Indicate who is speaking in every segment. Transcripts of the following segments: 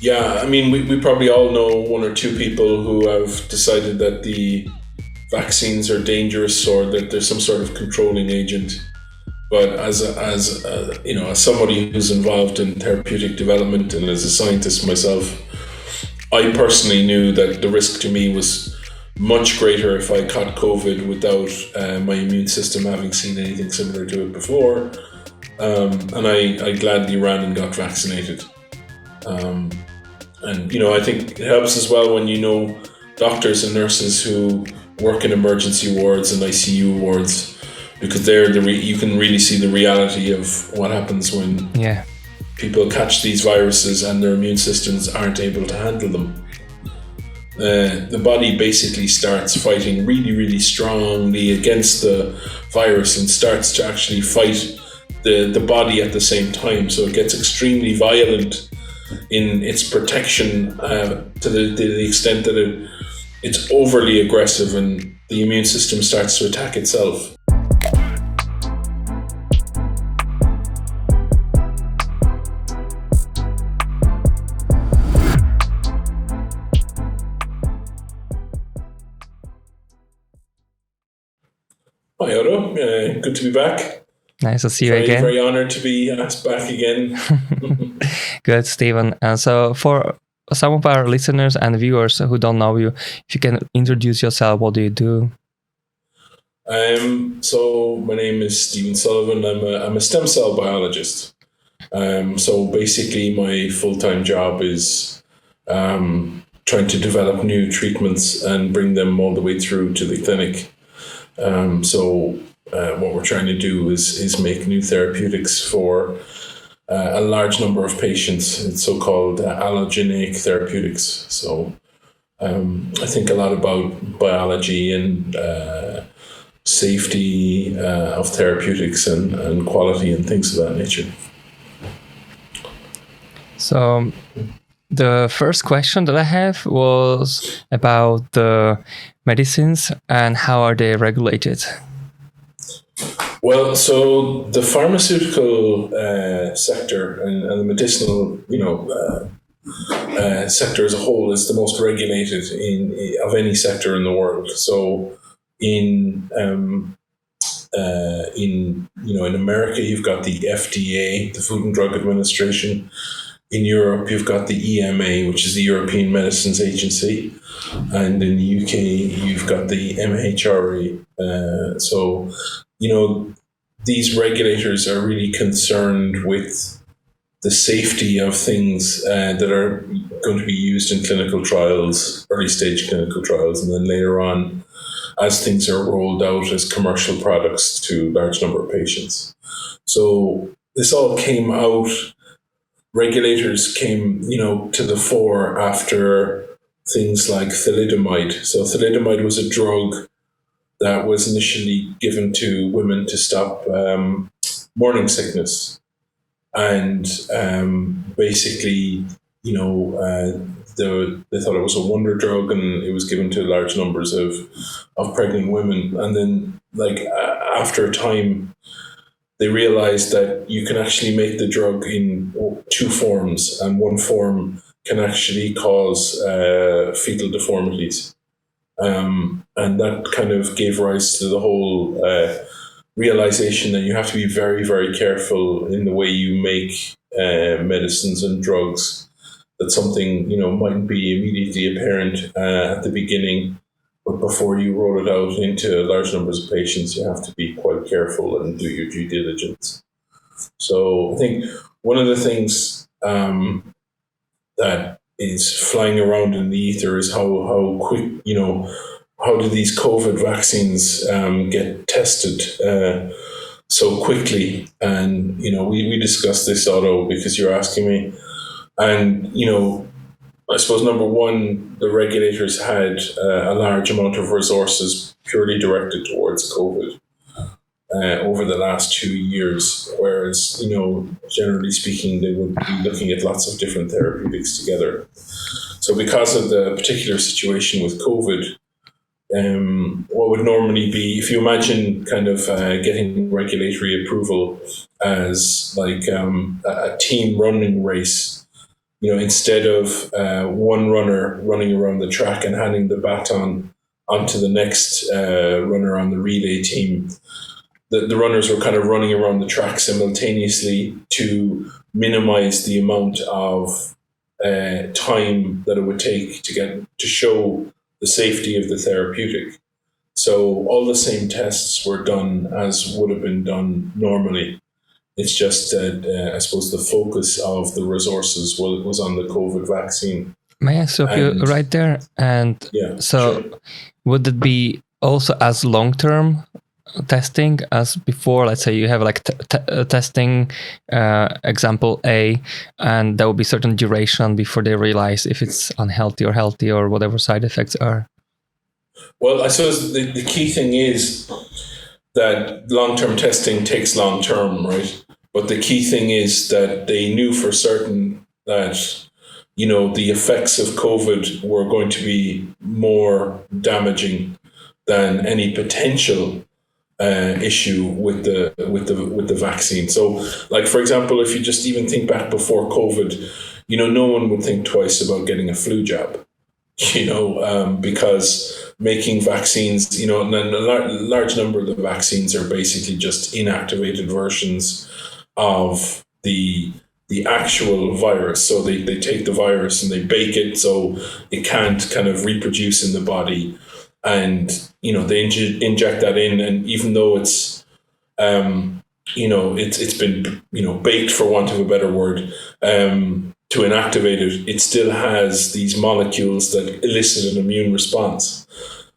Speaker 1: Yeah, I mean, we probably all know one or two people who have decided that the vaccines are dangerous or that there's some sort of controlling agent. But as somebody who's involved in therapeutic development and as a scientist myself, I personally knew that the risk to me was much greater if I caught COVID without my immune system having seen anything similar to it before. And I gladly ran and got vaccinated. And I think it helps as well when you know doctors and nurses who work in emergency wards and ICU wards, because you can really see the reality of what happens when people catch these viruses and their immune systems aren't able to handle them. The body basically starts fighting really, really strongly against the virus and starts to actually fight the body at the same time. So it gets extremely violent in its protection to the extent that it's overly aggressive and the immune system starts to attack itself. Hi Oto, good to be back.
Speaker 2: Nice to see you again.
Speaker 1: Very honored to be asked back again.
Speaker 2: Good, Stephen. And so for some of our listeners and viewers who don't know you, if you can introduce yourself, what do you do?
Speaker 1: So my name is Stephen Sullivan. I'm a stem cell biologist. So basically my full-time job is trying to develop new treatments and bring them all the way through to the clinic. What we're trying to do is make new therapeutics for a large number of patients. It's so-called allogeneic therapeutics. So I think a lot about biology and safety of therapeutics and quality and things of that nature.
Speaker 2: So the first question that I have was about the medicines and how are they regulated?
Speaker 1: Well, so the pharmaceutical sector and the medicinal, sector as a whole is the most regulated of any sector in the world. So in America, you've got the FDA, the Food and Drug Administration. In Europe, you've got the EMA, which is the European Medicines Agency, and in the UK, you've got the MHRA. These regulators are really concerned with the safety of things that are going to be used in clinical trials, early stage clinical trials, and then later on, as things are rolled out as commercial products to a large number of patients. So this all came out. Regulators came, to the fore after things like thalidomide. So thalidomide was a drug that was initially given to women to stop morning sickness. And basically, they thought it was a wonder drug and it was given to large numbers of pregnant women. And then after a time, they realized that you can actually make the drug in two forms, and one form can actually cause fetal deformities. And that kind of gave rise to the whole realization that you have to be very, very careful in the way you make medicines and drugs, that something, mightn't be immediately apparent at the beginning, but before you roll it out into large numbers of patients, you have to be quite careful and do your due diligence. So I think one of the things that is flying around in the ether is how quick, how do these COVID vaccines get tested so quickly? And, we discussed this, Oto, because you're asking me. And, I suppose, number one, the regulators had a large amount of resources purely directed towards COVID over the last 2 years, whereas, generally speaking, they would be looking at lots of different therapeutics together. So because of the particular situation with COVID, what would normally be, if you imagine kind of getting regulatory approval as like a team running race, instead of one runner running around the track and handing the baton onto the next runner on the relay team, the runners were kind of running around the track simultaneously to minimize the amount of time that it would take to show the safety of the therapeutic. So all the same tests were done as would have been done normally. It's just that I suppose the focus of the resources was on the COVID vaccine.
Speaker 2: May I stop you right there? And
Speaker 1: sure.
Speaker 2: Would it be also as long-term testing as before? Let's say you have like testing example A, and there will be certain duration before they realize if it's unhealthy or healthy or whatever side effects are.
Speaker 1: Well, I suppose the key thing is that long-term testing takes long-term, right? But the key thing is that they knew for certain that, the effects of COVID were going to be more damaging than any potential issue with the vaccine. So, like, for example, if you just even think back before COVID, no one would think twice about getting a flu jab, because making vaccines, and a large number of the vaccines are basically just inactivated versions of the actual virus. So they take the virus and they bake it so it can't kind of reproduce in the body. And, they inject that in. And even though it's, it's been, baked, for want of a better word, to inactivate it, it still has these molecules that elicit an immune response.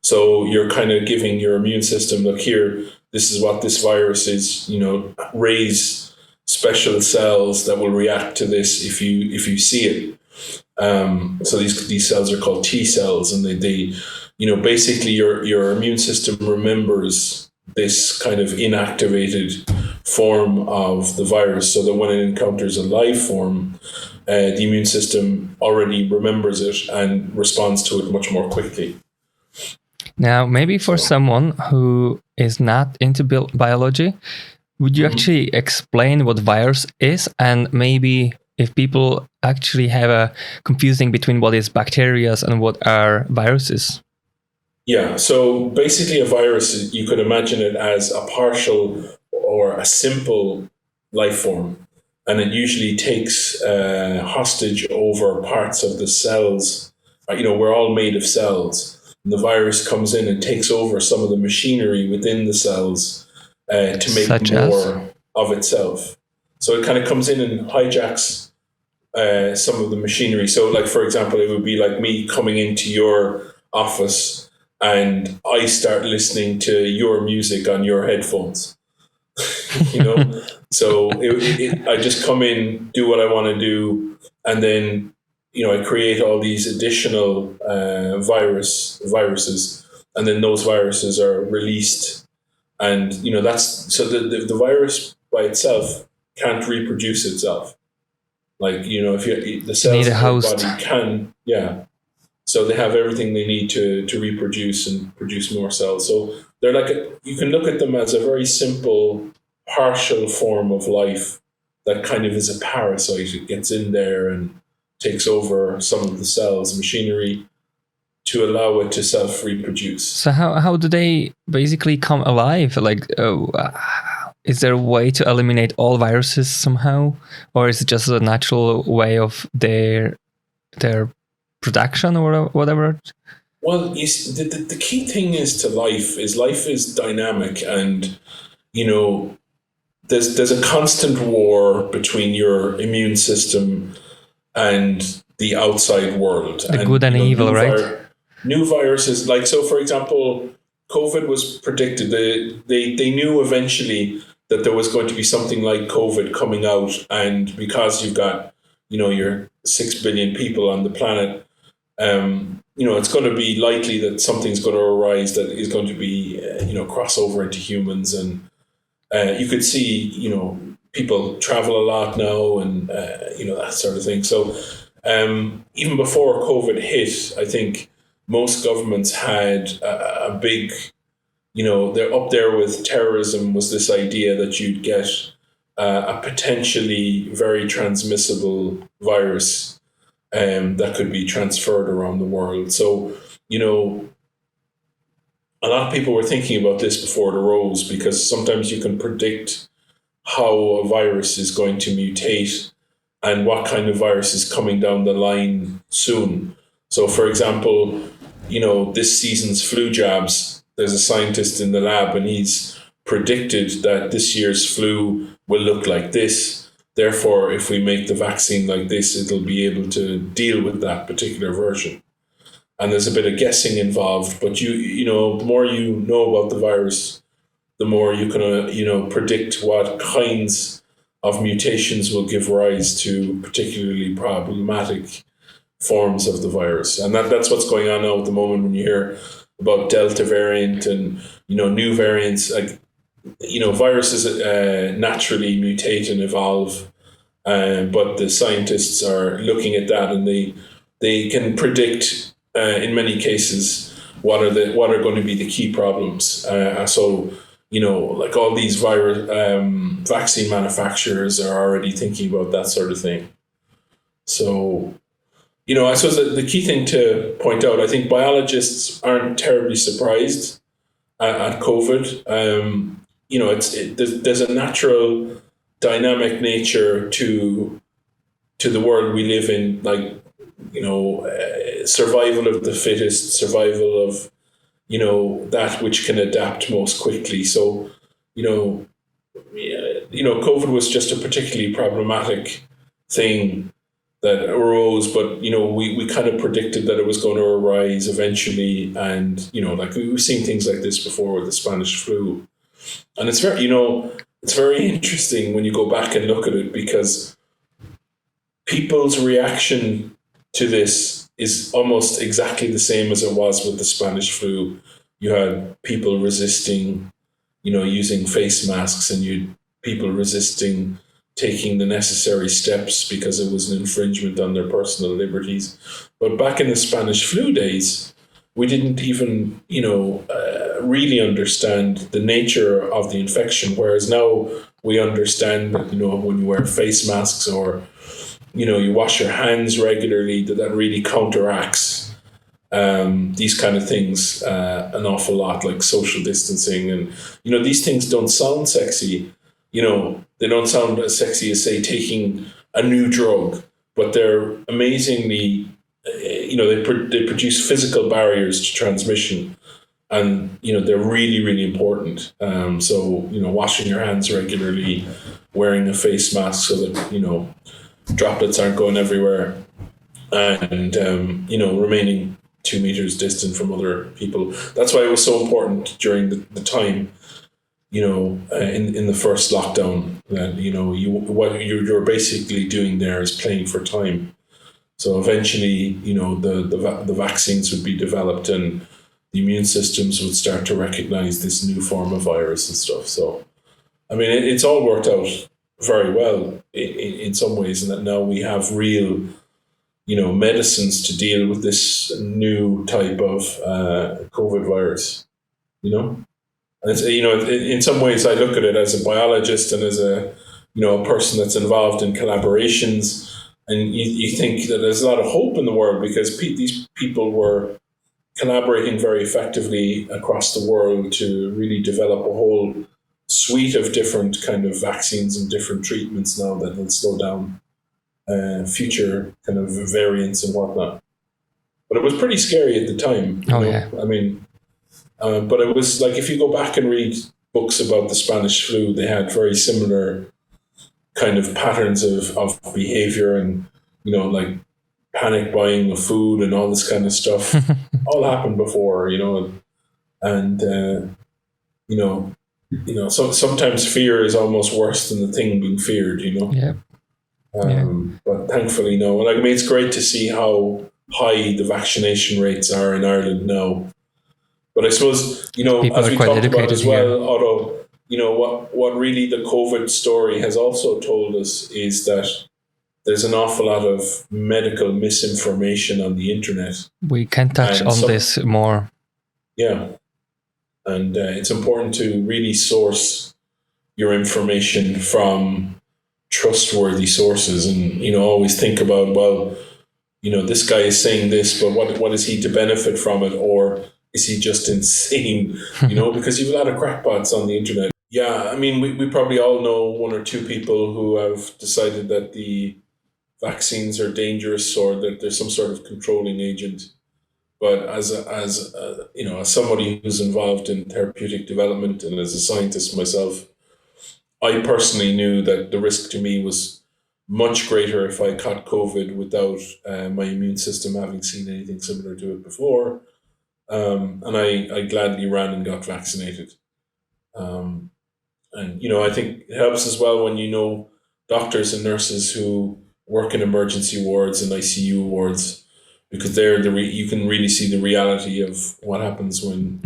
Speaker 1: So you're kind of giving your immune system, look here, this is what this virus is, raise special cells that will react to this if you see it. So these cells are called T cells, and they basically your immune system remembers this kind of inactivated form of the virus, so that when it encounters a live form, the immune system already remembers it and responds to it much more quickly.
Speaker 2: Now, maybe for someone who is not into biology, would you actually explain what virus is, and maybe if people actually have a confusing between what is bacteria and what are viruses?
Speaker 1: Yeah, so basically a virus, you could imagine it as a partial or a simple life form, and it usually takes hostage over parts of the cells. We're all made of cells. And the virus comes in and takes over some of the machinery within the cells to make more of itself. So it kind of comes in and hijacks some of the machinery. So, like, for example, it would be like me coming into your office and I start listening to your music on your headphones. So I just come in, do what I want to do, and then I create all these additional viruses, and then those viruses are released, and that's so the virus by itself can't reproduce itself. Like if the cells in your body can, so they have everything they need to reproduce and produce more cells. So they're like you can look at them as a very simple partial form of life that kind of is a parasite. It gets in there and takes over some of the cells machinery to allow it to self-reproduce.
Speaker 2: So how do they basically come alive? Like, is there a way to eliminate all viruses somehow, or is it just a natural way of their production or whatever?
Speaker 1: Well, the key thing is life is dynamic, and there's a constant war between your immune system and the outside world.
Speaker 2: The good and evil, right?
Speaker 1: New viruses, like, so for example, COVID was predicted. They knew eventually that there was going to be something like COVID coming out, and because you've got your 6 billion people on the planet, it's going to be likely that something's going to arise that is going to be crossover into humans, and you could see people travel a lot now, and that sort of thing. So even before COVID hit, I think most governments had a big, they're up there with terrorism, was this idea that you'd get a potentially very transmissible virus that could be transferred around the world. So, a lot of people were thinking about this before it arose, because sometimes you can predict how a virus is going to mutate and what kind of virus is coming down the line soon. So, for example, this season's flu jabs, there's a scientist in the lab and he's predicted that this year's flu will look like this. Therefore, if we make the vaccine like this, it'll be able to deal with that particular version. And there's a bit of guessing involved, but the more you know about the virus, the more you can, predict what kinds of mutations will give rise to particularly problematic forms of the virus. And that's what's going on now at the moment when you hear about Delta variant and, new variants. Like, viruses naturally mutate and evolve, but the scientists are looking at that, and they can predict in many cases what are going to be the key problems. So like all these vaccine manufacturers are already thinking about that sort of thing. So, I suppose the key thing to point out, I think biologists aren't terribly surprised at COVID. There's a natural dynamic nature to the world we live in, like, survival of the fittest, survival of, that which can adapt most quickly. So, COVID was just a particularly problematic thing that arose, but, we kind of predicted that it was going to arise eventually. And, like we've seen things like this before with the Spanish flu. And it's very interesting when you go back and look at it, because people's reaction to this is almost exactly the same as it was with the Spanish flu. You had people resisting, using face masks, and you had people resisting taking the necessary steps because it was an infringement on their personal liberties. But back in the Spanish flu days, we didn't even, really understand the nature of the infection, whereas now we understand that, when you wear face masks or, you wash your hands regularly, that really counteracts these kind of things an awful lot, like social distancing. And, these things don't sound sexy. They don't sound as sexy as, say, taking a new drug, but they're amazingly, they produce physical barriers to transmission. And, they're really, really important. So, washing your hands regularly, wearing a face mask so that, droplets aren't going everywhere, and, remaining 2 meters distant from other people. That's why it was so important during the time, in the first lockdown, that, what you're basically doing there is playing for time. So eventually, the vaccines would be developed and the immune systems would start to recognize this new form of virus and stuff. So, I mean, it's all worked out very well in some ways, and that now we have real, medicines to deal with this new type of COVID virus, And it's, in some ways I look at it as a biologist and as a person that's involved in collaborations, and you think that there's a lot of hope in the world, because these people were collaborating very effectively across the world to really develop a whole suite of different kind of vaccines and different treatments now that will slow down future kind of variants and whatnot. But it was pretty scary at the time.
Speaker 2: Yeah.
Speaker 1: I mean, but it was like, if you go back and read books about the Spanish flu, they had very similar kind of patterns of behavior, and, like panic buying of food and all this kind of stuff all happened before, and, so sometimes fear is almost worse than the thing being feared,
Speaker 2: Yeah.
Speaker 1: But thankfully, no. Like, I mean, it's great to see how high the vaccination rates are in Ireland now. But I suppose,
Speaker 2: People
Speaker 1: as
Speaker 2: are
Speaker 1: we
Speaker 2: quite
Speaker 1: talked about
Speaker 2: educated
Speaker 1: as well,
Speaker 2: here.
Speaker 1: Otto, what really the COVID story has also told us is that there's an awful lot of medical misinformation on the internet.
Speaker 2: We can touch on this more.
Speaker 1: Yeah. And it's important to really source your information from trustworthy sources, and, always think about, well, this guy is saying this, but what is he to benefit from it, or is he just insane? Because you have a lot of crackpots on the internet. Yeah, I mean, we probably all know one or two people who have decided that the vaccines are dangerous or that there's some sort of controlling agent. But as somebody who's involved in therapeutic development and as a scientist myself, I personally knew that the risk to me was much greater if I caught COVID without my immune system having seen anything similar to it before. And I gladly ran and got vaccinated. And I think it helps as well when doctors and nurses who work in emergency wards and ICU wards, because you can really see the reality of what happens when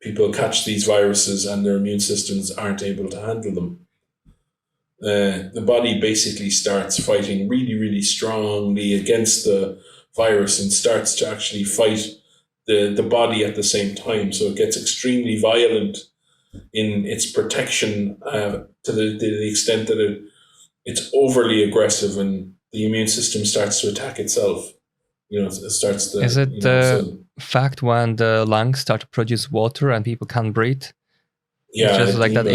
Speaker 1: people catch these viruses and their immune systems aren't able to handle them. The body basically starts fighting really, really strongly against the virus and starts to actually fight the body at the same time. So it gets extremely violent in its protection to the extent that it's overly aggressive and the immune system starts to attack itself. It starts to...
Speaker 2: Is it the fact when the lungs start to produce water and people can't breathe?
Speaker 1: Yeah,
Speaker 2: it's just like that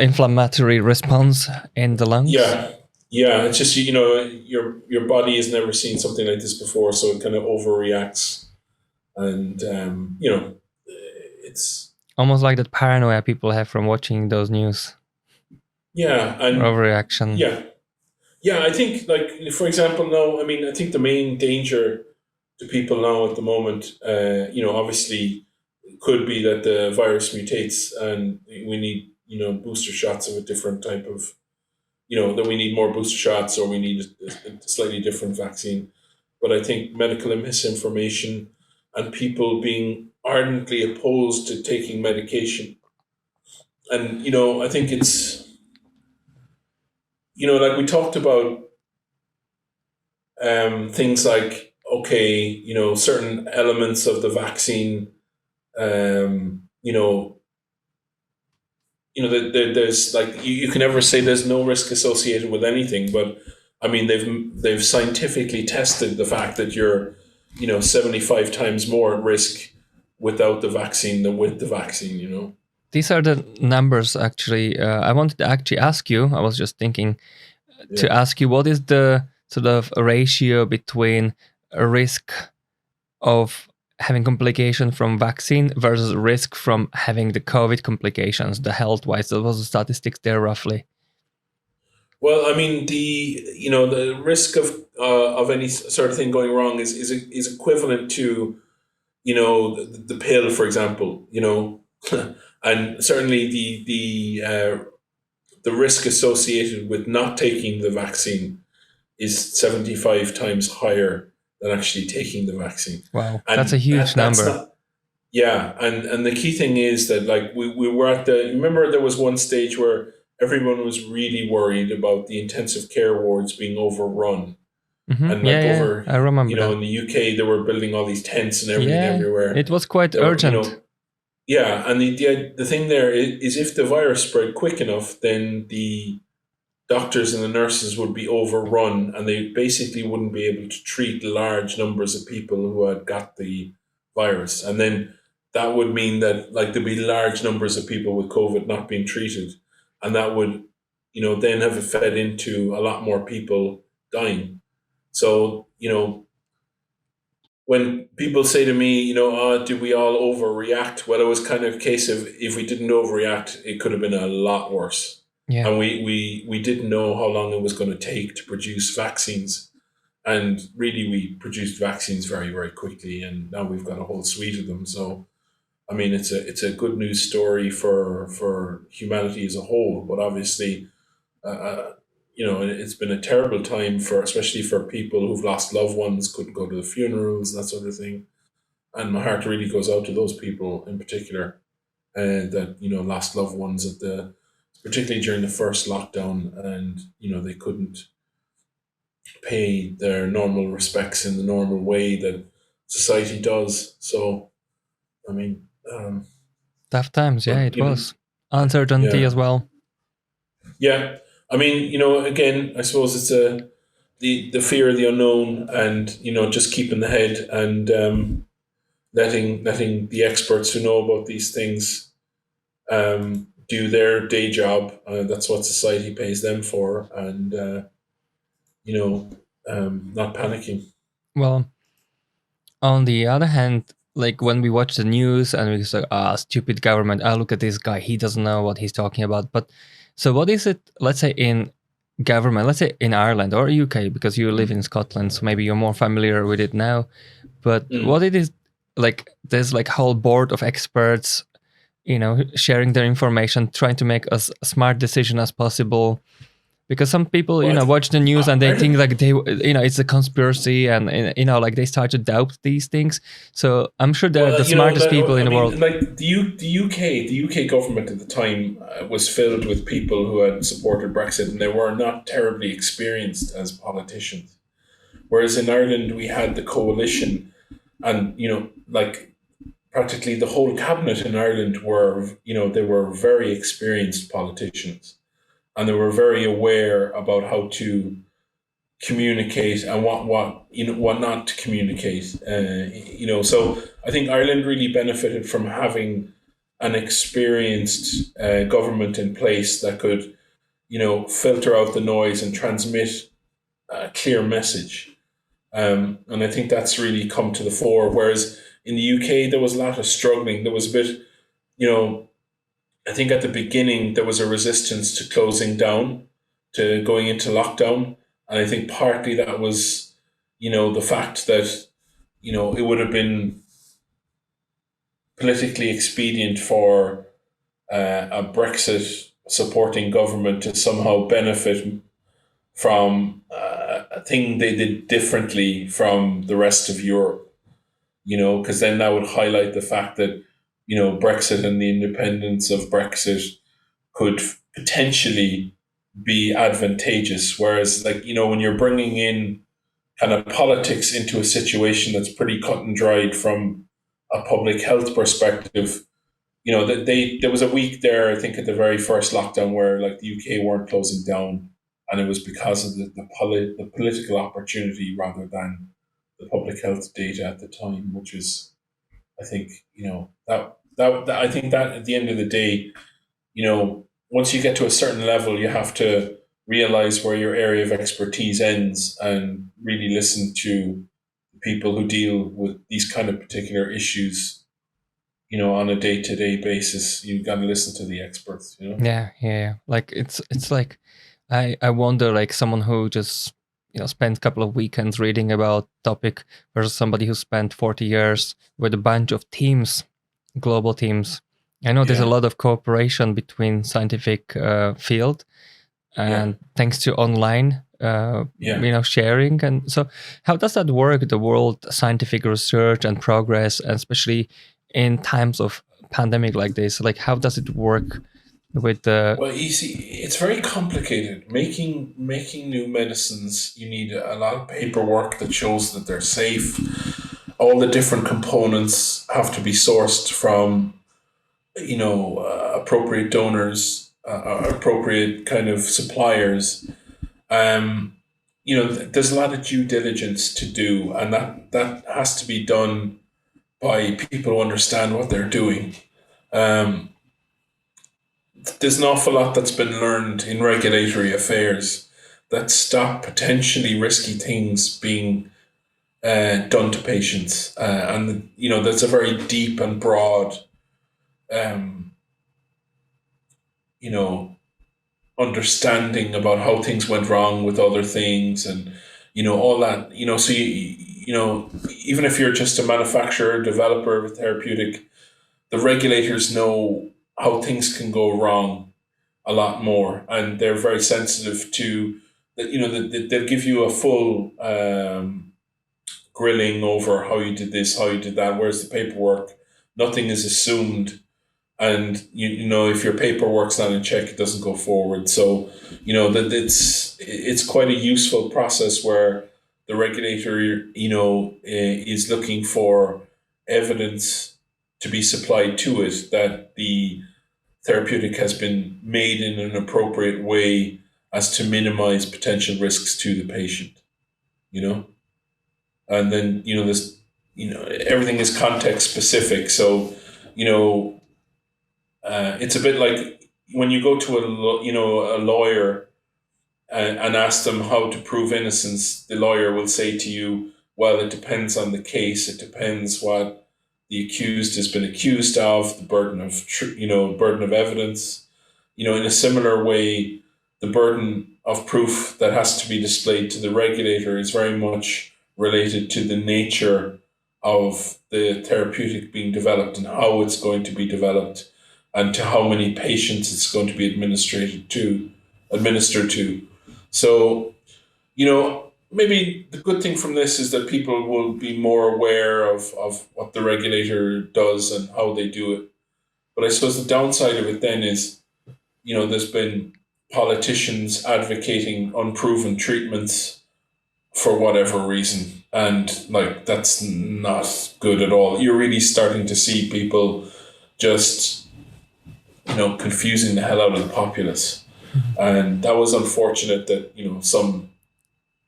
Speaker 2: inflammatory response in the lungs.
Speaker 1: Yeah, it's just your body has never seen something like this before, so it kind of overreacts, and it's
Speaker 2: almost like that paranoia people have from watching those news.
Speaker 1: Yeah, and
Speaker 2: overreaction.
Speaker 1: Yeah. I think, like, for example, now, I mean, I think the main danger to people now at the moment, obviously, could be that the virus mutates and we need, booster shots of a different type of, that we need more booster shots or we need a slightly different vaccine. But I think medical misinformation and people being ardently opposed to taking medication. And, I think it's, like we talked about things like, okay, certain elements of the vaccine, there's like, you can never say there's no risk associated with anything, but I mean, they've scientifically tested the fact that you're, 75 times more at risk without the vaccine than with the vaccine,
Speaker 2: These are the numbers, actually. I wanted to actually ask you, I was just thinking to ask you, what is the sort of ratio between a risk of having complication from vaccine versus risk from having the COVID complications, the health-wise? What was the statistics there roughly?
Speaker 1: Well, I mean, the risk of any sort of thing going wrong is equivalent to, the pill, for example, and certainly the risk associated with not taking the vaccine is 75 times higher than actually taking the vaccine.
Speaker 2: Wow, and that's a huge number.
Speaker 1: And the key thing is that, like, we were remember there was one stage where everyone was really worried about the intensive care wards being overrun.
Speaker 2: Mm-hmm. And I remember that.
Speaker 1: In the UK, they were building all these tents and everything everywhere.
Speaker 2: It was quite urgent.
Speaker 1: And the thing there is if the virus spread quick enough, then the doctors and the nurses would be overrun and they basically wouldn't be able to treat large numbers of people who had got the virus. And then that would mean that, like, there'd be large numbers of people with COVID not being treated. And that would, then have fed into a lot more people dying. So, when people say to me, do we all overreact? Well, it was kind of a case of, if we didn't overreact, it could have been a lot worse.
Speaker 2: Yeah.
Speaker 1: And we didn't know how long it was going to take to produce vaccines. And really, we produced vaccines very, very quickly. And now we've got a whole suite of them. So, I mean, it's a good news story for humanity as a whole. But obviously, it's been a terrible time especially for people who've lost loved ones, couldn't go to the funerals, that sort of thing. And my heart really goes out to those people in particular, that lost loved ones particularly during the first lockdown, and they couldn't pay their normal respects in the normal way that society does. So, I mean,
Speaker 2: tough times, it was uncertainty as well.
Speaker 1: Yeah. I mean, again, I suppose it's the fear of the unknown, and just keeping the head, and letting the experts who know about these things do their day job. That's what society pays them for, and not panicking.
Speaker 2: Well, on the other hand, like when we watch the news and we say, ah, stupid government, ah, look at this guy, he doesn't know what he's talking about. But so what is it, let's say in government, let's say in Ireland or UK, because you live in Scotland, so maybe you're more familiar with it now. But what it is, like there's like a whole board of experts, sharing their information, trying to make as smart decision as possible. Because some people, watch the news and they think like it's a conspiracy, and like they start to doubt these things. So I'm sure they're the smartest people in the world.
Speaker 1: Like the UK government at the time was filled with people who had supported Brexit, and they were not terribly experienced as politicians. Whereas in Ireland, we had the coalition, and like practically the whole cabinet in Ireland were they were very experienced politicians. And they were very aware about how to communicate and what not to communicate. So I think Ireland really benefited from having an experienced government in place that could, filter out the noise and transmit a clear message. And I think that's really come to the fore. Whereas in the UK, there was a lot of struggling. There was a bit, I think at the beginning there was a resistance to closing down, to going into lockdown. And I think partly that was, the fact that, it would have been politically expedient for a Brexit supporting government to somehow benefit from a thing they did differently from the rest of Europe, because then that would highlight the fact that Brexit and the independence of Brexit could potentially be advantageous. Whereas, when you're bringing in kind of politics into a situation that's pretty cut and dried from a public health perspective, there was a week there, I think, at the very first lockdown where the UK weren't closing down, and it was because of the political opportunity rather than the public health data at the time, which is, I think, that I think that at the end of the day, once you get to a certain level, you have to realize where your area of expertise ends and really listen to people who deal with these kind of particular issues, on a day-to-day basis. You got to listen to the experts,
Speaker 2: Yeah. Like it's like I wonder, like someone who just spent a couple of weekends reading about topic versus somebody who spent 40 years with a bunch of teams, global teams. I know there's a lot of cooperation between scientific field, and thanks to online, sharing. And so how does that work, the world scientific research and progress, and especially in times of pandemic like this? Like, how does it work with the...
Speaker 1: Well, you see, it's very complicated. Making new medicines, you need a lot of paperwork that shows that they're safe. All the different components have to be sourced from, appropriate donors, appropriate kind of suppliers. There's a lot of due diligence to do, and that has to be done by people who understand what they're doing. There's an awful lot that's been learned in regulatory affairs that stop potentially risky things being done to patients. And that's a very deep and broad, understanding about how things went wrong with other things, and, all that, so even if you're just a manufacturer, developer of a therapeutic, the regulators know how things can go wrong a lot more, and they're very sensitive to that. They'll give you a full grilling over how you did this, how you did that. Where's the paperwork? Nothing is assumed, and if your paperwork's not in check, it doesn't go forward. So that it's quite a useful process where the regulator is looking for evidence to be supplied to it that the therapeutic has been made in an appropriate way as to minimize potential risks to the patient. And then, this, everything is context specific. So, it's a bit like when you go to a lawyer and ask them how to prove innocence, the lawyer will say to you, well, it depends on the case. It depends what the accused has been accused of, the burden of evidence. In a similar way, the burden of proof that has to be displayed to the regulator is very much related to the nature of the therapeutic being developed and how it's going to be developed and to how many patients it's going to be administered to. So, maybe the good thing from this is that people will be more aware of what the regulator does and how they do it. But I suppose the downside of it then is, there's been politicians advocating unproven treatments for whatever reason. And that's not good at all. You're really starting to see people just, confusing the hell out of the populace. And that was unfortunate that, some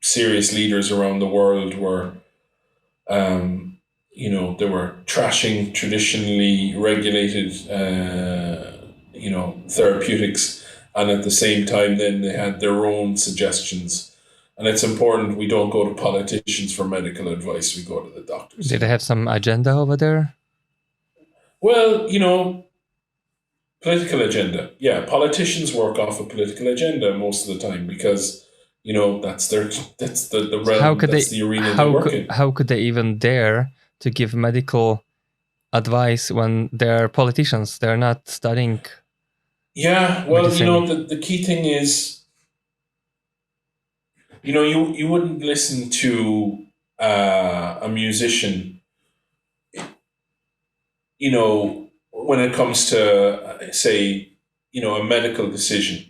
Speaker 1: serious leaders around the world were, they were trashing traditionally regulated, therapeutics. And at the same time, then they had their own suggestions. And it's important we don't go to politicians for medical advice. We go to the doctors.
Speaker 2: Did they have some agenda over there?
Speaker 1: Well, political agenda. Yeah, politicians work off a political agenda most of the time because, that's the realm, the arena they work in.
Speaker 2: How could they even dare to give medical advice when they're politicians? They're not studying.
Speaker 1: Yeah, well, medicine. The key thing is, you wouldn't listen to a musician, when it comes to, say, a medical decision.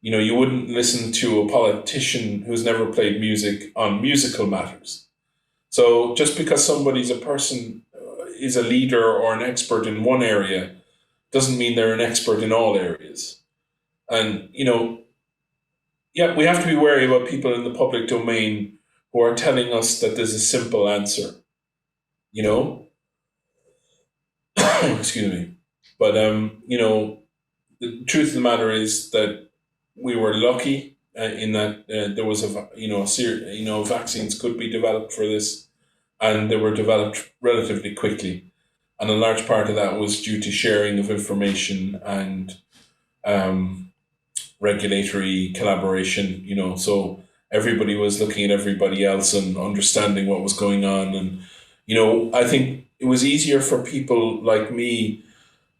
Speaker 1: You wouldn't listen to a politician who's never played music on musical matters. So just because somebody's a person is a leader or an expert in one area doesn't mean they're an expert in all areas. And, we have to be wary about people in the public domain who are telling us that there's a simple answer, excuse me. But, the truth of the matter is that we were lucky in that there was vaccines could be developed for this, and they were developed relatively quickly. And a large part of that was due to sharing of information and regulatory collaboration, so everybody was looking at everybody else and understanding what was going on. And, I think it was easier for people like me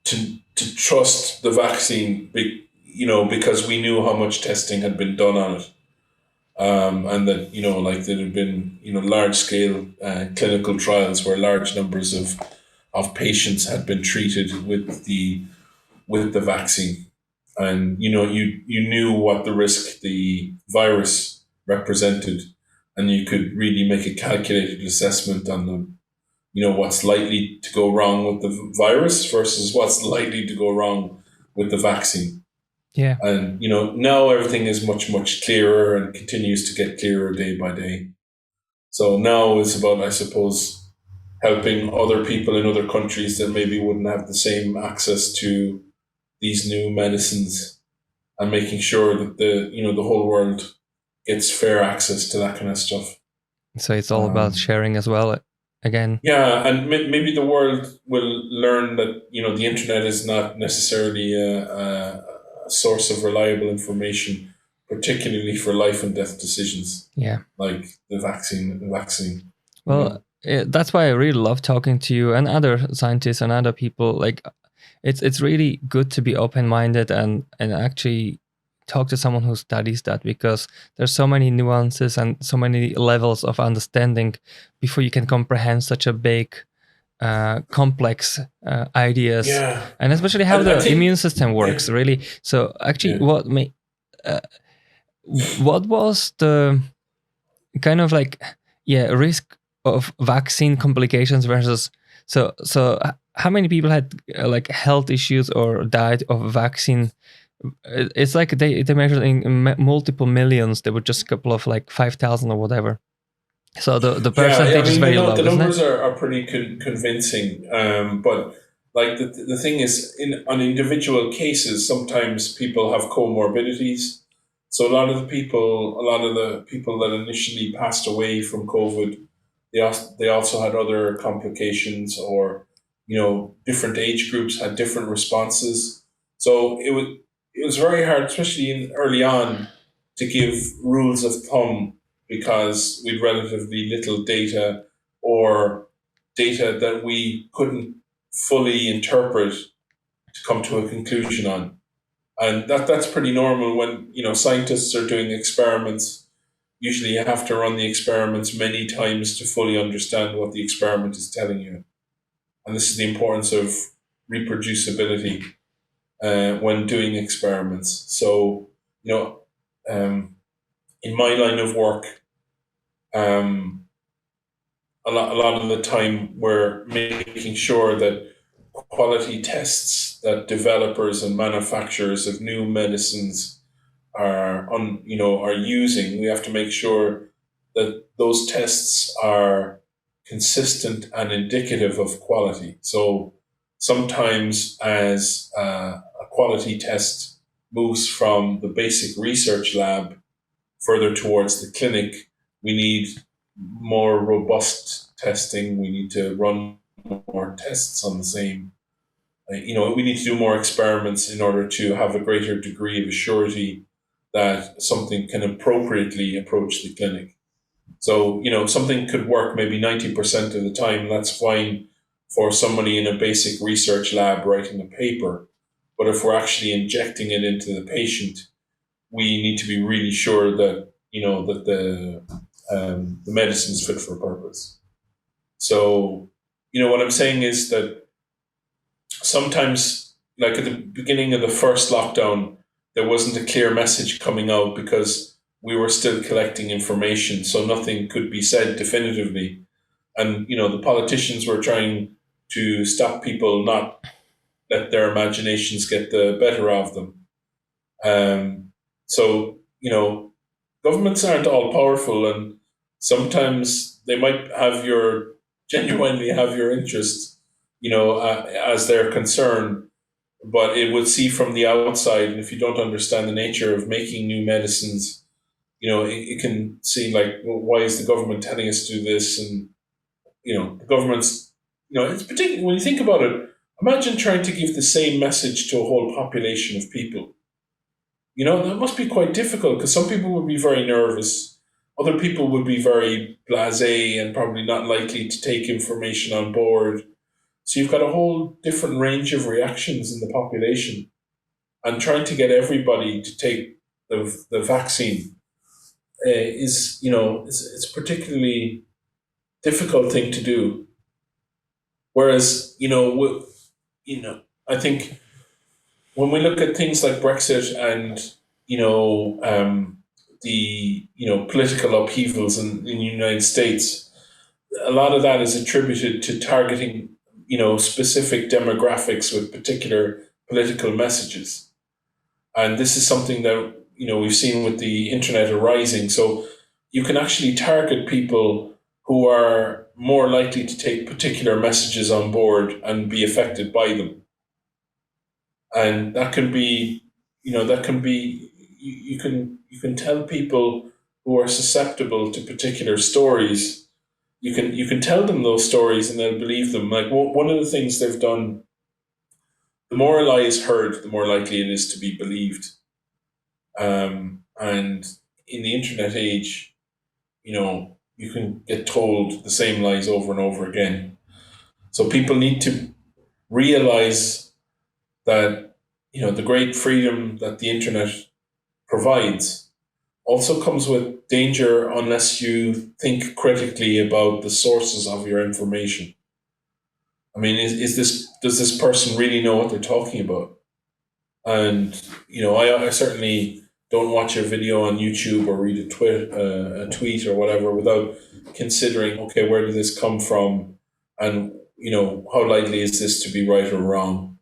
Speaker 1: to trust the vaccine, because we knew how much testing had been done on it. And that, there had been, large scale clinical trials where large numbers of patients had been treated with the vaccine. And, you knew what the risk the virus represented, and you could really make a calculated assessment on the, what's likely to go wrong with the virus versus what's likely to go wrong with the vaccine.
Speaker 2: Yeah.
Speaker 1: And, now everything is much, much clearer and continues to get clearer day by day. So now it's about, I suppose, helping other people in other countries that maybe wouldn't have the same access to these new medicines, and making sure that the whole world gets fair access to that kind of stuff.
Speaker 2: So it's all about sharing as well, again.
Speaker 1: Yeah, and maybe the world will learn that, the internet is not necessarily a source of reliable information, particularly for life and death decisions.
Speaker 2: Yeah.
Speaker 1: Like the vaccine.
Speaker 2: Well, that's why I really love talking to you and other scientists and other people. It's really good to be open-minded and actually talk to someone who studies that, because there's so many nuances and so many levels of understanding before you can comprehend such a big, complex ideas.
Speaker 1: Yeah.
Speaker 2: And especially how the immune system works, really. So actually, what was the kind of risk of vaccine complications versus so how many people had health issues or died of vaccine? It's like they measured in multiple millions. There were just a couple of 5,000 or whatever. So the
Speaker 1: Yeah, I
Speaker 2: percentage is
Speaker 1: mean,
Speaker 2: very low,
Speaker 1: the
Speaker 2: isn't
Speaker 1: numbers
Speaker 2: it?
Speaker 1: are pretty convincing. But like the thing is, on individual cases, sometimes people have comorbidities. So a lot of the people that initially passed away from COVID, they also had other complications, or different age groups had different responses. So it was very hard, especially early on, to give rules of thumb because we'd relatively little data, or data that we couldn't fully interpret to come to a conclusion on. And that's pretty normal when scientists are doing experiments. Usually you have to run the experiments many times to fully understand what the experiment is telling you. And this is the importance of reproducibility when doing experiments. So, in my line of work, um, a lot of the time we're making sure that quality tests that developers and manufacturers of new medicines are using. We have to make sure that those tests are consistent and indicative of quality. So sometimes, as a quality test moves from the basic research lab further towards the clinic, we need more robust testing. We need to run more tests on the same. We need to do more experiments in order to have a greater degree of surety that something can appropriately approach the clinic. So, something could work maybe 90% of the time, and that's fine for somebody in a basic research lab writing a paper. But if we're actually injecting it into the patient, we need to be really sure that, that the medicine is fit for purpose. So, what I'm saying is that sometimes, like at the beginning of the first lockdown, there wasn't a clear message coming out because we were still collecting information, so nothing could be said definitively. And, the politicians were trying to stop people, not let their imaginations get the better of them. So, governments aren't all powerful, and sometimes they might genuinely have your interest, as their concern, but it would see from the outside. And if you don't understand the nature of making new medicines, it can seem like, well, why is the government telling us to do this? And, the government's, it's particularly when you think about it, imagine trying to give the same message to a whole population of people. That must be quite difficult because some people would be very nervous. Other people would be very blasé and probably not likely to take information on board. So you've got a whole different range of reactions in the population. And trying to get everybody to take the vaccine it's a particularly difficult thing to do. Whereas, I think when we look at things like Brexit and the political upheavals in the United States, a lot of that is attributed to targeting specific demographics with particular political messages, and this is something that we've seen with the internet arising. So you can actually target people who are more likely to take particular messages on board and be affected by them. And that can be, you can tell people who are susceptible to particular stories. You can tell them those stories and they'll believe them. Like one of the things they've done, the more a lie is heard, the more likely it is to be believed. And in the internet age, you can get told the same lies over and over again. So people need to realize that, the great freedom that the internet provides also comes with danger unless you think critically about the sources of your information. I mean, does this person really know what they're talking about? And, I certainly don't watch a video on YouTube or read a tweet or whatever without considering, okay, where did this come from? And, how likely is this to be right or wrong?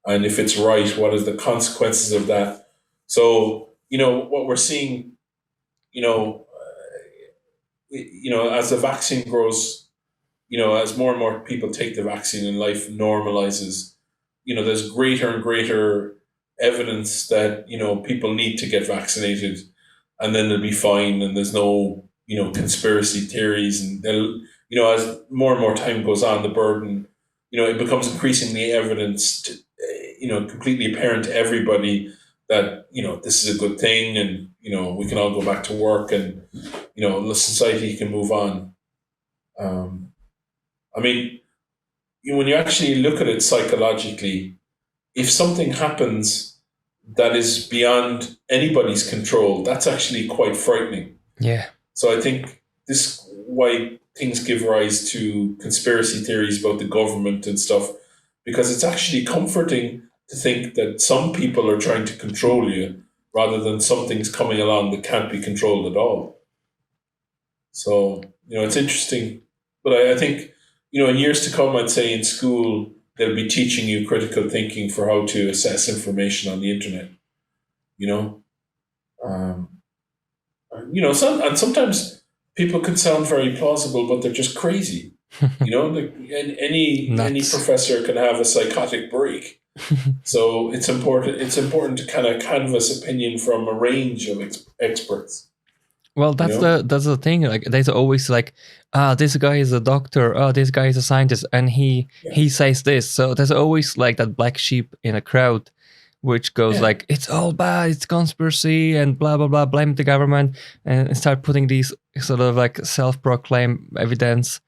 Speaker 1: And if it's right, what is the consequences of that? So, what we're seeing, as the vaccine grows, as more and more people take the vaccine and life normalizes, there's greater and greater evidence that, people need to get vaccinated and then they'll be fine and there's no, conspiracy theories. And they'll, as more and more time goes on, the burden, it becomes increasingly evidenced, completely apparent to everybody that, this is a good thing and, we can all go back to work and, the society can move on. I mean, when you actually look at it psychologically, if something happens that is beyond anybody's control, that's actually quite frightening.
Speaker 2: Yeah.
Speaker 1: So I think this why things give rise to conspiracy theories about the government and stuff, because it's actually comforting to think that some people are trying to control you rather than something's coming along that can't be controlled at all. So, it's interesting. But I think, in years to come, I'd say in school, they'll be teaching you critical thinking for how to assess information on the internet. Sometimes people can sound very plausible, but they're just crazy. Like any professor can have a psychotic break. So it's important to kind of canvass opinion from a range of experts.
Speaker 2: Well, that's the thing. Like, there's always like, this guy is a doctor. This guy is a scientist, and he says this. So there's always like that black sheep in a crowd, which goes like, it's all bad, it's conspiracy, and blah blah blah, blame the government, and start putting these sort of like self-proclaimed evidence,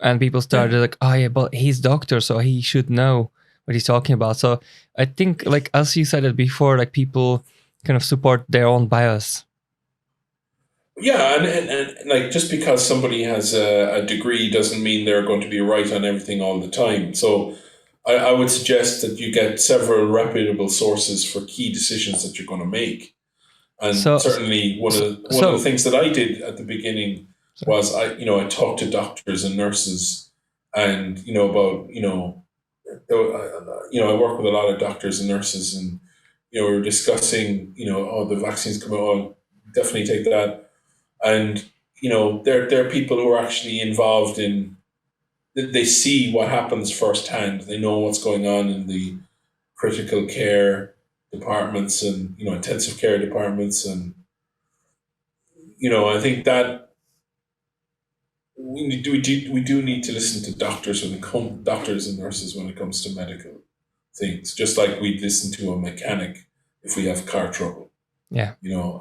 Speaker 2: and people started like, oh yeah, but he's doctor, so he should know what he's talking about. So I think, like as you said it before, like people kind of support their own bias.
Speaker 1: Yeah, and like just because somebody has a degree doesn't mean they're going to be right on everything all the time. So I would suggest that you get several reputable sources for key decisions that you're going to make. And certainly one of the things that I did at the beginning was I talked to doctors and nurses, and about I work with a lot of doctors and nurses, and we're discussing the vaccines coming on, definitely take that. And they're people who are actually involved in. They see what happens firsthand. They know what's going on in the critical care departments and intensive care departments, and I think that we do need to listen to doctors and nurses when it comes to medical things, just like we'd listen to a mechanic if we have car trouble.
Speaker 2: Yeah.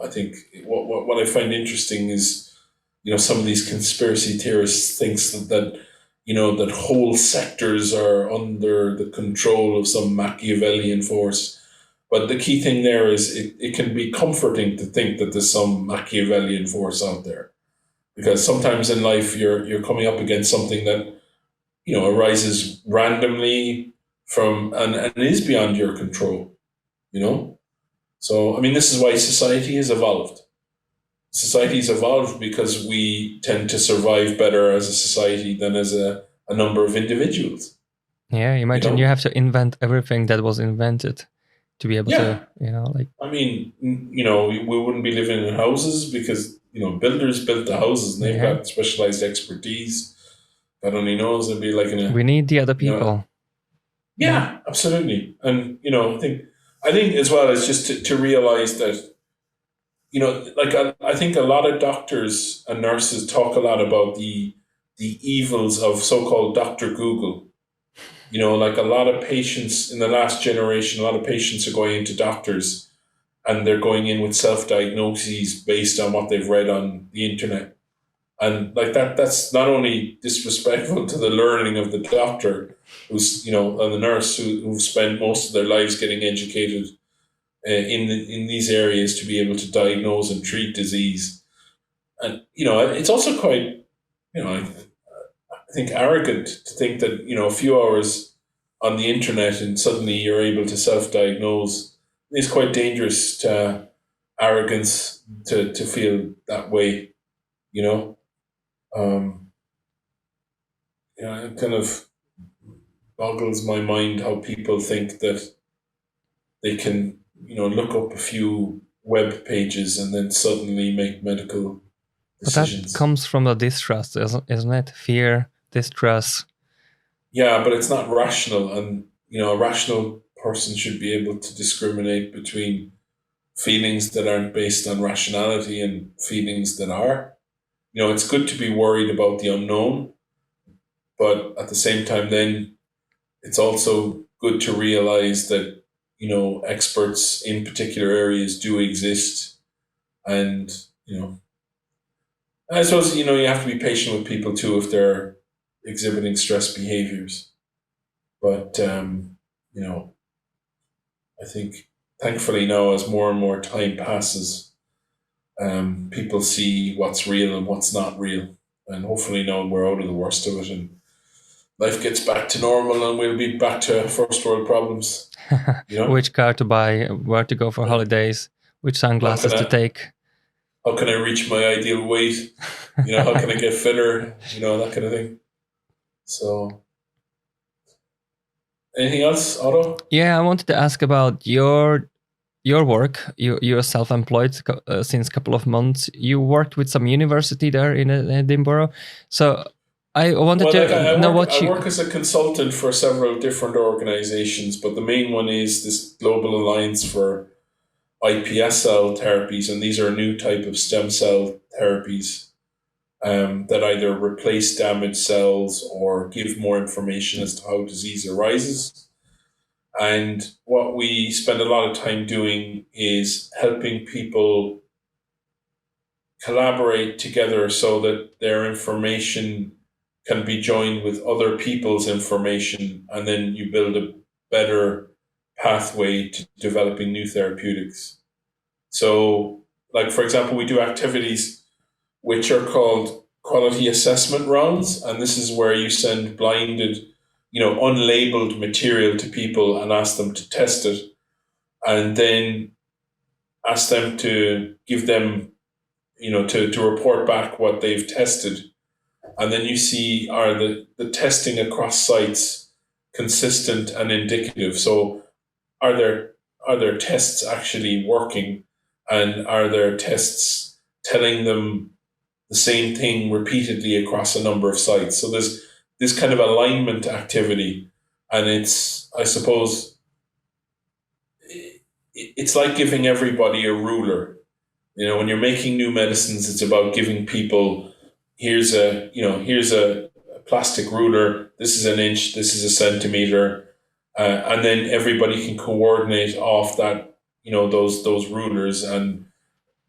Speaker 1: I think what I find interesting is, some of these conspiracy theorists thinks that that whole sectors are under the control of some Machiavellian force. But the key thing there is it can be comforting to think that there's some Machiavellian force out there, because sometimes in life you're coming up against something that arises randomly from and is beyond your control. So, I mean, this is why society has evolved. Society's evolved because we tend to survive better as a society than as a number of individuals.
Speaker 2: Yeah, imagine you have to invent everything that was invented to be able to, like...
Speaker 1: I mean, we wouldn't be living in houses because, builders built the houses and they've got specialized expertise. God only knows, it'd be like
Speaker 2: we need the other people.
Speaker 1: Yeah, absolutely. And, I think as well as just to realize that, I think a lot of doctors and nurses talk a lot about the evils of so-called Dr. Google. Like a lot of patients in the last generation, a lot of patients are going into doctors and they're going in with self-diagnoses based on what they've read on the internet. And like that's not only disrespectful to the learning of the doctor who's, and the nurse who've spent most of their lives getting educated in these areas to be able to diagnose and treat disease. And, it's also quite, I think arrogant to think that, a few hours on the internet and suddenly you're able to self-diagnose. It's quite dangerous to arrogance to feel that way, it kind of boggles my mind how people think that they can, look up a few web pages and then suddenly make medical
Speaker 2: But that
Speaker 1: decisions.
Speaker 2: comes from a distrust, isn't it? Fear, distrust.
Speaker 1: Yeah, but it's not rational, and a rational person should be able to discriminate between feelings that aren't based on rationality and feelings that are. It's good to be worried about the unknown, but at the same time, then it's also good to realize that, experts in particular areas do exist. And, I suppose, you have to be patient with people too if they're exhibiting stress behaviors. But, I think thankfully now, as more and more time passes, people see what's real and what's not real. And hopefully now we're out of the worst of it and life gets back to normal and we'll be back to first world problems.
Speaker 2: Which car to buy, where to go for holidays, which sunglasses to take.
Speaker 1: How can I reach my ideal weight? How can I get fitter? That kind of thing. So, anything else, Otto?
Speaker 2: Yeah, I wanted to ask about your work. You're self-employed since a couple of months. You worked with some university there in Edinburgh. So I wanted to know what you...
Speaker 1: I work as a consultant for several different organizations, but the main one is this Global Alliance for iPS cell therapies, and these are a new type of stem cell therapies that either replace damaged cells or give more information as to how disease arises. And what we spend a lot of time doing is helping people collaborate together so that their information can be joined with other people's information, and then you build a better pathway to developing new therapeutics. So, like, for example, we do activities which are called quality assessment rounds, and this is where you send blinded, unlabeled material to people and ask them to test it, and then ask them to give them, to report back what they've tested. And then you see, are the testing across sites consistent and indicative? So are there tests actually working, and are there tests telling them the same thing repeatedly across a number of sites? So there's this kind of alignment activity, and it's, I suppose, it's like giving everybody a ruler. When you're making new medicines, it's about giving people, here's a plastic ruler, this is an inch, this is a centimeter, and then everybody can coordinate off that, those rulers, and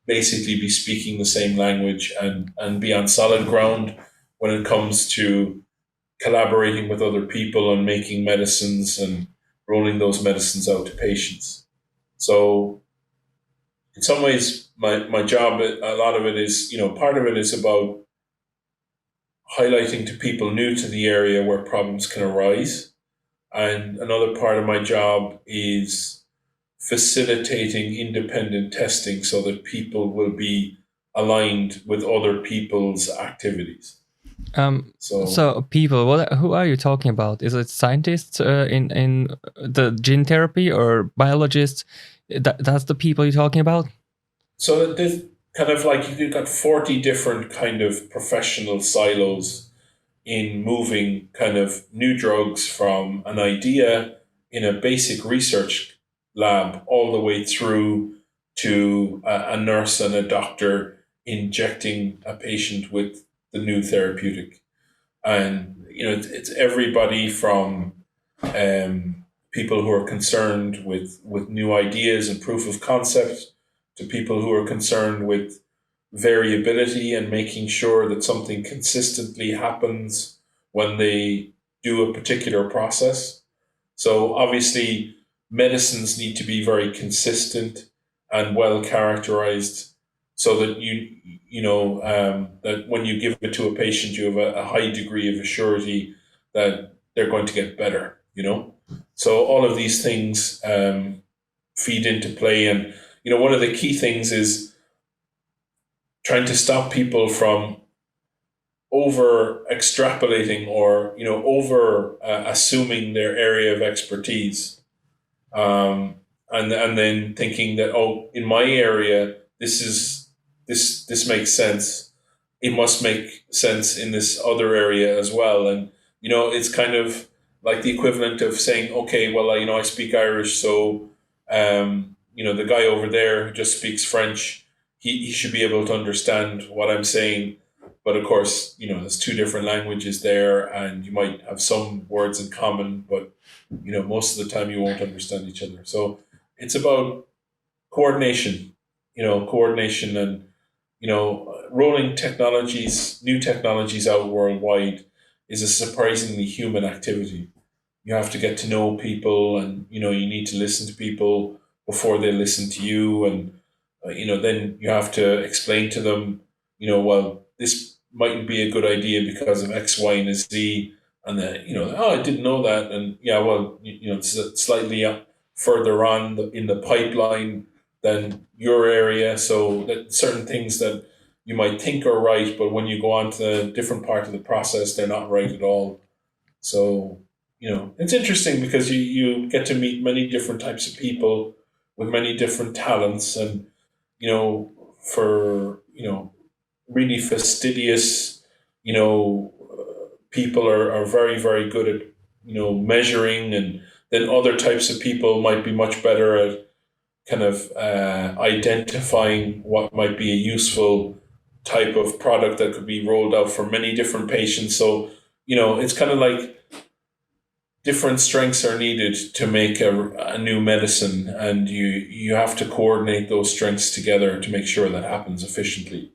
Speaker 1: basically be speaking the same language and be on solid ground when it comes to collaborating with other people and making medicines and rolling those medicines out to patients. So in some ways, my job, a lot of it is, part of it is about highlighting to people new to the area where problems can arise. And another part of my job is facilitating independent testing so that people will be aligned with other people's activities.
Speaker 2: So people, who are you talking about? Is it scientists in the gene therapy, or biologists? That's the people you're talking about?
Speaker 1: So this kind of like, you've got 40 different kind of professional silos in moving kind of new drugs from an idea in a basic research lab all the way through to a nurse and a doctor injecting a patient with the new therapeutic. And, it's everybody from people who are concerned with new ideas and proof of concept to people who are concerned with variability and making sure that something consistently happens when they do a particular process. So obviously, medicines need to be very consistent and well characterized, so that that when you give it to a patient, you have a high degree of surety that they're going to get better. So all of these things feed into play, and one of the key things is trying to stop people from over extrapolating or over assuming their area of expertise, and then thinking that, oh, in my area this makes sense, it must make sense in this other area as well. And, it's kind of like the equivalent of saying, okay, well, I speak Irish, so, the guy over there who just speaks French, he should be able to understand what I'm saying. But of course, there's two different languages there, and you might have some words in common, but, most of the time you won't understand each other. So it's about coordination, and, rolling new technologies out worldwide is a surprisingly human activity. You have to get to know people, and, you need to listen to people before they listen to you. And, then you have to explain to them, well, this mightn't be a good idea because of X, Y, and Z. And then, oh, I didn't know that. And yeah, well, it's slightly further on in the pipeline than your area. So that certain things that you might think are right, but when you go on to a different part of the process, they're not right at all. So, it's interesting because you get to meet many different types of people with many different talents. And, for, really fastidious, people are very, very good at, measuring. And then other types of people might be much better at kind of identifying what might be a useful type of product that could be rolled out for many different patients. So, it's kind of like different strengths are needed to make a new medicine, and you have to coordinate those strengths together to make sure that happens efficiently.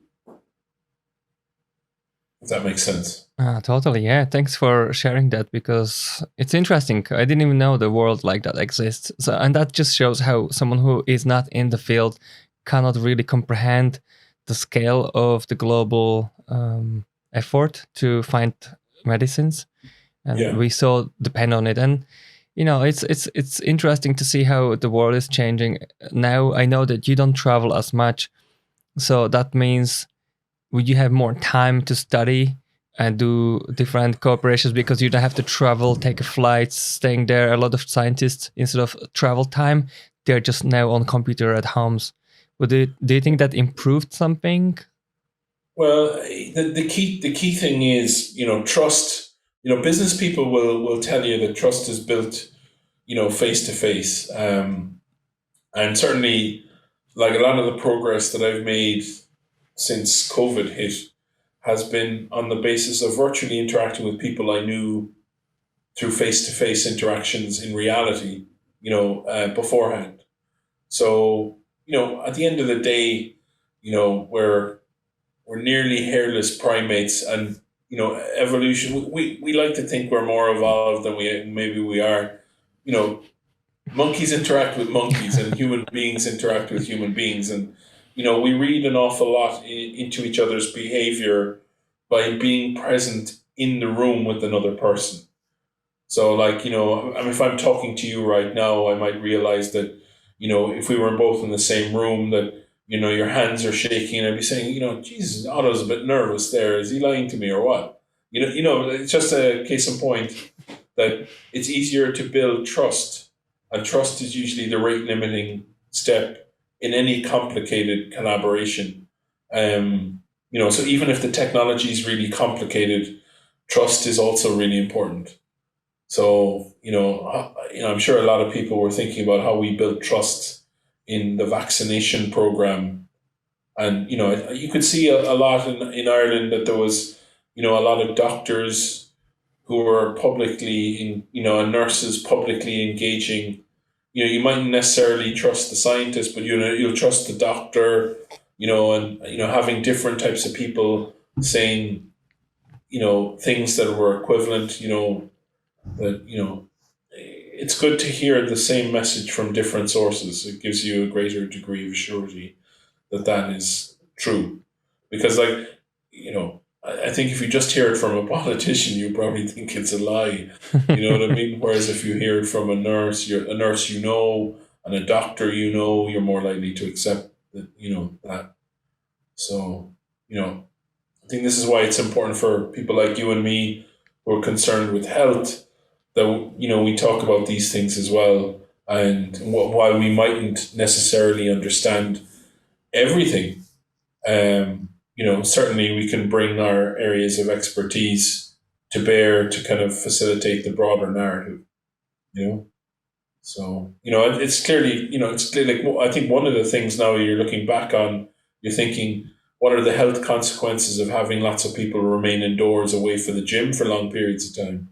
Speaker 1: If that makes sense.
Speaker 2: Totally, yeah. Thanks for sharing that, because it's interesting. I didn't even know the world like that exists. So, and that just shows how someone who is not in the field cannot really comprehend the scale of the global effort to find medicines, and we so depend on it. And it's interesting to see how the world is changing now. I know that you don't travel as much, so that means would you have more time to study and do different cooperations because you don't have to travel, take a flight, staying there? A lot of scientists, instead of travel time, they're just now on computer at homes. Do you think that improved something?
Speaker 1: Well, the key thing is, trust. Business people will tell you that trust is built, face to face. And certainly, like a lot of the progress that I've made since COVID hit has been on the basis of virtually interacting with people I knew through face-to-face interactions in reality, beforehand. So, at the end of the day, we're nearly hairless primates, and, evolution, we like to think we're more evolved than we are. Monkeys interact with monkeys and human beings interact with human beings. And, we read an awful lot into each other's behavior by being present in the room with another person. So, like, if I'm talking to you right now, I might realize that, if we were both in the same room, that, your hands are shaking, and I'd be saying, Jesus, Otto's a bit nervous there. Is he lying to me or what? It's just a case in point that it's easier to build trust, and trust is usually the rate limiting step in any complicated collaboration. So even if the technology is really complicated, trust is also really important. So, I'm sure a lot of people were thinking about how we built trust in the vaccination program. And, you could see a lot in Ireland that there was, a lot of doctors who were publicly, and nurses publicly engaging. You mightn't necessarily trust the scientist, but, you'll trust the doctor, and, having different types of people saying, things that were equivalent, that, it's good to hear the same message from different sources. It gives you a greater degree of surety that is true. Because, I think if you just hear it from a politician, you probably think it's a lie. You know what I mean? Whereas if you hear it from a nurse, and a doctor, you're more likely to accept that, that. So, I think this is why it's important for people like you and me who are concerned with health that, we talk about these things as well. And while we mightn't necessarily understand everything, certainly we can bring our areas of expertise to bear to kind of facilitate the broader narrative, you know. So, it's clearly, like, I think one of the things now you're looking back on, you're thinking, what are the health consequences of having lots of people remain indoors away from the gym for long periods of time?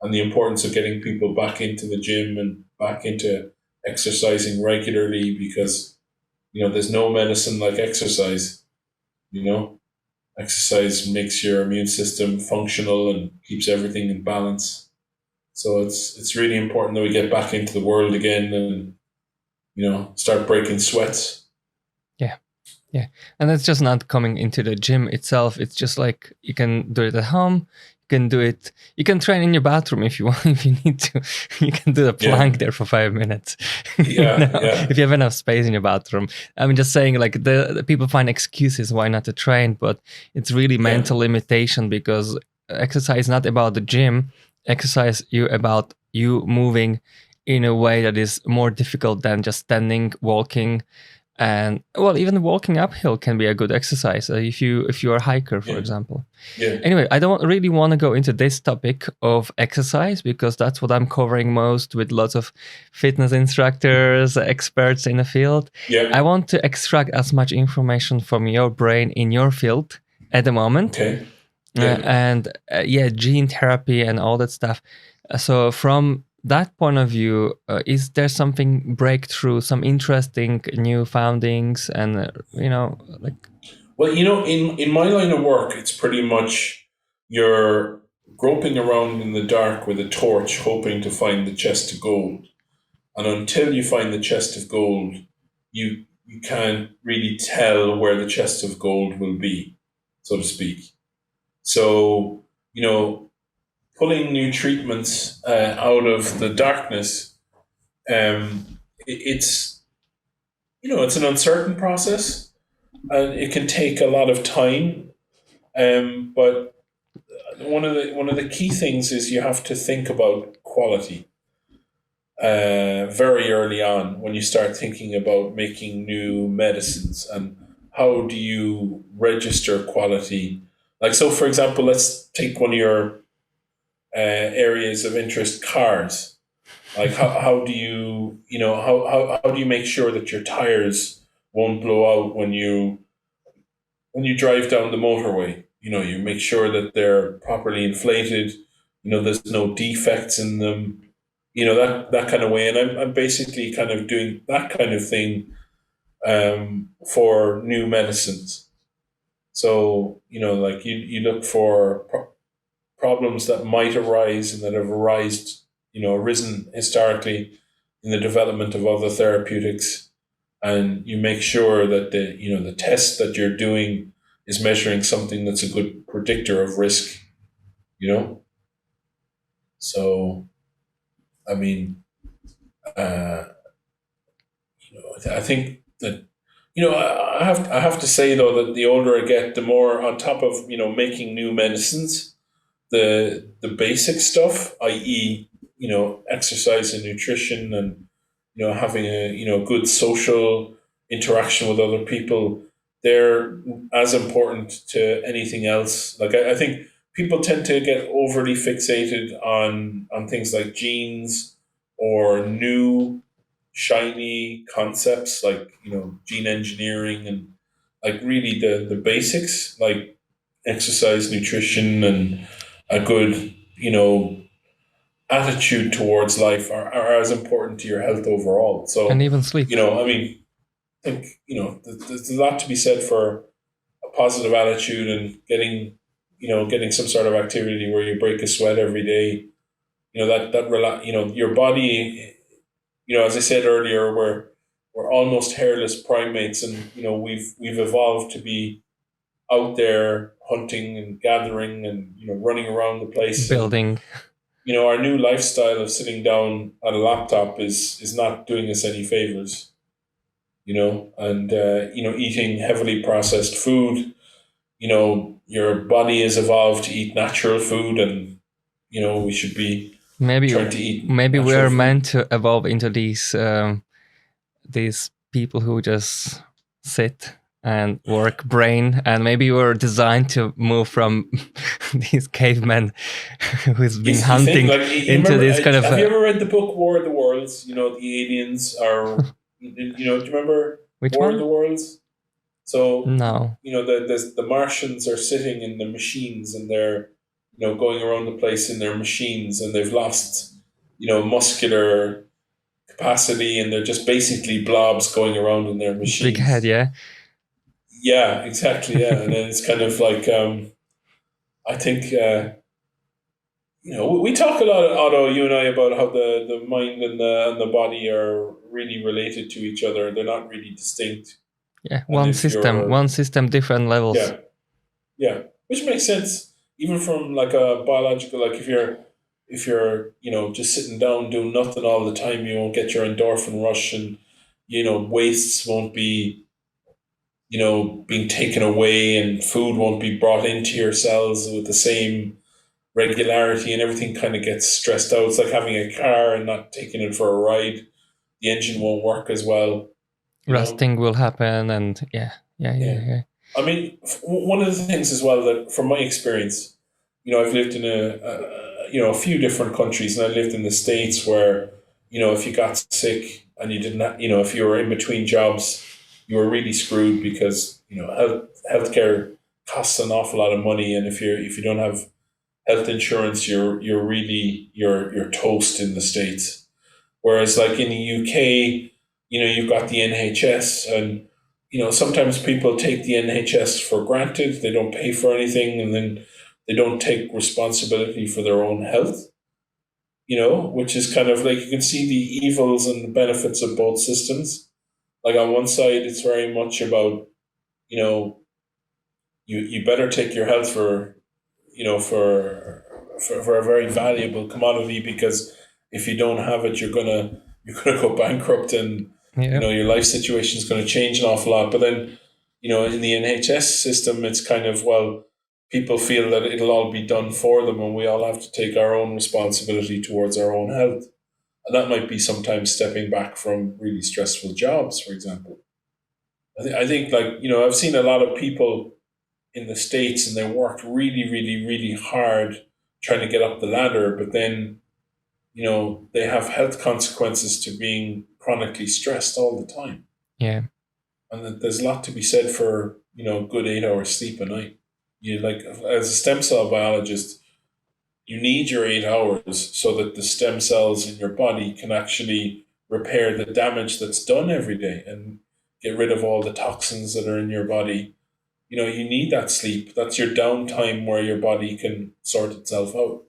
Speaker 1: And the importance of getting people back into the gym and back into exercising regularly, because, there's no medicine like exercise, Exercise makes your immune system functional and keeps everything in balance. So it's really important that we get back into the world again and, start breaking sweats.
Speaker 2: Yeah. And it's just not coming into the gym itself. It's just like you can do it at home. You can do it. You can train in your bathroom if you want, if you need to. You can do the plank there for 5 minutes.
Speaker 1: Yeah,
Speaker 2: If you have enough space in your bathroom. I'm just saying, like, the people find excuses why not to train, but it's really mental limitation, because exercise is not about the gym. Exercise about you moving in a way that is more difficult than just standing, walking. And even walking uphill can be a good exercise if you're a hiker, for example. Anyway, I don't really want to go into this topic of exercise, because that's what I'm covering most with lots of fitness instructors, experts in the field. I want to extract as much information from your brain in your field at the moment. Gene therapy and all that stuff. So from that point of view, is there something breakthrough, some interesting new foundings, and like?
Speaker 1: Well, in my line of work, it's pretty much you're groping around in the dark with a torch, hoping to find the chest of gold, and until you find the chest of gold, you can't really tell where the chest of gold will be, so to speak. So, pulling new treatments out of the darkness, it's an uncertain process, and it can take a lot of time. But one of the key things is you have to think about quality very early on when you start thinking about making new medicines, and how do you register quality? Like, so for example, let's take one of your areas of interest, cars. Like, how do you how do you make sure that your tires won't blow out when you drive down the motorway? You make sure that they're properly inflated. There's no defects in them. That kind of way. And I'm basically kind of doing that kind of thing for new medicines. So like you look for problems that might arise and that have arisen historically in the development of other therapeutics, and you make sure that the test that you're doing is measuring something that's a good predictor of risk. So, I mean, I think that I have to say though that the older I get, the more on top of making new medicines, the basic stuff, i.e., exercise and nutrition, and having a good social interaction with other people, they're as important to anything else. Like, I think people tend to get overly fixated on things like genes or new shiny concepts like gene engineering, and like really the basics like exercise, nutrition, and a good attitude towards life are as important to your health overall. So,
Speaker 2: and even sleep.
Speaker 1: I think there's a lot to be said for a positive attitude and getting some sort of activity where you break a sweat every day. Your body. As I said earlier, we're almost hairless primates, and we've evolved to be out there hunting and gathering and running around the place,
Speaker 2: building.
Speaker 1: And, our new lifestyle of sitting down at a laptop is not doing us any favors. And eating heavily processed food. Your body has evolved to eat natural food, and we should be trying to eat.
Speaker 2: Maybe we're
Speaker 1: food.
Speaker 2: meant to evolve into these people who just sit and work brain, and maybe we're designed to move from these cavemen who's been hunting into
Speaker 1: remember,
Speaker 2: this kind of.
Speaker 1: Have you ever read the book War of the Worlds? You know, the aliens are. Do you remember
Speaker 2: Which
Speaker 1: War
Speaker 2: one?
Speaker 1: of the Worlds? So
Speaker 2: No.
Speaker 1: the Martians are sitting in the machines, and they're going around the place in their machines, and they've lost muscular capacity, and they're just basically blobs going around in their machines.
Speaker 2: Big head, yeah.
Speaker 1: Yeah, exactly. Yeah, and then it's kind of like I think we talk a lot, Otto, you and I, about how the mind and the body are really related to each other. They're not really distinct.
Speaker 2: Yeah, one system, different levels.
Speaker 1: Yeah, which makes sense, even from like a biological. Like if you're just sitting down doing nothing all the time, you won't get your endorphin rush, and wastes won't be being taken away, and food won't be brought into your cells with the same regularity, and everything kind of gets stressed out. It's like having a car and not taking it for a ride. The engine won't work as well.
Speaker 2: Rusting will happen, and yeah.
Speaker 1: I mean, one of the things as well that, from my experience, I've lived in a few different countries, and I lived in the States where, if you got sick and you didn't, if you were in between jobs, you were really screwed because healthcare costs an awful lot of money, and if you don't have health insurance, you're really you're toast in the States. Whereas like in the UK, you've got the NHS, and sometimes people take the NHS for granted. They don't pay for anything, and then they don't take responsibility for their own health. Which is kind of like, you can see the evils and the benefits of both systems. Like on one side, it's very much about, you better take your health for a very valuable commodity, because if you don't have it, you're gonna go bankrupt, and your life situation is going to change an awful lot. But then, in the NHS system, it's kind of, well, people feel that it'll all be done for them, and we all have to take our own responsibility towards our own health. And that might be sometimes stepping back from really stressful jobs, for example. I think like, I've seen a lot of people in the States, and they worked really, really, really hard trying to get up the ladder, but then, they have health consequences to being chronically stressed all the time.
Speaker 2: Yeah.
Speaker 1: And there's a lot to be said for, good 8 hours sleep a night. As a stem cell biologist, you need your 8 hours so that the stem cells in your body can actually repair the damage that's done every day and get rid of all the toxins that are in your body. You need that sleep. That's your downtime where your body can sort itself out.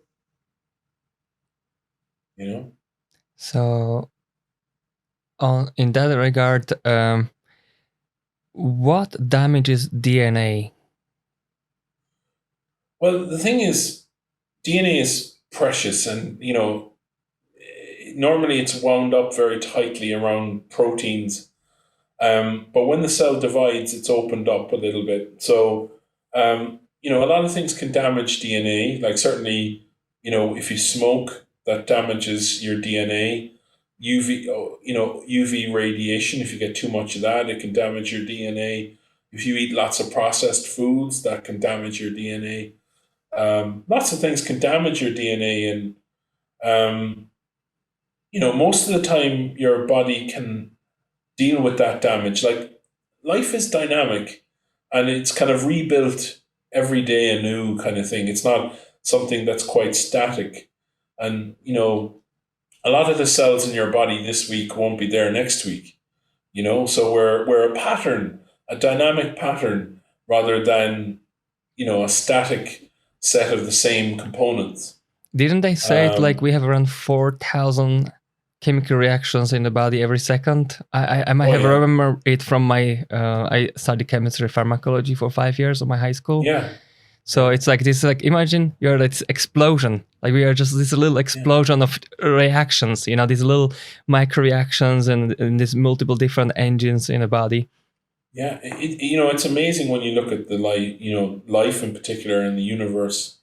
Speaker 2: So, in that regard, what damages DNA?
Speaker 1: Well, the thing is, DNA is precious, and normally it's wound up very tightly around proteins. But when the cell divides, it's opened up a little bit. So, a lot of things can damage DNA. Like certainly, if you smoke, that damages your DNA. UV radiation, if you get too much of that, it can damage your DNA. If you eat lots of processed foods, that can damage your DNA. Lots of things can damage your DNA, and most of the time your body can deal with that damage. Like, life is dynamic, and it's kind of rebuilt every day anew kind of thing. It's not something that's quite static. And, a lot of the cells in your body this week won't be there next week, so we're a pattern, a dynamic pattern, rather than, a static set of the same components.
Speaker 2: Didn't they say it like we have around 4,000 chemical reactions in the body every second? I might have remember it from my, I studied chemistry pharmacology for 5 years of my high school.
Speaker 1: Yeah.
Speaker 2: So it's like this, like imagine you're this explosion, like we are just this little explosion of reactions, these little micro reactions and these multiple different engines in the body.
Speaker 1: Yeah, it's amazing when you look at the life in particular in the universe,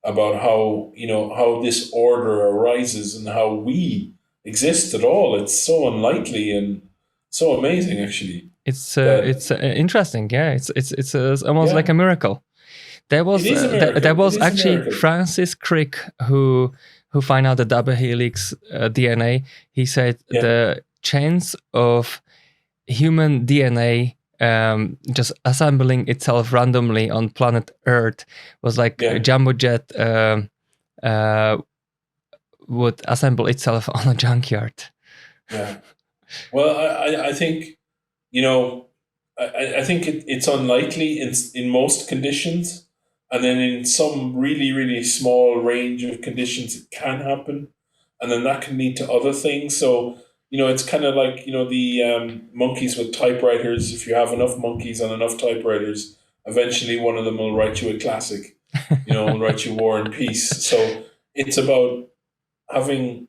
Speaker 1: about how how this order arises and how we exist at all. It's so unlikely and so amazing, actually.
Speaker 2: It's interesting. Yeah, it's almost like a miracle. There was
Speaker 1: It is a miracle.
Speaker 2: there was
Speaker 1: It is a
Speaker 2: actually
Speaker 1: miracle.
Speaker 2: Francis Crick who found out the double helix DNA. He said the chance of human DNA just assembling itself randomly on planet Earth was like a jumbo jet would assemble itself on a junkyard.
Speaker 1: Yeah. Well, I think, you know, I think it's unlikely in most conditions. And then in some really, really small range of conditions, it can happen. And then that can lead to other things. So, it's kind of like, the monkeys with typewriters. If you have enough monkeys on enough typewriters, eventually one of them will write you a classic, will write you War and Peace. So it's about having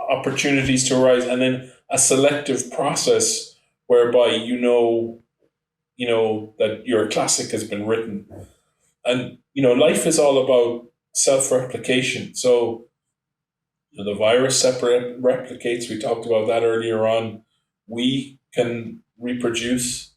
Speaker 1: opportunities to arise and then a selective process whereby that your classic has been written. And, life is all about self-replication. So, the virus replicates. We talked about that earlier on. We can reproduce.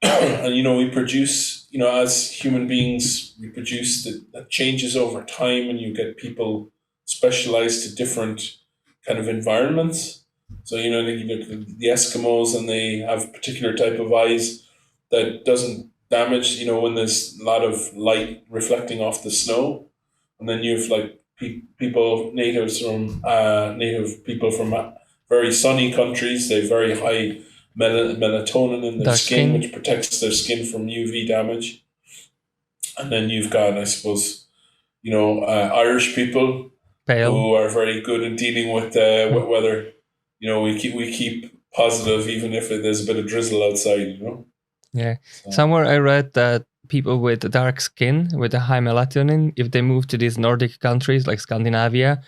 Speaker 1: And, we produce, as human beings, we produce that changes over time, and you get people specialized to different kind of environments. So, you look at the Eskimos, and they have a particular type of eyes that doesn't damage, when there's a lot of light reflecting off the snow. And then you have like native people from very sunny countries. They have very high melatonin in their skin, which protects their skin from UV damage. And then you've got, I suppose, Irish people who are very good in dealing with weather. We keep positive even if there's a bit of drizzle outside.
Speaker 2: Yeah. Somewhere I read that people with dark skin, with a high melatonin, if they move to these Nordic countries like Scandinavia,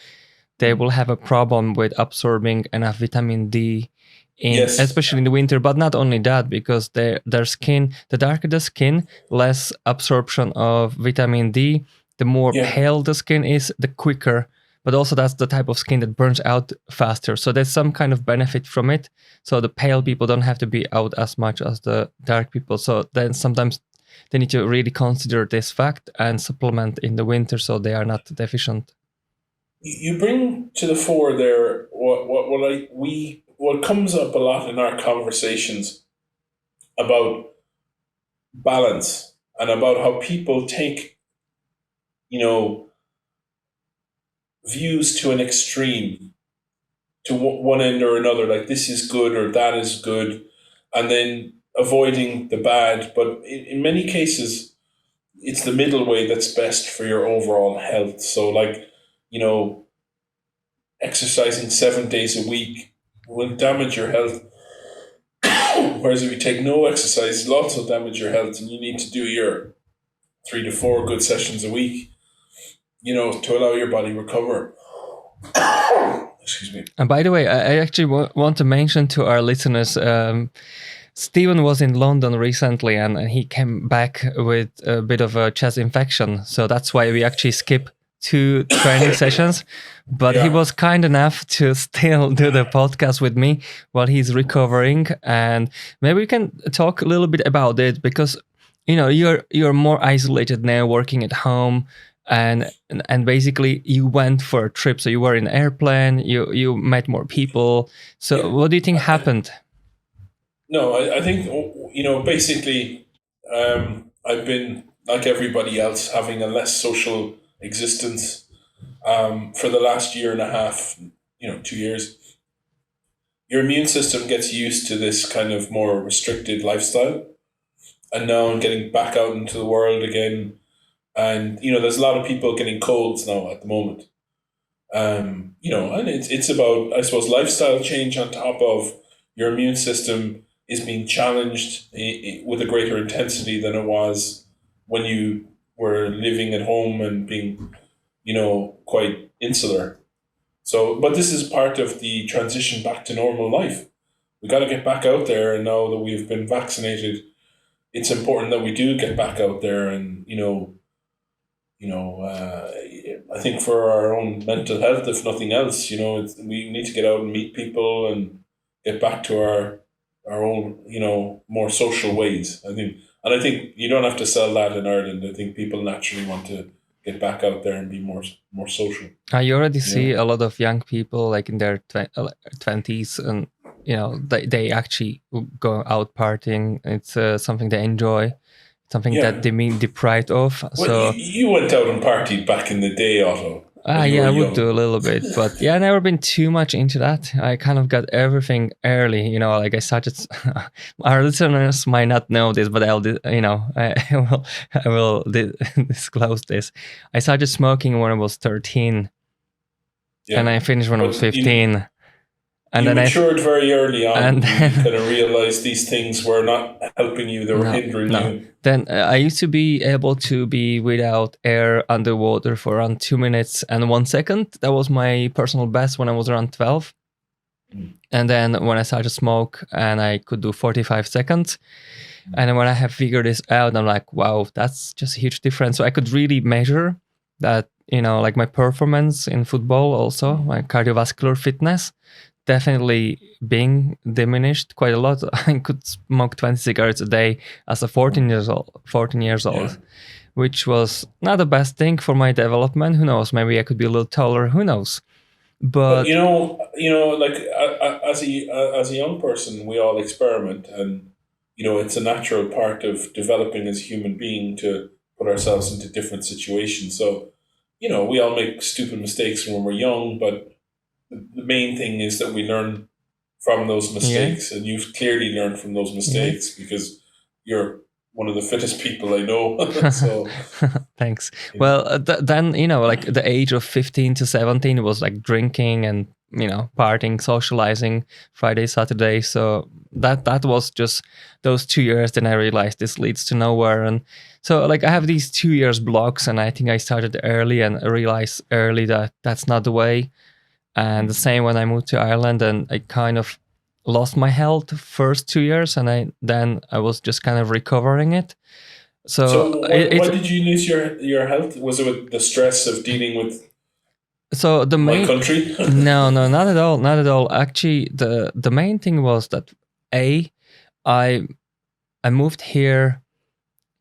Speaker 2: they will have a problem with absorbing enough vitamin D, especially in the winter. But not only that, because their skin, the darker the skin, less absorption of vitamin D. The more pale the skin is, the quicker. But also that's the type of skin that burns out faster. So there's some kind of benefit from it. So the pale people don't have to be out as much as the dark people. So then sometimes they need to really consider this fact and supplement in the winter so they are not deficient.
Speaker 1: You bring to the fore there what comes up a lot in our conversations about balance and about how people take, views to an extreme, to one end or another, like this is good or that is good, and then avoiding the bad. But in many cases, it's the middle way that's best for your overall health. So like, exercising 7 days a week will damage your health. Whereas if you take no exercise, it'll also damage your health, and you need to do your 3 to 4 good sessions a week, to allow your body recover. Excuse me.
Speaker 2: And by the way, I actually want to mention to our listeners, Stephen was in London recently, and he came back with a bit of a chest infection. So that's why we actually skip 2 training sessions. But he was kind enough to still do the podcast with me while he's recovering. And maybe we can talk a little bit about it, because you're more isolated now, working at home. And basically you went for a trip, so you were in an airplane, you met more people. So what do you think happened?
Speaker 1: No, I think, basically I've been, like everybody else, having a less social existence for the last year and a half, 2 years. Your immune system gets used to this kind of more restricted lifestyle. And now I'm getting back out into the world again. And, there's a lot of people getting colds now at the moment. And it's about, I suppose, lifestyle change on top of your immune system is being challenged with a greater intensity than it was when you were living at home and being, quite insular. So, but this is part of the transition back to normal life. We got to get back out there. And now that we've been vaccinated, it's important that we do get back out there and, I think for our own mental health, if nothing else, we need to get out and meet people and get back to our our own, more social ways. I think you don't have to sell that in Ireland. I think people naturally want to get back out there and be more social.
Speaker 2: I already
Speaker 1: You
Speaker 2: see
Speaker 1: know?
Speaker 2: a lot of young people like in their 20s, and they actually go out partying. It's something they enjoy, something that
Speaker 1: Yeah.
Speaker 2: they mean deprived of.
Speaker 1: Well, you,
Speaker 2: So
Speaker 1: you went out and partied back in the day, Otto, when you
Speaker 2: yeah,
Speaker 1: were
Speaker 2: I would do a
Speaker 1: young.
Speaker 2: little bit, but yeah, I never been too much into that. I kind of got everything early, like I started. Our listeners might not know this, but I will disclose this. I started smoking when I was 13, and
Speaker 1: Yeah.
Speaker 2: I finished when I was
Speaker 1: But
Speaker 2: 15. And
Speaker 1: you
Speaker 2: then
Speaker 1: matured very early on.
Speaker 2: and
Speaker 1: You
Speaker 2: then
Speaker 1: kind of realized these things were not helping you, they were
Speaker 2: no,
Speaker 1: hindering
Speaker 2: no.
Speaker 1: you.
Speaker 2: Then I used to be able to be without air underwater for around 2 minutes and 1 second. That was my personal best when I was around 12. And then when I started to smoke, and I could do 45 seconds. And then when I have figured this out, I'm like, wow, that's just a huge difference. So I could really measure that, like my performance in football, also my cardiovascular fitness, definitely being diminished quite a lot. I could smoke 20 cigarettes a day as a 14 years old, which was not the best thing for my development. Who knows? Maybe I could be a little taller. Who knows?
Speaker 1: But
Speaker 2: But
Speaker 1: like as a young person, we all experiment, and it's a natural part of developing as a human being to put ourselves into different situations. So, we all make stupid mistakes when we're young, but the main thing is that we learn from those
Speaker 2: yeah,
Speaker 1: mistakes, and you've clearly learned from those
Speaker 2: yeah.
Speaker 1: mistakes because you're one of the fittest people I know. So,
Speaker 2: Thanks.
Speaker 1: you know,
Speaker 2: Well, then like the age of 15 to 17 was like drinking and partying, socializing, Friday, Saturday. So that was just those 2 years. Then I realized this leads to nowhere, and so like I have these 2 years blocks, and I think I started early and I realized early that that's not the way. And the same when I moved to Ireland, and I kind of lost my health first 2 years, and I was just kind of recovering it. So
Speaker 1: so why
Speaker 2: it's
Speaker 1: did you lose your health? Was it with the stress of dealing with
Speaker 2: so the
Speaker 1: my
Speaker 2: main
Speaker 1: country?
Speaker 2: no, not at all, not at all. Actually, the main thing was that a I I moved here.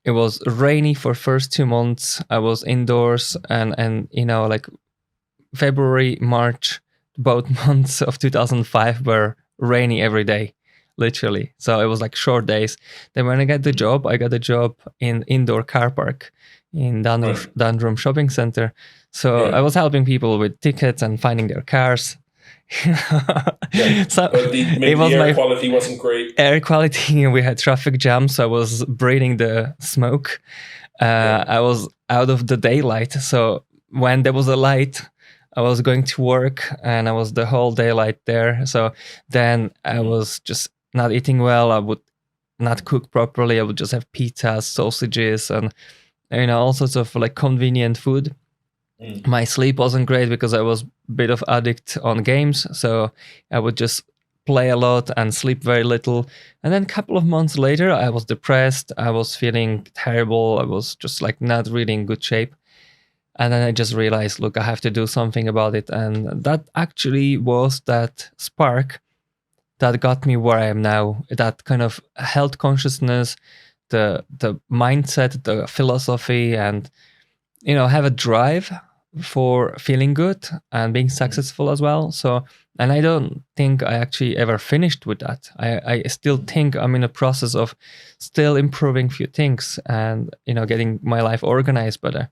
Speaker 2: It was rainy for first 2 months. I was indoors, and like February, March, both months of 2005 were rainy every day, literally. So it was like short days. Then when I got a job in indoor car park in
Speaker 1: Right.
Speaker 2: Dundrum Shopping Center. So I
Speaker 1: Yeah.
Speaker 2: was helping people with tickets and finding their cars.
Speaker 1: Yeah.
Speaker 2: So
Speaker 1: But
Speaker 2: it
Speaker 1: maybe the
Speaker 2: was
Speaker 1: air
Speaker 2: my
Speaker 1: quality wasn't great.
Speaker 2: air quality, and we had traffic jams. So I was breathing the smoke.
Speaker 1: Yeah.
Speaker 2: I was out of the daylight. So when there was a light, I was going to work, and I was the whole daylight there. So then I was just not eating well. I would not cook properly. I would just have pizzas, sausages, and all sorts of like convenient food.
Speaker 1: Mm.
Speaker 2: My sleep wasn't great because I was a bit of addict on games. So I would just play a lot and sleep very little. And then a couple of months later, I was depressed. I was feeling terrible. I was just like not really in good shape. And then I just realized, look, I have to do something about it. And that actually was that spark that got me where I am now. That kind of health consciousness, the mindset, the philosophy, and have a drive for feeling good and being successful as well. So, and I don't think I actually ever finished with that. I still think I'm in a process of still improving few things and getting my life organized better.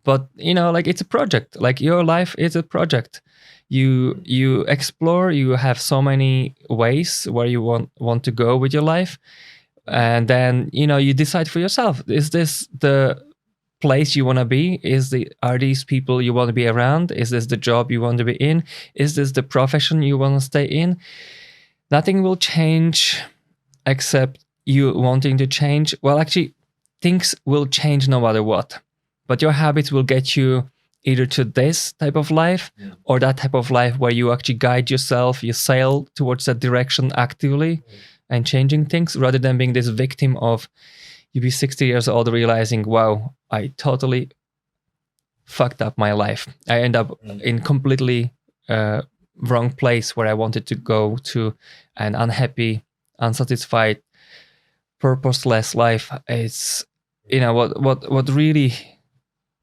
Speaker 2: But like it's a project. Like your life is a project. You explore. You have so many ways where you want to go with your life, and then you decide for yourself: is this the place you want to be? Are these people you want to be around? Is this the job you want to be in? Is this the profession you want to stay in? Nothing will change except you wanting to change. Well, actually, things will change no matter what, but your habits will get you either to this type of life or that type of life where you actually guide yourself, you sail towards that direction actively and changing things, rather than being this victim of you be 60 years old realizing, wow, I totally fucked up my life. I end up in completely wrong place where I wanted to go to, and unhappy unsatisfied, purposeless life. It's, you know, what really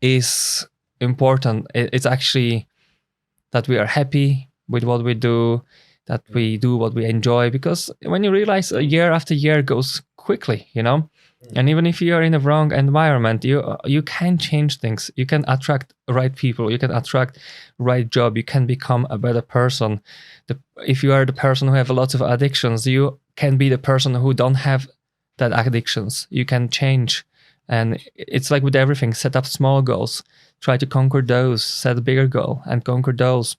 Speaker 2: is important. It's actually that we are happy with what we do, that we do what we enjoy. Because when you realize a year after year goes quickly, you know, and even if you are in the wrong environment, you can change things. You can attract right people. You can attract right job. You can become a better person. If you are the person who have a lot of addictions, you can be the person who don't have that addictions. You can change. And it's like with everything, set up small goals, try to conquer those, set a bigger goal and conquer those.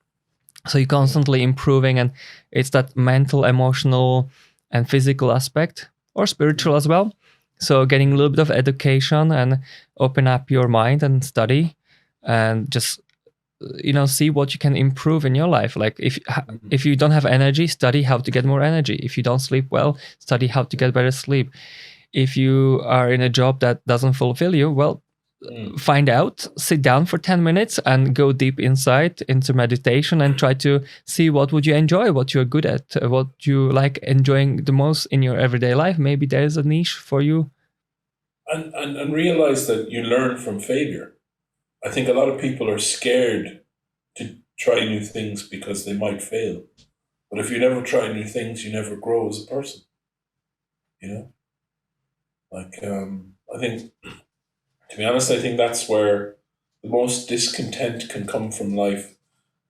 Speaker 2: So you're constantly improving, and it's that mental, emotional, and physical aspect, or spiritual as well. So getting a little bit of education and open up your mind and study, and just, you know, see what you can improve in your life. Like if you don't have energy, study how to get more energy. If you don't sleep well, study how to get better sleep. If you are in a job that doesn't fulfill you, well, find out, sit down for 10 minutes and go deep inside into meditation and try to see what would you enjoy, what you're good at, what you like enjoying the most in your everyday life. Maybe there's a niche for you.
Speaker 1: And realize that you learn from failure. I think a lot of people are scared to try new things because they might fail. But if you never try new things, you never grow as a person. You know? Like, I think, to be honest, I think that's where the most discontent can come from life,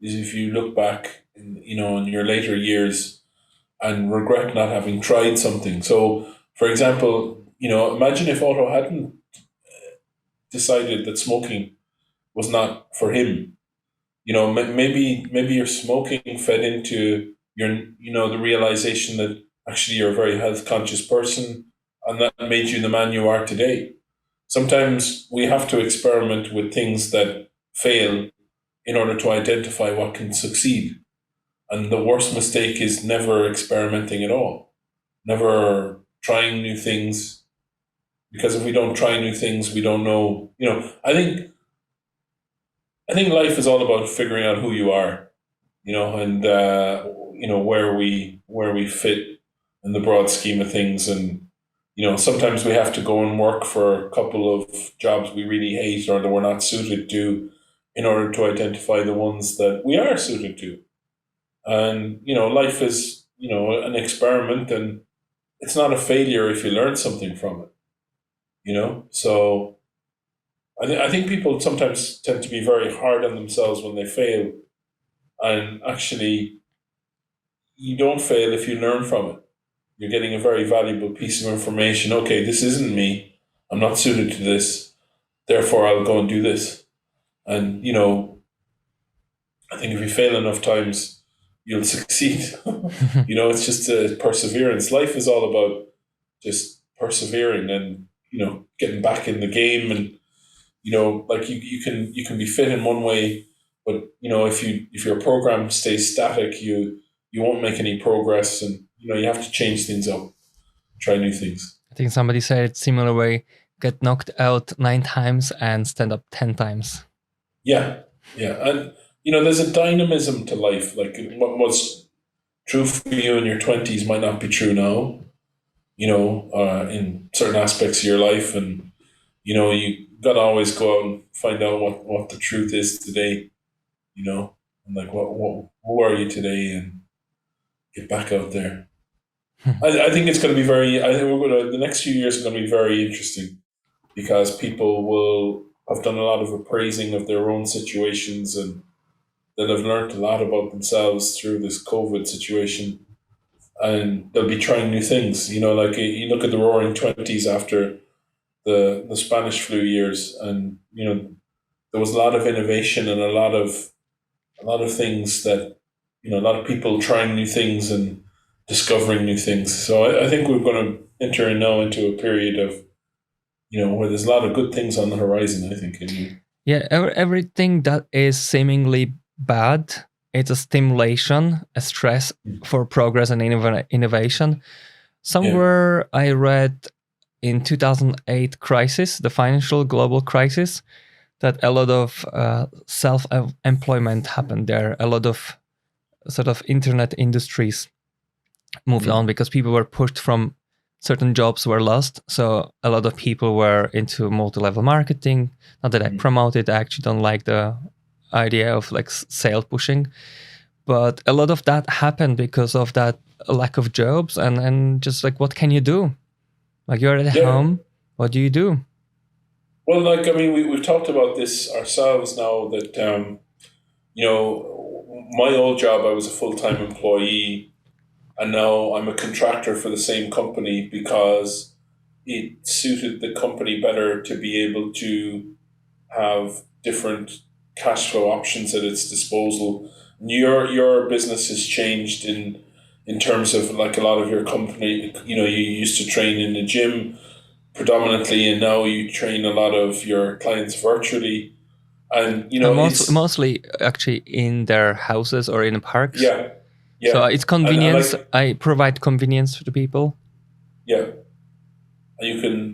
Speaker 1: is if you look back, in your later years and regret not having tried something. So, for example, imagine if Otto hadn't decided that smoking was not for him. Maybe your smoking fed into the realization that actually you're a very health conscious person, and that made you the man you are today. Sometimes we have to experiment with things that fail in order to identify what can succeed. And the worst mistake is never experimenting at all, never trying new things. Because if we don't try new things, we don't know. I think life is all about figuring out who you are, and where we fit in the broad scheme of things. And sometimes we have to go and work for a couple of jobs we really hate or that we're not suited to, in order to identify the ones that we are suited to. And life is an experiment, and it's not a failure if you learn something from it. So I think people sometimes tend to be very hard on themselves when they fail, and actually you don't fail if you learn from it. You're getting a very valuable piece of information. Okay, this isn't me. I'm not suited to this. Therefore, I'll go and do this. And, I think if you fail enough times, you'll succeed. It's just perseverance. Life is all about just persevering and, getting back in the game. And, like you can be fit in one way, but, if your program stays static, you won't make any progress. And, you have to change things up, try new things.
Speaker 2: I think somebody said it similar way: get knocked out 9 times and stand up 10 times.
Speaker 1: Yeah. And, there's a dynamism to life. Like what was true for you in your 20s might not be true now, in certain aspects of your life. And, you got to always go out and find out what the truth is today, and like, who are you today, and get back out there. I think it's going to be the next few years are going to be very interesting, because people will have done a lot of appraising of their own situations, and they'll have learned a lot about themselves through this COVID situation, and they'll be trying new things. Like you look at the roaring 20s after the Spanish flu years, and, there was a lot of innovation and a lot of things that, a lot of people trying new things and discovering new things. So I think we're going to enter now into a period of, where there's a lot of good things on the horizon, I think.
Speaker 2: Yeah, everything that is seemingly bad, it's a stimulation, a stress for progress and innovation. Somewhere I read in 2008 crisis, the financial global crisis, that a lot of self-employment happened there, a lot of sort of internet industries moved on because people were pushed from certain jobs were lost. So a lot of people were into multi-level marketing. Not that I promote it, I actually don't like the idea of like sale pushing. But a lot of that happened because of that lack of jobs and just like, what can you do? Like you're at home, what do you do?
Speaker 1: Well, like, I mean, we've talked about this ourselves now that, my old job, I was a full-time employee, and now I'm a contractor for the same company because it suited the company better to be able to have different cash flow options at its disposal. Your business has changed in terms of like a lot of your company. You used to train in the gym predominantly, and now you train a lot of your clients virtually. And
Speaker 2: mostly actually in their houses or in parks.
Speaker 1: Yeah.
Speaker 2: So it's convenience. I provide convenience to the people.
Speaker 1: Yeah. And you can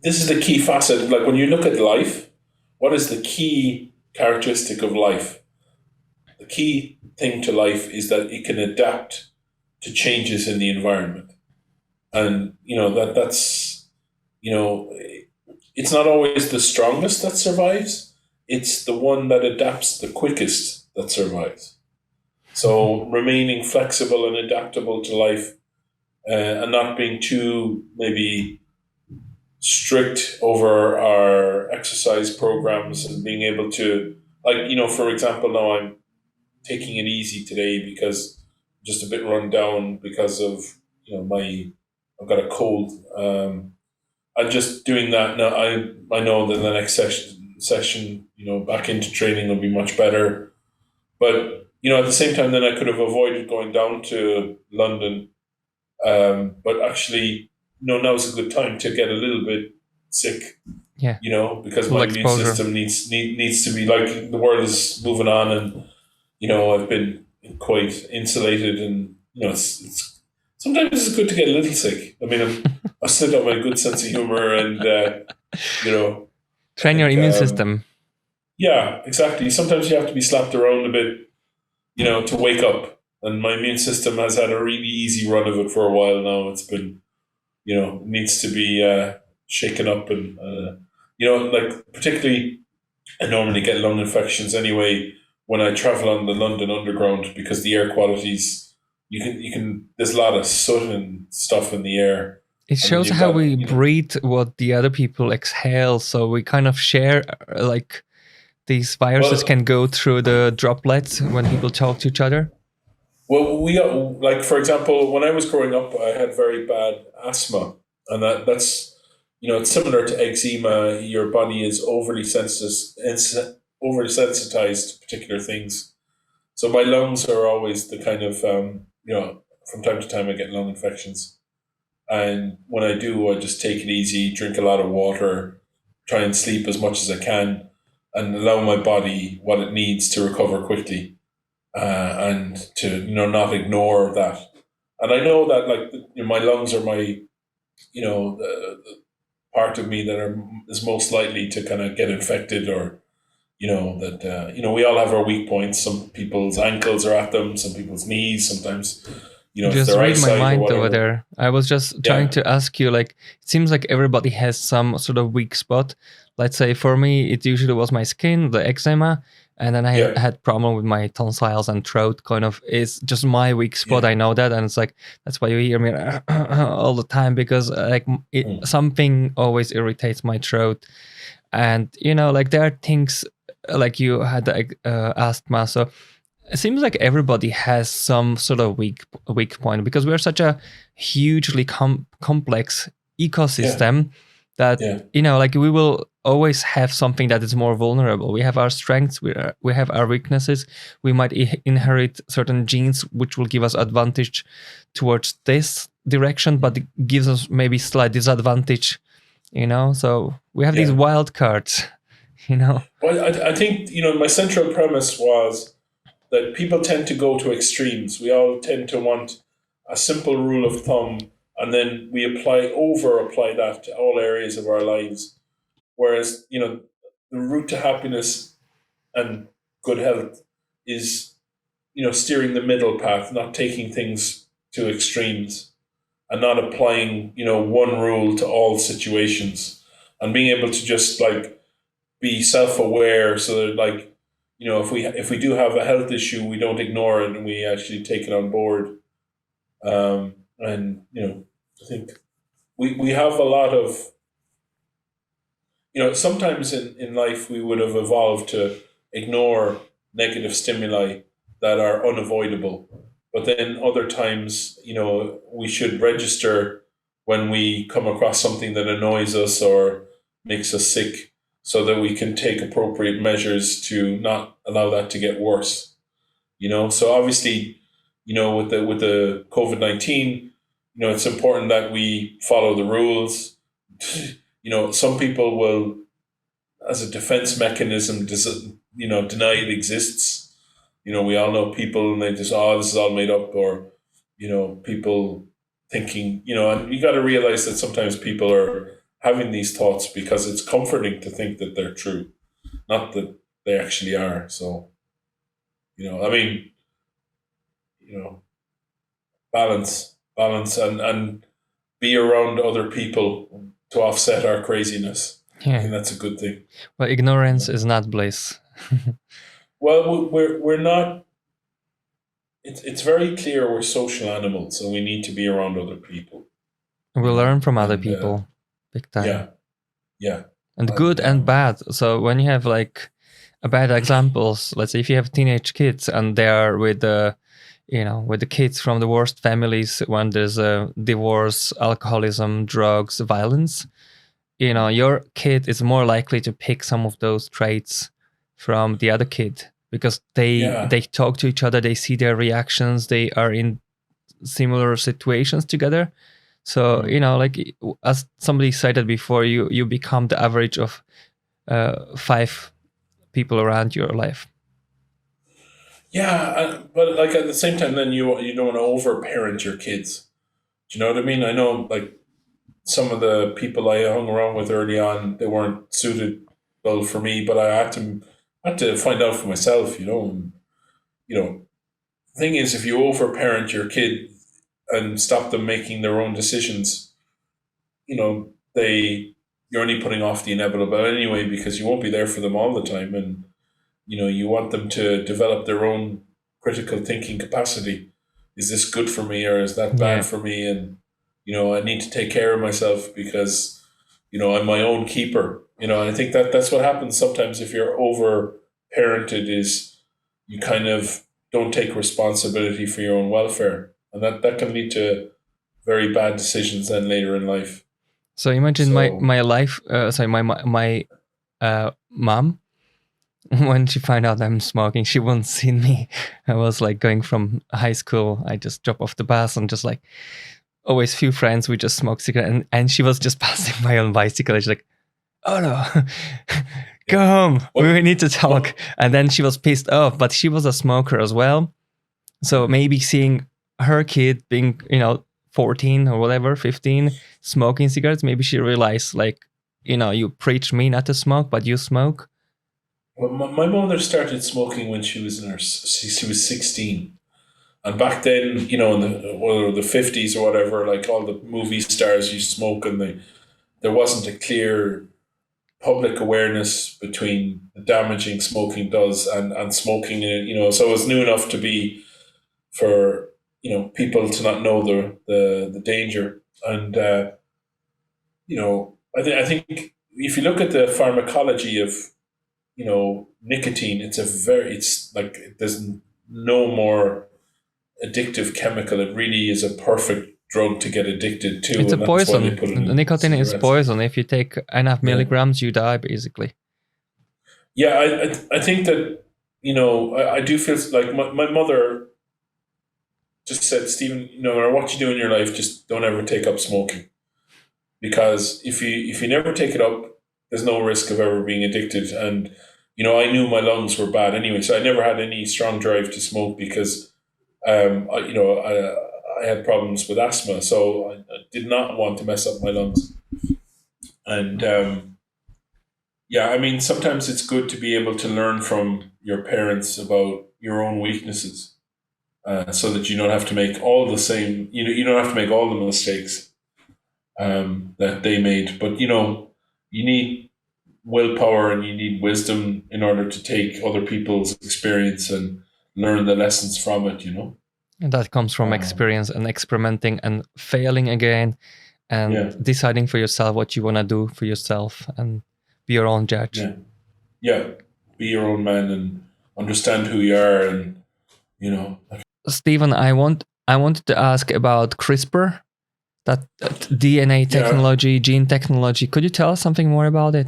Speaker 1: this is the key facet. Like when you look at life, what is the key characteristic of life? The key thing to life is that it can adapt to changes in the environment. And that's it's not always the strongest that survives. It's the one that adapts the quickest that survives. So remaining flexible and adaptable to life, and not being too maybe strict over our exercise programs, and being able to, like, for example, now I'm taking it easy today because I'm just a bit run down because of I've got a cold. I'm just doing that now. I know that the next session, back into training will be much better. But at the same time, then I could have avoided going down to London. But actually, now's a good time to get a little bit sick.
Speaker 2: Yeah.
Speaker 1: Because my immune system needs to be, like, the world is moving on, and I've been quite insulated, and it's sometimes it's good to get a little sick. I mean, I still got my good sense of humor, and
Speaker 2: train your immune system.
Speaker 1: Yeah, exactly. Sometimes you have to be slapped around a bit, to wake up. And my immune system has had a really easy run of it for a while now. It's been, needs to be shaken up, and like, particularly, I normally get lung infections anyway when I travel on the London Underground, because the air quality's, you can there's a lot of soot and stuff in the air.
Speaker 2: It shows how we breathe what the other people exhale, so we kind of share, like, these viruses can go through the droplets when people talk to each other.
Speaker 1: Well, like, for example, when I was growing up, I had very bad asthma, and that's it's similar to eczema. Your body is overly sensitized to particular things. So my lungs are always the kind of, from time to time I get lung infections. And when I do, I just take it easy, drink a lot of water, try and sleep as much as I can, and allow my body what it needs to recover quickly, and to, not ignore that. And I know that, like, my lungs are my, the part of me that is most likely to kind of get infected, or that we all have our weak points. Some people's ankles are at them, some people's knees, sometimes
Speaker 2: just read my mind over there. I was just trying to ask you, like, it seems like everybody has some sort of weak spot. Let's say for me, it usually was my skin, the eczema, and then I had problem with my tonsils and throat. Kind of is just my weak spot. I know that, and it's like, that's why you hear me all the time, because like something always irritates my throat. And like, there are things, like you had asthma, so it seems like everybody has some sort of weak point, because we're such a hugely complex ecosystem that like, we will always have something that is more vulnerable. We have our strengths, we have our weaknesses. We might inherit certain genes which will give us advantage towards this direction, but it gives us maybe slight disadvantage. So we have these wild cards. Well,
Speaker 1: I think my central premise was that people tend to go to extremes. We all tend to want a simple rule of thumb, and then we over-apply that to all areas of our lives. Whereas, the route to happiness and good health is steering the middle path, not taking things to extremes, and not applying, one rule to all situations, and being able to just like be self-aware, so that like, if we do have a health issue, we don't ignore it and we actually take it on board. And I think we have a lot of, sometimes in life we would have evolved to ignore negative stimuli that are unavoidable. But then other times, we should register when we come across something that annoys us or makes us sick, so that we can take appropriate measures to not allow that to get worse. So obviously, with the COVID-19, it's important that we follow the rules. Some people will, as a defense mechanism, deny it exists. We all know people, and they just, this is all made up, or, people thinking, and you got to realize that sometimes people are having these thoughts because it's comforting to think that they're true, not that they actually are. So, I mean, balance, and be around other people to offset our craziness. I think that's a good thing.
Speaker 2: Well, ignorance is not bliss.
Speaker 1: Well, we're not. It's very clear we're social animals, so we need to be around other people.
Speaker 2: We learn from other people, big time.
Speaker 1: Yeah.
Speaker 2: And good and bad. So when you have like a bad examples, let's say if you have teenage kids and they are with the kids from the worst families, when there's a divorce, alcoholism, drugs, violence, your kid is more likely to pick some of those traits from the other kid, because they talk to each other, they see their reactions, they are in similar situations together. So, like as somebody cited before, you become the average of 5 people around your life.
Speaker 1: Yeah, but like at the same time, then you don't want to over-parent your kids. Do you know what I mean? I know, like, some of the people I hung around with early on, they weren't suited well for me, but I had to find out for myself. And, the thing is, if you over-parent your kid and stop them making their own decisions, you're only putting off the inevitable anyway, because you won't be there for them all the time, and you want them to develop their own critical thinking capacity. Is this good for me, or is that bad for me? And I need to take care of myself because I'm my own keeper. And I think that's what happens sometimes if you're over parented, is you kind of don't take responsibility for your own welfare, and that can lead to very bad decisions then later in life.
Speaker 2: So imagine my life. My mom, when she found out I'm smoking, she wouldn't see me. I was like going from high school. I just drop off the bus and just like always few friends. We just smoke cigarette, and she was just passing by on bicycle. She's like, "Oh no, go home. We need to talk." And then she was pissed off, but she was a smoker as well. So maybe seeing her kid being 14 or whatever, 15, smoking cigarettes, maybe she realized like, you preach me not to smoke, but you smoke.
Speaker 1: Well, my mother started smoking when she was she was 16. And back then, in the 50s or whatever, like all the movie stars used to smoke, and there wasn't a clear public awareness between the damaging smoking does and smoking it, so it was new enough to be for, people to not know the danger. And, I think if you look at the pharmacology of, nicotine, it's like there's no more addictive chemical. It really is a perfect drug to get addicted to.
Speaker 2: It's a poison. Nicotine is poison. If you take enough milligrams, you die basically.
Speaker 1: Yeah, I think that, I do feel like my mother just said, "Stephen, no matter what you do in your life, just don't ever take up smoking. Because if you never take it up, there's no risk of ever being addicted." And, I knew my lungs were bad anyway, so I never had any strong drive to smoke because, I had problems with asthma, so I did not want to mess up my lungs. And, sometimes it's good to be able to learn from your parents about your own weaknesses. so that you don't have to make all the same. You don't have to make all the mistakes that they made. But you need willpower and you need wisdom in order to take other people's experience and learn the lessons from it.
Speaker 2: And that comes from experience and experimenting and failing again, and deciding for yourself what you want to do for yourself and be your own judge.
Speaker 1: Yeah. Be your own man and understand who you are, and
Speaker 2: Stephen, I wanted to ask about CRISPR, that DNA technology, gene technology. Could you tell us something more about it?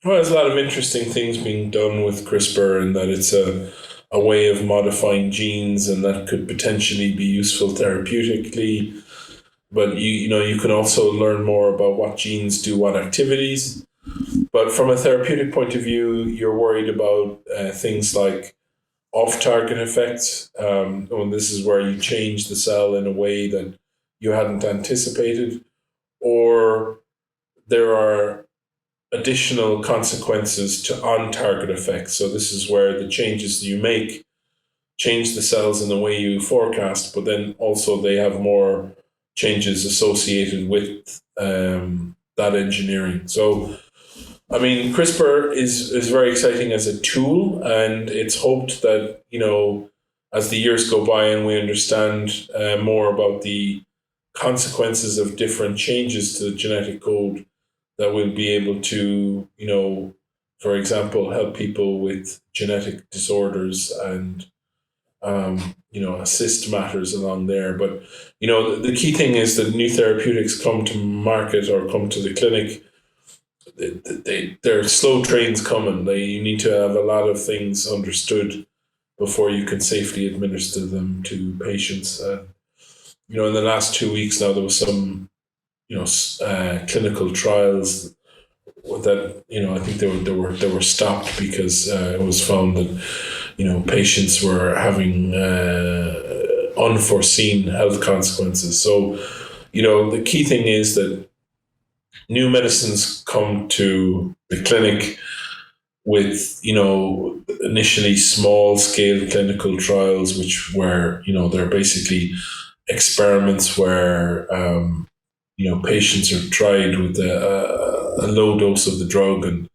Speaker 1: Well, there's a lot of interesting things being done with CRISPR, and that it's a way of modifying genes, and that could potentially be useful therapeutically. But you can also learn more about what genes do what activities. But from a therapeutic point of view, you're worried about things like off-target effects. And this is where you change the cell in a way that you hadn't anticipated, or there are additional consequences to on-target effects. So this is where the changes you make change the cells in the way you forecast, but then also they have more changes associated with that engineering. So, I mean, CRISPR is very exciting as a tool, and it's hoped that, as the years go by and we understand more about the consequences of different changes to the genetic code, that we'll be able to, for example, help people with genetic disorders and, assist matters along there. But, the key thing is that new therapeutics come to market or come to the clinic. They're slow trains coming. You need to have a lot of things understood before you can safely administer them to patients. In the last 2 weeks now, there was some clinical trials that I think they were stopped because it was found that patients were having unforeseen health consequences. So the key thing is that new medicines come to the clinic with initially small scale clinical trials, which were they're basically experiments where patients are tried with a low dose of the drug, and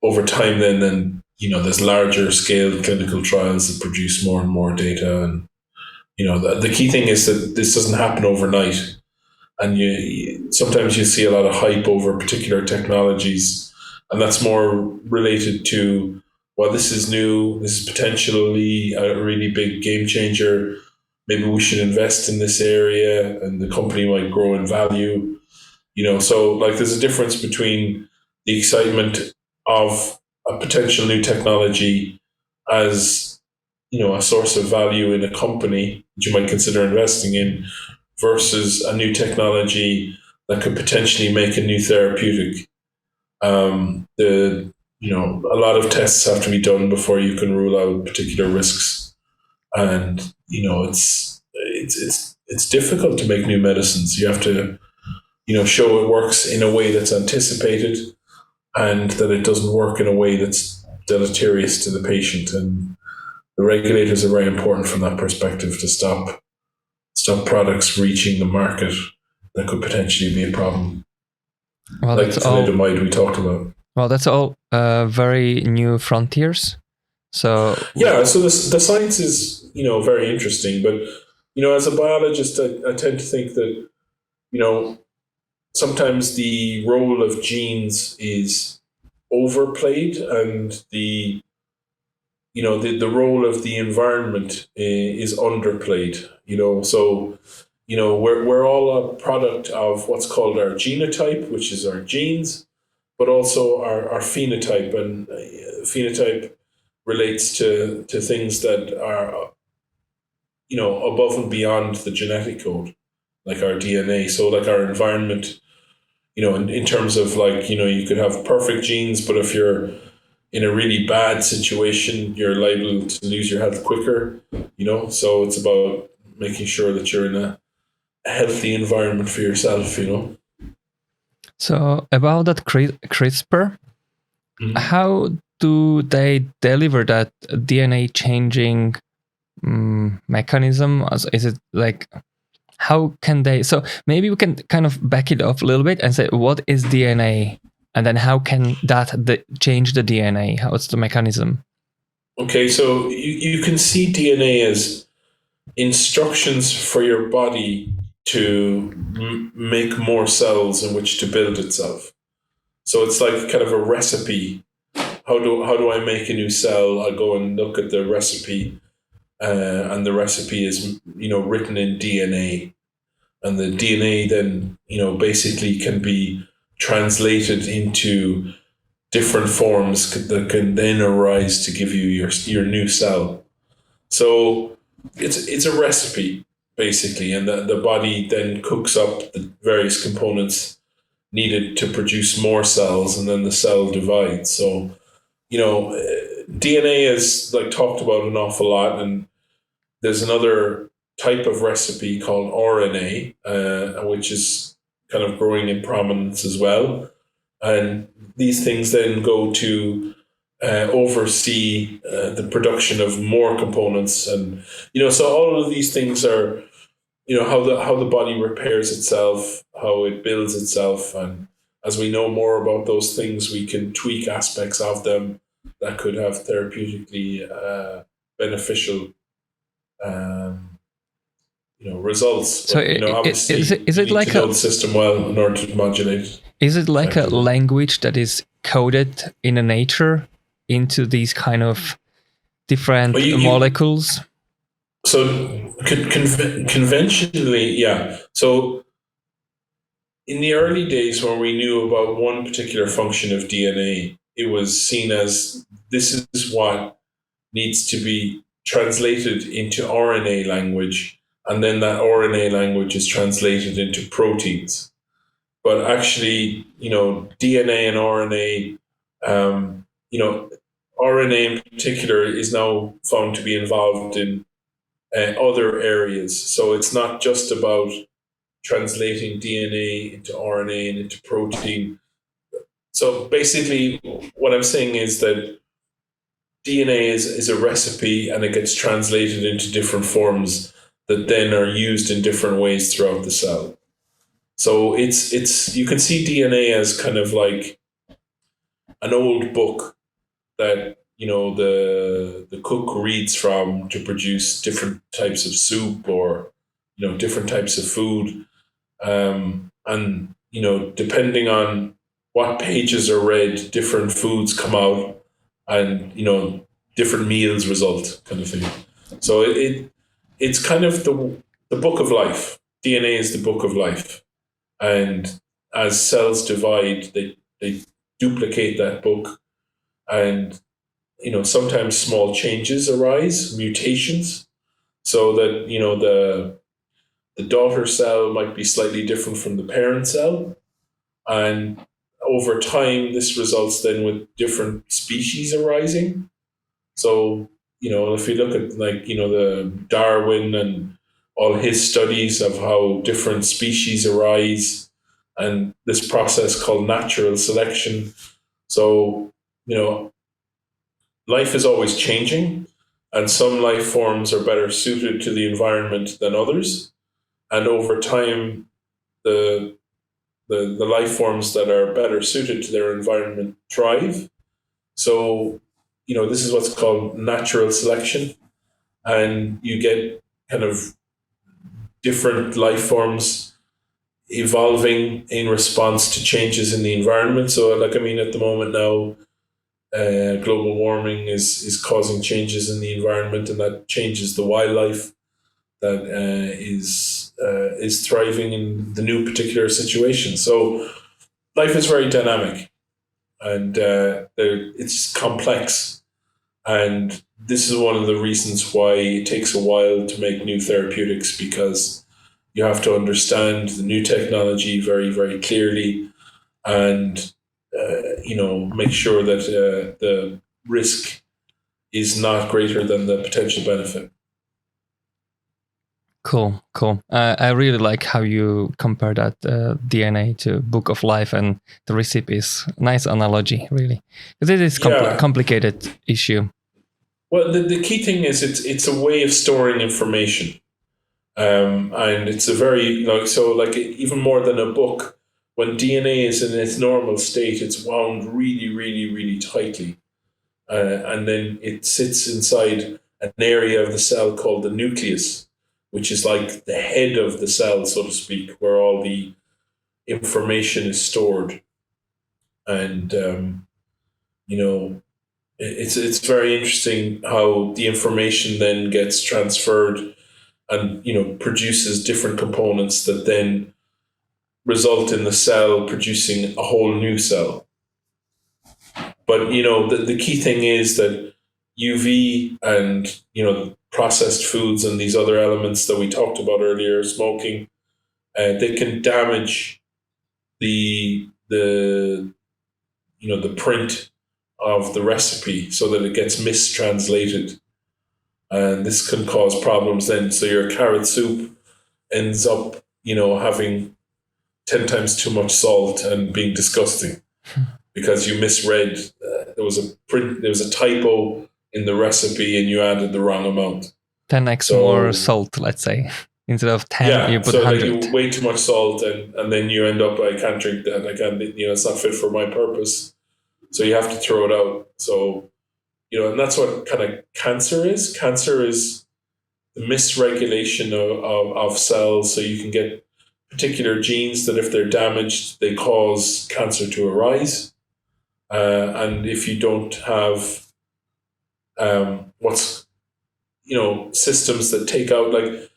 Speaker 1: over time then there's larger scale clinical trials that produce more and more data. And the key thing is that this doesn't happen overnight, and sometimes you see a lot of hype over particular technologies, and that's more related to, well, this is new, this is potentially a really big game changer, maybe we should invest in this area and the company might grow in value. So there's a difference between the excitement of a potential new technology as, a source of value in a company that you might consider investing in, versus a new technology that could potentially make a new therapeutic. A lot of tests have to be done before you can rule out particular risks. And, it's difficult to make new medicines. You have to, show it works in a way that's anticipated and that it doesn't work in a way that's deleterious to the patient. And the regulators are very important from that perspective to stop products reaching the market that could potentially be a problem.
Speaker 2: Well,
Speaker 1: like the thalidomide we talked about.
Speaker 2: Well, that's all very new frontiers. So
Speaker 1: so the science is very interesting, but as a biologist, I tend to think that sometimes the role of genes is overplayed, and the role of the environment is underplayed. So we're all a product of what's called our genotype, which is our genes, but also our phenotype, and phenotype relates to things that are above and beyond the genetic code, like our DNA. So like our environment, in terms of you could have perfect genes, but if you're in a really bad situation, you're liable to lose your health quicker, so it's about making sure that you're in a healthy environment for yourself,
Speaker 2: So about that CRISPR, how do they deliver that DNA changing mechanism? Is it like, how can they? So maybe we can kind of back it up a little bit and say, what is DNA? And then how can that change the DNA? What's the mechanism?
Speaker 1: Okay, so you can see DNA as instructions for your body to make more cells in which to build itself. So it's like kind of a recipe. How do I make a new cell? I go and look at the recipe, and the recipe is written in DNA, and the DNA then basically can be translated into different forms that can then arise to give you your new cell. So it's a recipe basically, and the body then cooks up the various components needed to produce more cells, and then the cell divides. So DNA is like talked about an awful lot, and there's another type of recipe called RNA, which is kind of growing in prominence as well. And these things then go to oversee the production of more components, and so all of these things are how the body repairs itself, how it builds itself, and as we know more about those things, we can tweak aspects of them that could have therapeutically beneficial results.
Speaker 2: So
Speaker 1: But, obviously,
Speaker 2: is it
Speaker 1: you
Speaker 2: like
Speaker 1: need to know the system well in order to modulate.
Speaker 2: Is it like a language that is coded in a nature into these kind of different molecules?
Speaker 1: So conventionally, yeah. So in the early days when we knew about one particular function of DNA, it was seen as this is what needs to be translated into RNA language, and then that RNA language is translated into proteins. But actually, DNA and RNA, RNA in particular is now found to be involved in other areas. So it's not just about translating DNA into RNA and into protein. So basically, what I'm saying is that DNA is a recipe, and it gets translated into different forms that then are used in different ways throughout the cell. So it's you can see DNA as kind of like an old book that the cook reads from to produce different types of soup or different types of food, and depending on what pages are read, different foods come out, and different meals result, kind of thing. So it's kind of the book of life. DNA is the book of life, and as cells divide, they duplicate that book, and sometimes small changes arise, mutations, so that the daughter cell might be slightly different from the parent cell, and over time this results then with different species arising. So if you look at the Darwin and all his studies of how different species arise, and this process called natural selection. So life is always changing, and some life forms are better suited to the environment than others. And over time, the life forms that are better suited to their environment thrive. So, this is what's called natural selection. And you get kind of different life forms evolving in response to changes in the environment. So, at the moment now, global warming is causing changes in the environment, and that changes the wildlife that is thriving in the new particular situation. So life is very dynamic, and it's complex, and this is one of the reasons why it takes a while to make new therapeutics, because you have to understand the new technology very, very clearly, and make sure that the risk is not greater than the potential benefit.
Speaker 2: Cool. I really like how you compare that DNA to Book of Life and the recipes. Nice analogy, really. Because it is complicated issue.
Speaker 1: Well, the key thing is it's a way of storing information, and it's a very even more than a book. When DNA is in its normal state, it's wound really, really, really tightly, and then it sits inside an area of the cell called the nucleus, which is like the head of the cell, so to speak, where all the information is stored, and it's very interesting how the information then gets transferred and produces different components that then result in the cell producing a whole new cell. But the key thing is that UV and processed foods and these other elements that we talked about earlier, smoking, they can damage the print of the recipe so that it gets mistranslated, and this can cause problems then. So your carrot soup ends up having 10 times too much salt and being disgusting because you misread. There was a typo in the recipe and you added the wrong amount.
Speaker 2: 10x more salt, let's say. Instead of 10, you put 100.
Speaker 1: Like way too much salt, and then you end up, I can't drink that. It's not fit for my purpose. So you have to throw it out. So, and that's what kind of cancer is. Cancer is the misregulation of cells. So you can get particular genes that if they're damaged, they cause cancer to arise. And if you don't have systems that take out, like,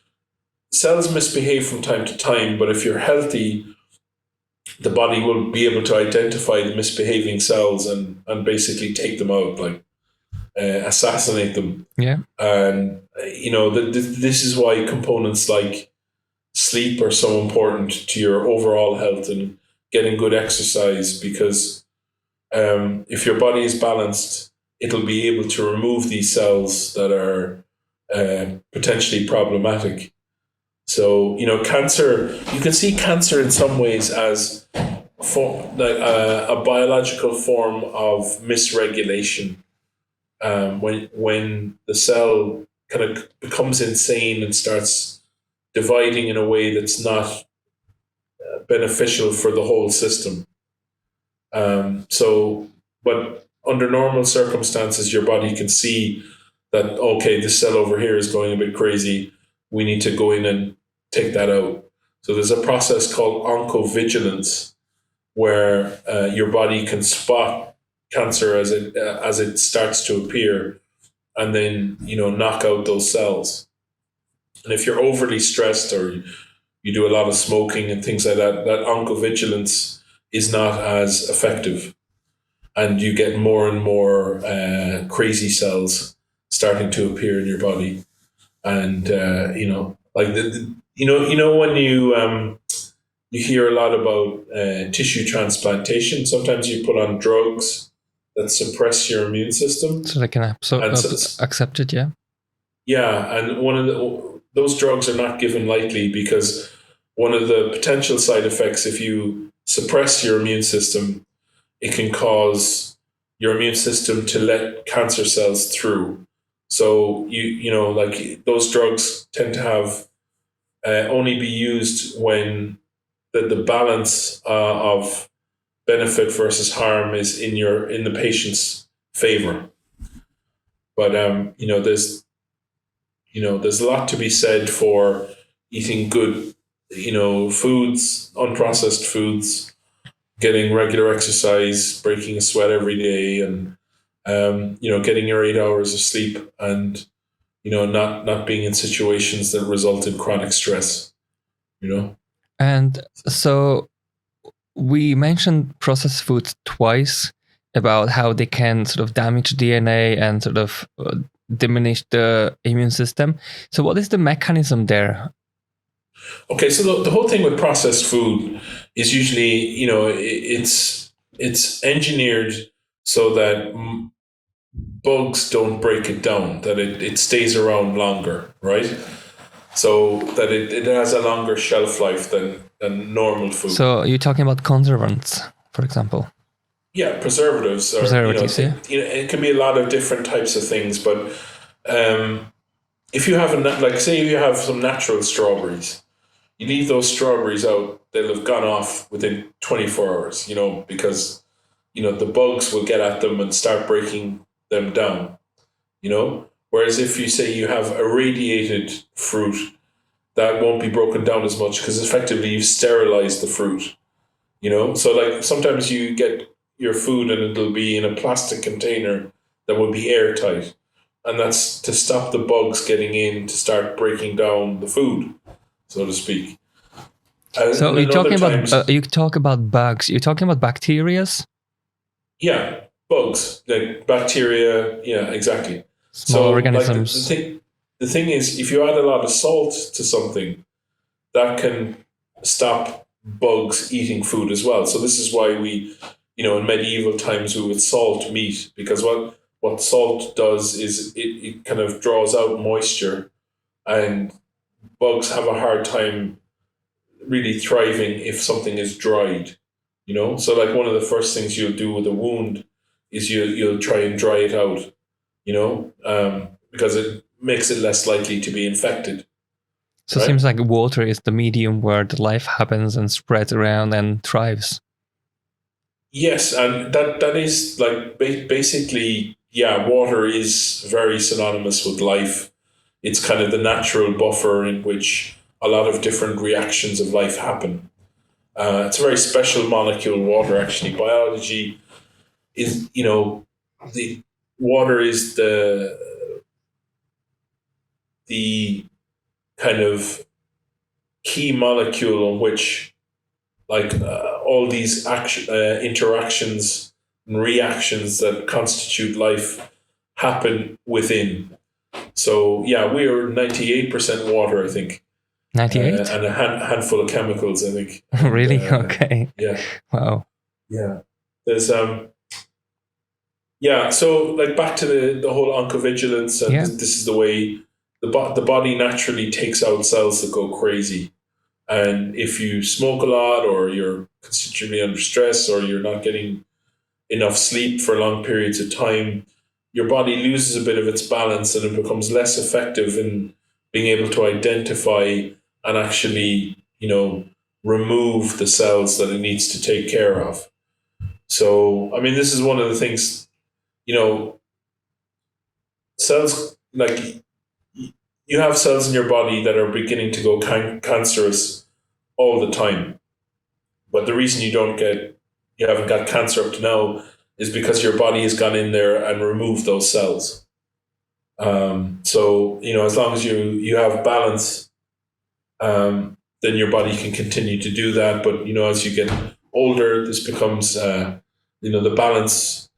Speaker 1: cells misbehave from time to time, but if you're healthy, the body will be able to identify the misbehaving cells and basically take them out, like assassinate them.
Speaker 2: Yeah.
Speaker 1: And, this is why components like sleep are so important to your overall health and getting good exercise, because if your body is balanced, it'll be able to remove these cells that are potentially problematic. So, cancer, you can see cancer in some ways as a biological form of misregulation. When the cell kind of becomes insane and starts dividing in a way that's not beneficial for the whole system. But under normal circumstances, your body can see that, okay, this cell over here is going a bit crazy. We need to go in and take that out. So there's a process called oncovigilance, where your body can spot cancer as it starts to appear, and then knock out those cells. And if you're overly stressed or you do a lot of smoking and things like that, that oncovigilance is not as effective, and you get more and more crazy cells starting to appear in your body. And like when you hear a lot about tissue transplantation, sometimes you put on drugs that suppress your immune system,
Speaker 2: so they can accept it.
Speaker 1: Yeah, and those drugs are not given lightly, because one of the potential side effects, if you suppress your immune system, it can cause your immune system to let cancer cells through. So like those drugs tend to have only be used when the balance of benefit versus harm is in the patient's favor. But there's a lot to be said for eating good foods, unprocessed foods, getting regular exercise, breaking a sweat every day, and getting your 8 hours of sleep, and not being in situations that result in chronic stress.
Speaker 2: And so we mentioned processed foods twice, about how they can sort of damage DNA and sort of diminish the immune system. So what is the mechanism there?
Speaker 1: Okay, so the whole thing with processed food is usually, it's engineered so that bugs don't break it down, that it stays around longer, right? So that it has a longer shelf life than normal food.
Speaker 2: So you're talking about conservants, for example?
Speaker 1: preservatives. Or,
Speaker 2: Preservatives, yeah.
Speaker 1: It can be a lot of different types of things, but if you have say you have some natural strawberries, you leave those strawberries out, they'll have gone off within 24 hours, because, the bugs will get at them and start breaking them down, Whereas if you say you have irradiated fruit, that won't be broken down as much because effectively you've sterilized the fruit, So like sometimes you get your food and it'll be in a plastic container that will be airtight. And that's to stop the bugs getting in to start breaking down the food, so to speak.
Speaker 2: So you're talking about you talk about bugs. You're talking about bacterias.
Speaker 1: Yeah, bugs like bacteria. Yeah, exactly.
Speaker 2: Small organisms.
Speaker 1: Like the thing is, if you add a lot of salt to something, that can stop bugs eating food as well. So this is why we, in medieval times, we would salt meat, because what salt does is it kind of draws out moisture, and bugs have a hard time really thriving if something is dried, So like one of the first things you'll do with a wound is you'll try and dry it out, because it makes it less likely to be infected.
Speaker 2: So it seems like water is the medium where the life happens and spreads around and thrives.
Speaker 1: Yes, and that is like basically, water is very synonymous with life. It's kind of the natural buffer in which a lot of different reactions of life happen. It's a very special molecule, water, actually. Biology is, the water is the kind of key molecule on which all these interactions and reactions that constitute life happen within. So we are 98% water, I think.
Speaker 2: 98?
Speaker 1: And a handful of chemicals, I think.
Speaker 2: Really? Okay.
Speaker 1: Yeah.
Speaker 2: Wow.
Speaker 1: Yeah. There's so like back to the whole oncovigilance, and this is the way the body naturally takes out cells that go crazy. And if you smoke a lot, or you're consistently under stress, or you're not getting enough sleep for long periods of time, your body loses a bit of its balance, and it becomes less effective in being able to identify and actually, remove the cells that it needs to take care of. So, I mean, this is one of the things, cells, like you have cells in your body that are beginning to go cancerous all the time. But the reason you haven't got cancer up to now is because your body has gone in there and removed those cells. So, as long as you have balance, then your body can continue to do that. But, as you get older, this becomes, the balance,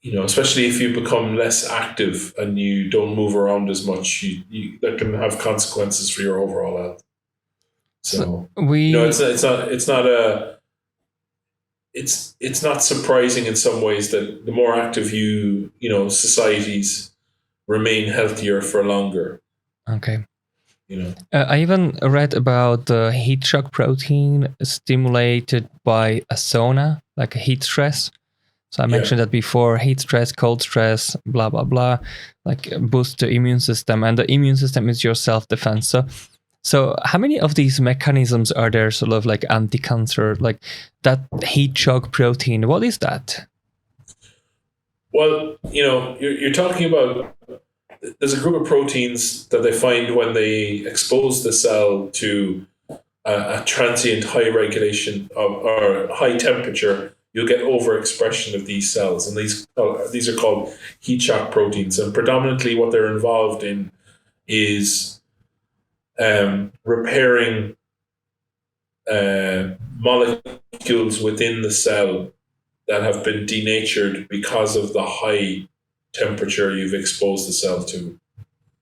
Speaker 1: especially if you become less active and you don't move around as much, that can have consequences for your overall health. So it's not surprising in some ways that the more active societies remain healthier for longer.
Speaker 2: Okay. I even read about the heat shock protein stimulated by a sauna, like a heat stress. So I mentioned that before: heat stress, cold stress, blah, blah, blah, like boost the immune system. And the immune system is your self-defense. So how many of these mechanisms are there, sort of like anti-cancer, like that heat shock protein? What is that?
Speaker 1: Well, you're talking about, there's a group of proteins that they find when they expose the cell to a transient high regulation or high temperature, you'll get overexpression of these cells. And these are called heat shock proteins. And predominantly what they're involved in is repairing molecules within the cell that have been denatured because of the high temperature you've exposed the cell to.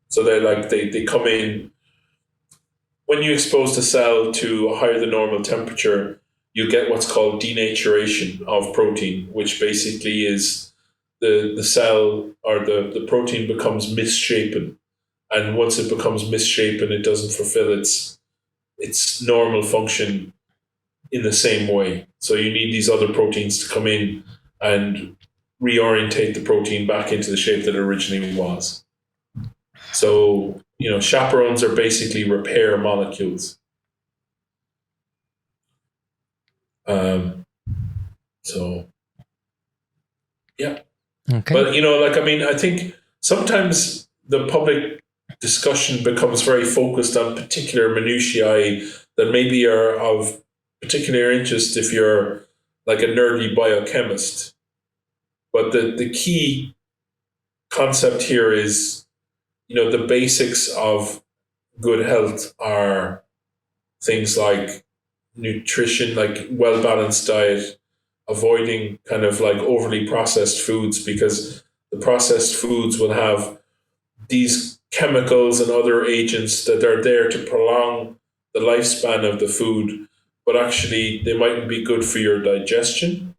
Speaker 1: So they come in, when you expose the cell to a higher than normal temperature, you get what's called denaturation of protein, which basically is the cell or the protein becomes misshapen. And once it becomes misshapen, it doesn't fulfill its normal function in the same way. So you need these other proteins to come in and reorientate the protein back into the shape that it originally was. So, chaperones are basically repair molecules. Yeah.
Speaker 2: Okay.
Speaker 1: But, I think sometimes the public discussion becomes very focused on particular minutiae that maybe are of particular interest if you're like a nerdy biochemist. But the key concept here is, the basics of good health are things like nutrition, like well-balanced diet, avoiding kind of like overly processed foods, because the processed foods will have these chemicals and other agents that are there to prolong the lifespan of the food, but actually they mightn't be good for your digestion.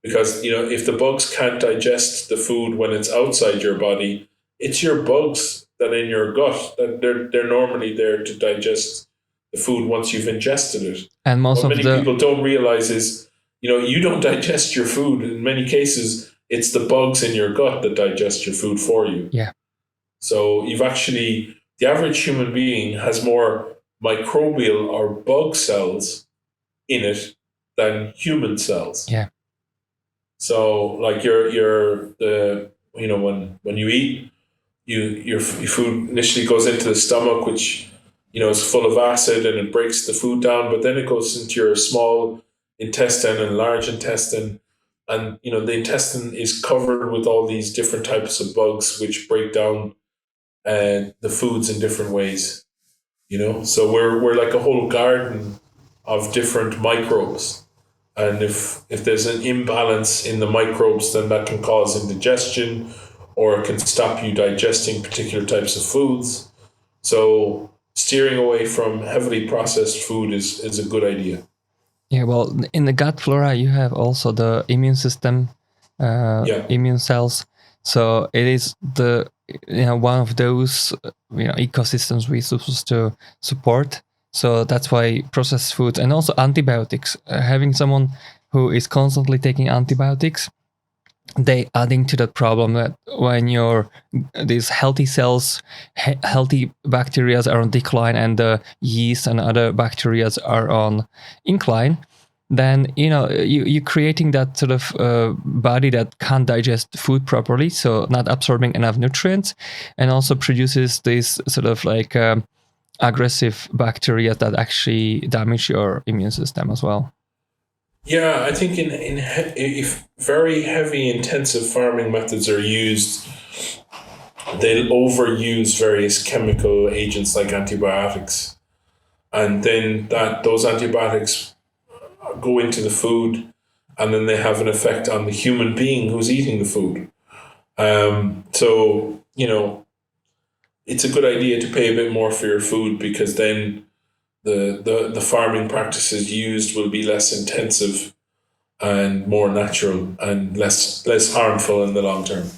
Speaker 1: Because, if the bugs can't digest the food when it's outside your body, it's your bugs that in your gut, that they're normally there to digest the food once you've ingested it.
Speaker 2: And
Speaker 1: what many people don't realize is, you don't digest your food. In many cases, it's the bugs in your gut that digest your food for you.
Speaker 2: Yeah.
Speaker 1: So the average human being has more microbial or bug cells in it than human cells.
Speaker 2: Yeah.
Speaker 1: So like when you eat, your food initially goes into the stomach, which is full of acid and it breaks the food down, but then it goes into your small intestine and large intestine, and the intestine is covered with all these different types of bugs which break down the foods in different ways. So we're like a whole garden of different microbes. And if there's an imbalance in the microbes, then that can cause indigestion, or it can stop you digesting particular types of foods. So steering away from heavily processed food is a good idea.
Speaker 2: Yeah, well, in the gut flora, you have also the immune system, immune cells. So it is one of those ecosystems we're supposed to support. So that's why processed foods and also antibiotics, having someone who is constantly taking antibiotics, they adding to that problem that when these healthy cells, healthy bacteria are on decline and the yeast and other bacteria are on incline, then you're creating that sort of body that can't digest food properly, so not absorbing enough nutrients, and also produces this sort of like aggressive bacteria that actually damage your immune system as well.
Speaker 1: Yeah, I think if very heavy intensive farming methods are used, they'll overuse various chemical agents like antibiotics, and then those antibiotics go into the food, and then they have an effect on the human being who's eating the food. So it's a good idea to pay a bit more for your food, because then the farming practices used will be less intensive and more natural and less harmful in the long term.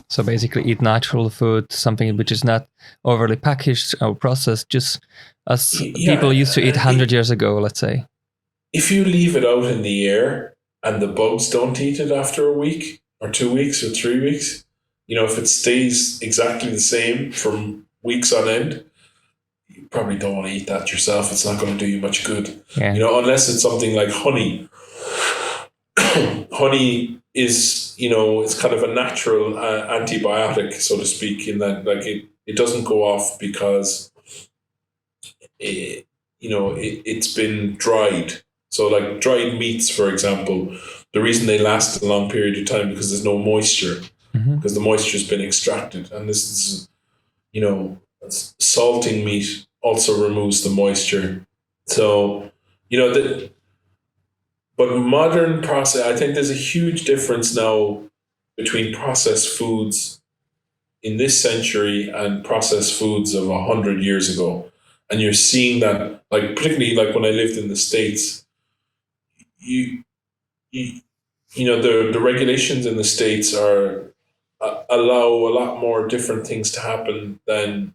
Speaker 2: So basically eat natural food, something which is not overly packaged or processed, just as people used to eat 100 years ago, let's say.
Speaker 1: If you leave it out in the air and the bugs don't eat it after a week or 2 weeks or 3 weeks, if it stays exactly the same for weeks on end, you probably don't want to eat that yourself. It's not going to do you much good.
Speaker 2: Yeah.
Speaker 1: Unless it's something like honey. Honey is, it's kind of a natural antibiotic, so to speak, in that like it doesn't go off because it's been dried. So like dried meats, for example, the reason they last a long period of time because there's no moisture, because the moisture's been extracted. And this is, salting meat also removes the moisture. So, but modern process, I think there's a huge difference now between processed foods in this century and processed foods of 100 years ago. And you're seeing that, like, particularly like when I lived in the States, the regulations in the States allow a lot more different things to happen than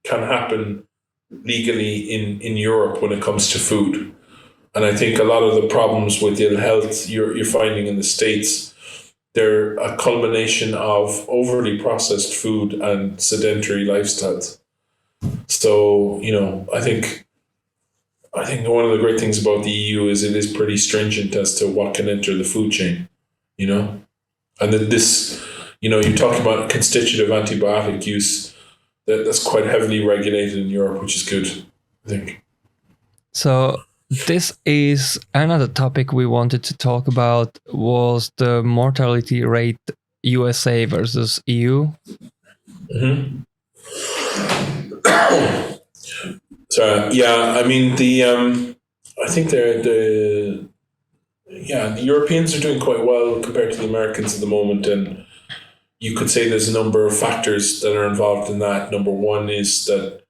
Speaker 1: can happen legally in Europe when it comes to food. And I think a lot of the problems with ill health you're finding in the States, they're a culmination of overly processed food and sedentary lifestyles. So, I think one of the great things about the EU is it is pretty stringent as to what can enter the food chain, and that this, you talk about constitutive antibiotic use, that's quite heavily regulated in Europe, which is good, I think.
Speaker 2: So this is another topic we wanted to talk about, was the mortality rate USA versus EU.
Speaker 1: Mm-hmm. So yeah, I mean I think the Europeans are doing quite well compared to the Americans at the moment, and you could say there's a number of factors that are involved in that. Number one is that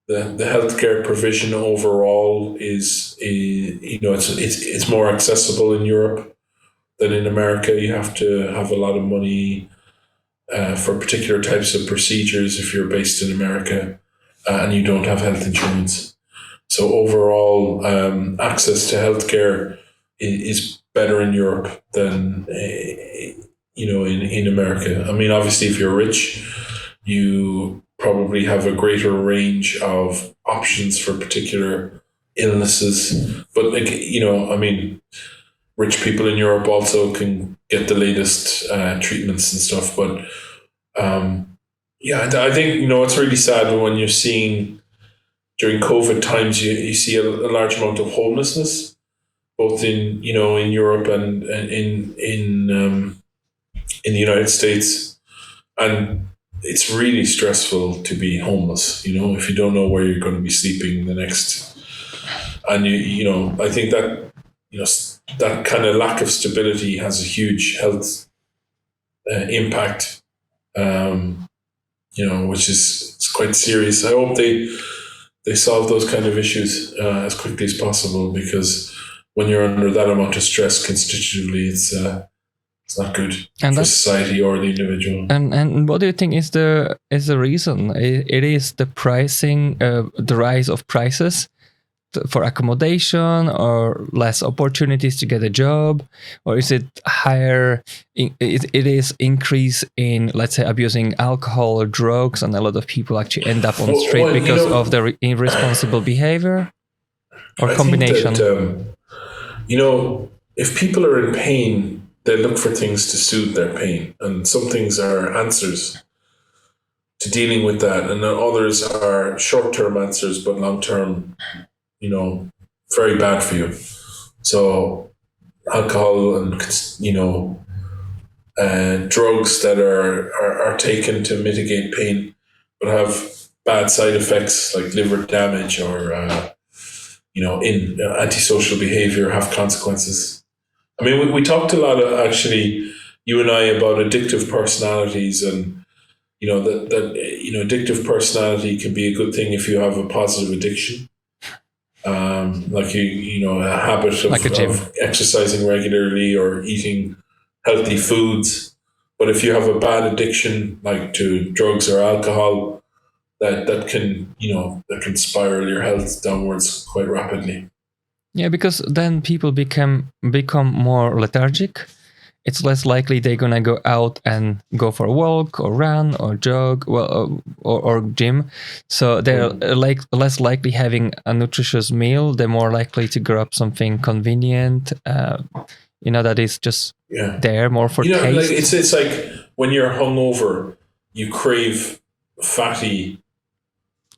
Speaker 1: the healthcare provision overall is it's more accessible in Europe than in America. You have to have a lot of money for particular types of procedures if you're based in America and you don't have health insurance. So overall, access to healthcare is better in Europe than in America. I mean, obviously, if you're rich, you probably have a greater range of options for particular illnesses. But rich people in Europe also can get the latest treatments and stuff. But I think it's really sad when you're seeing during COVID times you see a large amount of homelessness, both in Europe and in the United States, and it's really stressful to be homeless. If you don't know where you're going to be sleeping the next, and I think that that kind of lack of stability has a huge health impact, which is quite serious. I hope they solve those kind of issues as quickly as possible, because when you're under that amount of stress constitutively, it's not good for society or the individual.
Speaker 2: And what do you think is the reason? It is the pricing, the rise of prices for accommodation, or less opportunities to get a job, or is it higher? It is increase in, let's say, abusing alcohol or drugs, and a lot of people actually end up on the street because of their irresponsible behavior, or I combination.
Speaker 1: Think that, if people are in pain, they look for things to soothe their pain, and some things are answers to dealing with that, and then others are short-term answers, but long-term, very bad for you. So alcohol and drugs that are taken to mitigate pain, but have bad side effects like liver damage or in antisocial behavior, have consequences. I mean, we talked a lot, actually, you and I, about addictive personalities, and that addictive personality can be a good thing if you have a positive addiction, like a habit of exercising regularly or eating healthy foods. But if you have a bad addiction, like to drugs or alcohol, that can spiral your health downwards quite rapidly.
Speaker 2: Yeah, because then people become more lethargic. It's less likely they're gonna go out and go for a walk or run or jog, or gym. So they're less likely having a nutritious meal. They're more likely to grab something convenient. That is just there more for taste.
Speaker 1: Like it's like when you're hungover, you crave fatty,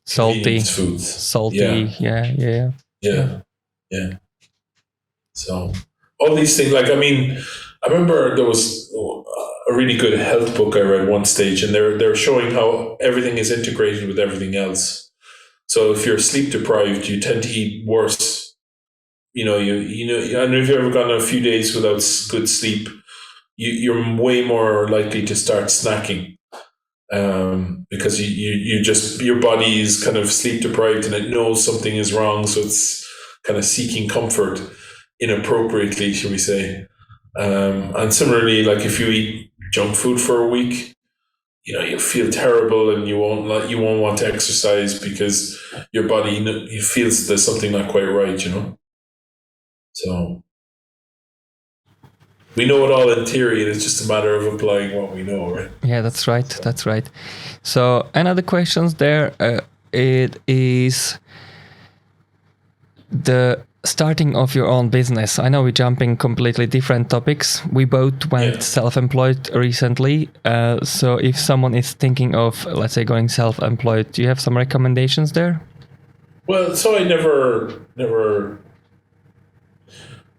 Speaker 2: salty
Speaker 1: foods.
Speaker 2: Salty,
Speaker 1: yeah. So all these things, like, I remember there was a really good health book I read one stage, and they're showing how everything is integrated with everything else. So if you're sleep deprived, you tend to eat worse. And if you've ever gone a few days without good sleep, you're way more likely to start snacking, because your body is kind of sleep deprived and it knows something is wrong, so it's kind of seeking comfort inappropriately, shall we say. And similarly, like if you eat junk food for a week, you feel terrible, and you won't want to exercise because your body feels there's something not quite right. So we know it all in theory, and it's just a matter of applying what we know, right?
Speaker 2: Yeah, that's right. That's right. So another questions there. It is the starting of your own business. I know we're jumping completely different topics. We both went self-employed recently. So if someone is thinking of, let's say, going self-employed, do you have some recommendations there?
Speaker 1: Well, so I never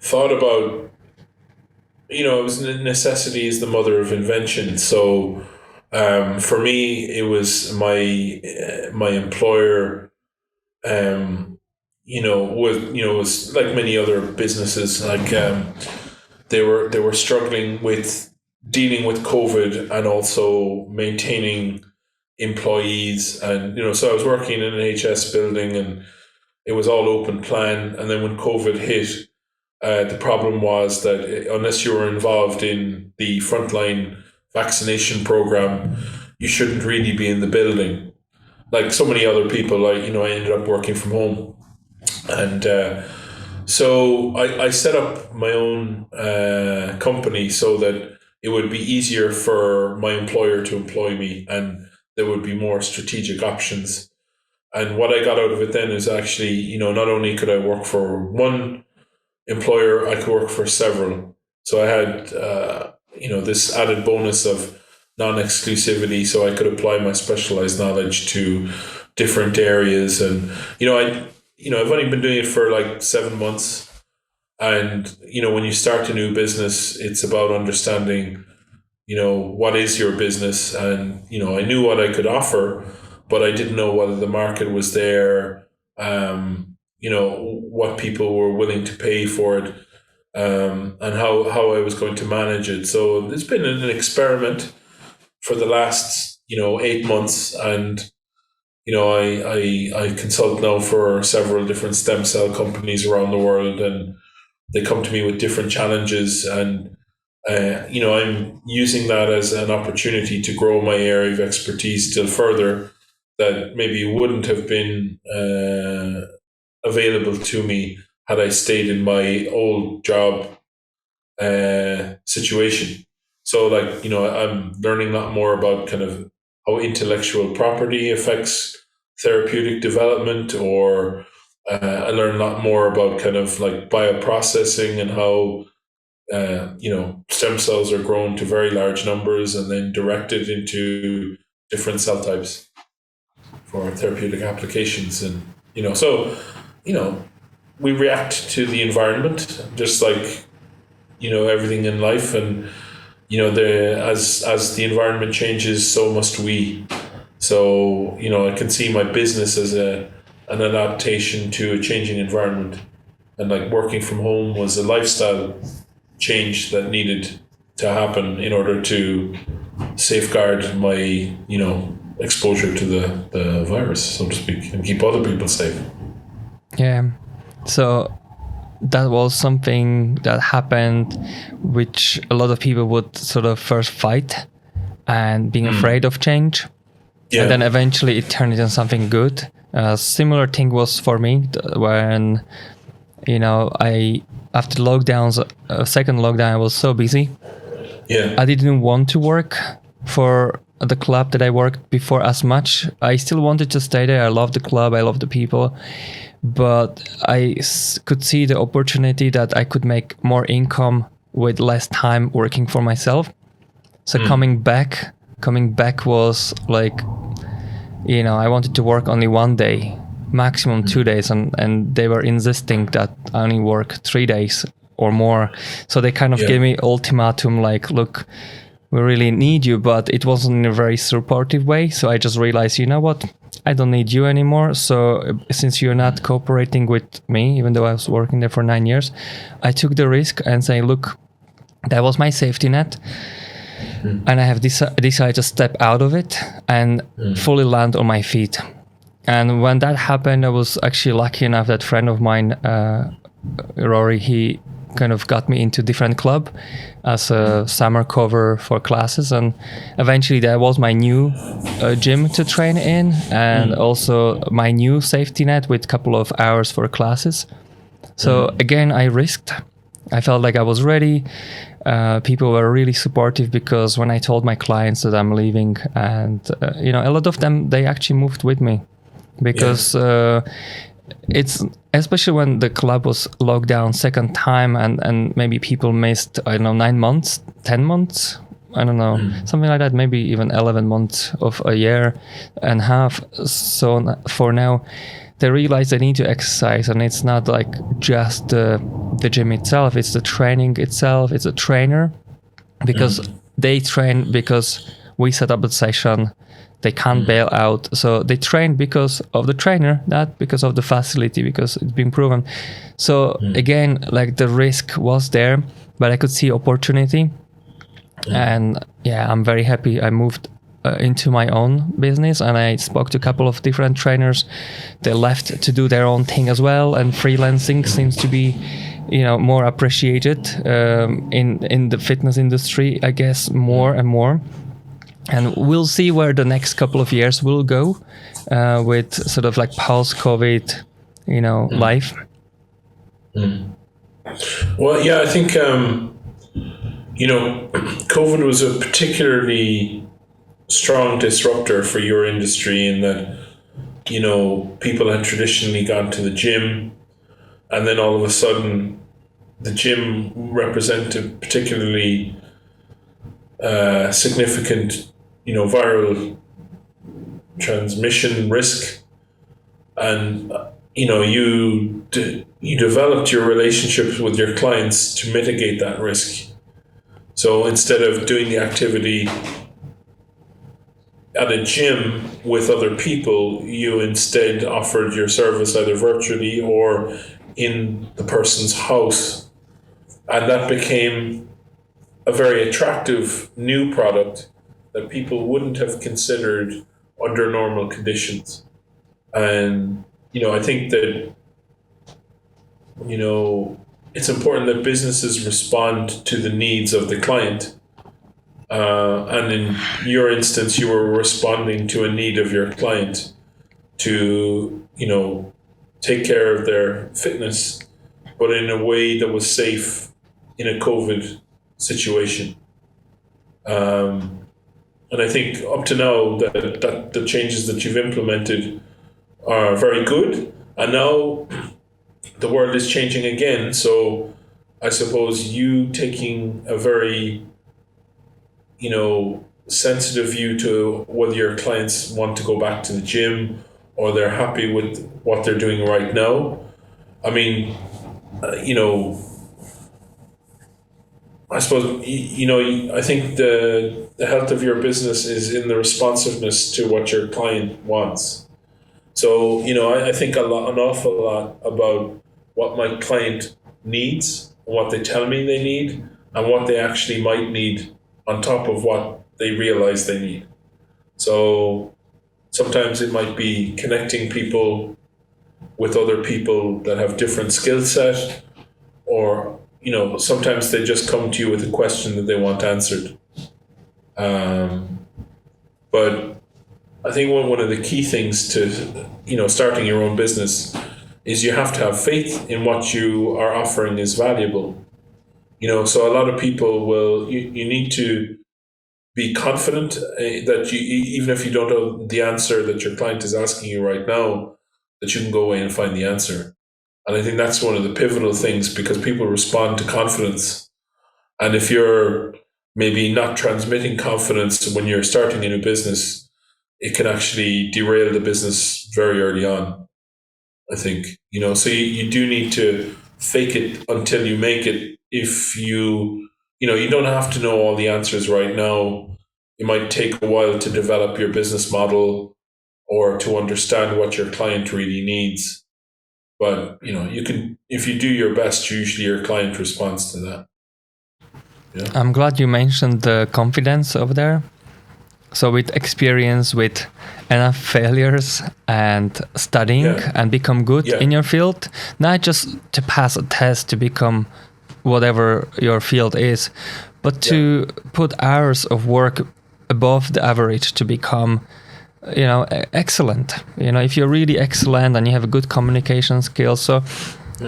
Speaker 1: thought about, it was necessity is the mother of invention. So for me, it was my employer, was like many other businesses, like they were struggling with dealing with COVID and also maintaining employees, and so I was working in an NHS building, and it was all open plan. And then when COVID hit, the problem was that unless you were involved in the frontline vaccination program, you shouldn't really be in the building. Like so many other people, I ended up working from home. And so I set up my own company so that it would be easier for my employer to employ me, and there would be more strategic options. And what I got out of it then is actually, not only could I work for one employer, I could work for several. So I had, this added bonus of non-exclusivity, so I could apply my specialized knowledge to different areas. And, I've only been doing it for like 7 months. And, when you start a new business, it's about understanding, what is your business? And, I knew what I could offer, but I didn't know whether the market was there, what people were willing to pay for it, and how I was going to manage it. So it's been an experiment for the last, 8 months. And, I consult now for several different stem cell companies around the world, and they come to me with different challenges. And, I'm using that as an opportunity to grow my area of expertise still further that maybe wouldn't have been available to me had I stayed in my old job situation. So I'm learning a lot more about kind of how intellectual property affects therapeutic development, or I learn a lot more about kind of like bioprocessing and how stem cells are grown to very large numbers and then directed into different cell types for therapeutic applications. And we react to the environment just like everything in life. And as the environment changes, so must we. So I can see my business as an adaptation to a changing environment, and like working from home was a lifestyle change that needed to happen in order to safeguard my exposure to the virus, so to speak, and keep other people safe.
Speaker 2: Yeah. So that was something that happened, which a lot of people would sort of first fight and being afraid of change. Yeah. And then eventually it turned into something good. Similar thing was for me when, after lockdowns, second lockdown, I was so busy.
Speaker 1: Yeah.
Speaker 2: I didn't want to work for the club that I worked before as much. I still wanted to stay there. I love the club. I love the people. But I could see the opportunity that I could make more income with less time working for myself. So coming back was like, I wanted to work only 1 day, maximum 2 days. And they were insisting that I only work 3 days or more. So they kind of gave me ultimatum like, look, we really need you, but it wasn't in a very supportive way. So I just realized, you know what? I don't need you anymore. So since you're not cooperating with me, even though I was working there for 9 years, I took the risk and say, look, that was my safety net. And I have decided to step out of it and fully land on my feet. And when that happened, I was actually lucky enough that friend of mine, Rory, he kind of got me into different club as a summer cover for classes, and eventually that was my new gym to train in, and also my new safety net with a couple of hours for classes. So again, I risked. I felt like I was ready. People were really supportive, because when I told my clients that I'm leaving, and a lot of them, they actually moved with me, because it's, especially when the club was locked down second time, and maybe people missed, 9 months, 10 months, I don't know, something like that, maybe even 11 months of a year and a half. So for now, they realize they need to exercise, and it's not like just the gym itself, it's the training itself, it's a trainer, because they train because we set up a session, they can't bail out. So they train because of the trainer, not because of the facility, because it's been proven. So again, like the risk was there, but I could see opportunity. And I'm very happy I moved into my own business, and I spoke to a couple of different trainers. They left to do their own thing as well, and freelancing seems to be more appreciated in the fitness industry, I guess, more and more. And we'll see where the next couple of years will go with sort of like post-COVID life.
Speaker 1: Well, yeah, I think COVID was a particularly strong disruptor for your industry, in that people had traditionally gone to the gym, and then all of a sudden the gym represented a particularly significant viral transmission risk, and you developed your relationships with your clients to mitigate that risk. So instead of doing the activity at a gym with other people, you instead offered your service either virtually or in the person's house. And that became a very attractive new product that people wouldn't have considered under normal conditions. And, I think that, it's important that businesses respond to the needs of the client. And in your instance, you were responding to a need of your client to, take care of their fitness, but in a way that was safe in a COVID situation. And I think up to now that the changes that you've implemented are very good. And now the world is changing again. So I suppose you taking a very, sensitive view to whether your clients want to go back to the gym or they're happy with what they're doing right now. I mean, I suppose, I think the health of your business is in the responsiveness to what your client wants. So, I think an awful lot about what my client needs, what they tell me they need, and what they actually might need on top of what they realize they need. So sometimes it might be connecting people with other people that have different skill set, or sometimes they just come to you with a question that they want answered. But I think one of the key things to starting your own business is you have to have faith in what you are offering is valuable. So a lot of people will, you need to be confident that you, even if you don't know the answer that your client is asking you right now, that you can go away and find the answer. And I think that's one of the pivotal things, because people respond to confidence. And if you're maybe not transmitting confidence when you're starting a new business, it can actually derail the business very early on, I think. So you do need to fake it until you make it. If you don't have to know all the answers right now. It might take a while to develop your business model or to understand what your client really needs. But, you can, if you do your best, usually your client responds to that. Yeah.
Speaker 2: I'm glad you mentioned the confidence over there. So with experience, with enough failures and studying and become good in your field, not just to pass a test to become whatever your field is, but to put hours of work above the average to become, excellent. If you're really excellent and you have a good communication skills. So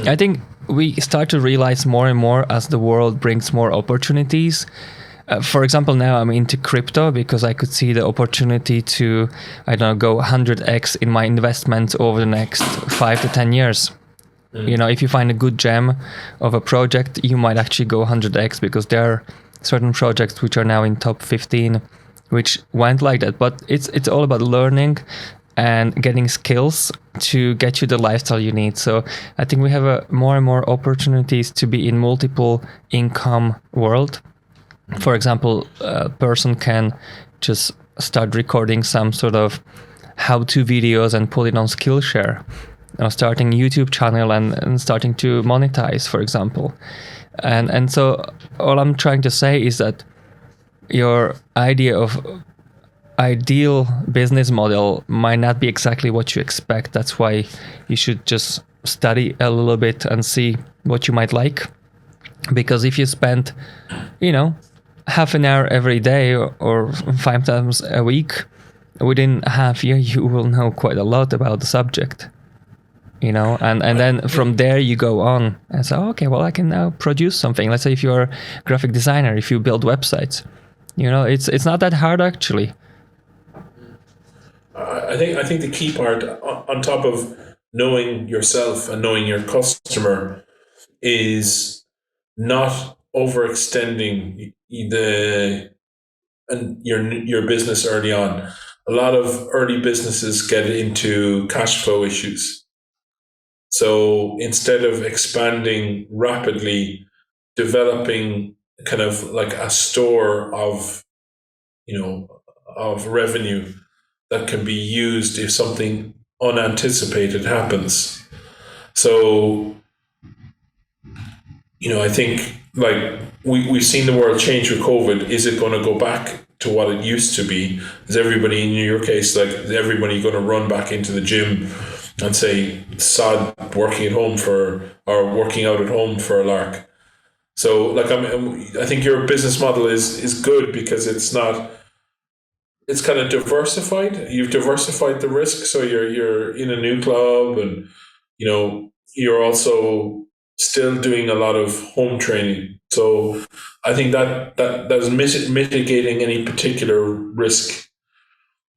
Speaker 2: I think we start to realize more and more as the world brings more opportunities. For example, now I'm into crypto because I could see the opportunity to, I don't know, go 100x in my investments over the next 5 to 10 years. If you find a good gem of a project, you might actually go 100x because there are certain projects which are now in top 15 which went like that. But it's all about learning and getting skills to get you the lifestyle you need. So I think we have more and more opportunities to be in multiple income world. For example, a person can just start recording some sort of how-to videos and put it on Skillshare. Starting a YouTube channel and starting to monetize, for example. And so all I'm trying to say is that your idea of ideal business model might not be exactly what you expect. That's why you should just study a little bit and see what you might like. Because if you spend, half an hour every day or 5 times a week, within a half year, you will know quite a lot about the subject. And then from there you go on and say, okay, well, I can now produce something. Let's say if you're a graphic designer, if you build websites, it's not that hard actually.
Speaker 1: I think the key part on top of knowing yourself and knowing your customer is not overextending your business early on. A lot of early businesses get into cash flow issues. So instead of expanding rapidly, developing kind of like a store of revenue that can be used if something unanticipated happens. So, I think like we've seen the world change with COVID. Is it going to go back to what it used to be? Is everybody, in your case, like everybody going to run back into the gym and say, sod working at home or working out at home for a lark? So like, I think your business model is good because it's kind of diversified. You've diversified the risk. So you're in a new club and, you're also still doing a lot of home training. So I think that's mitigating any particular risk.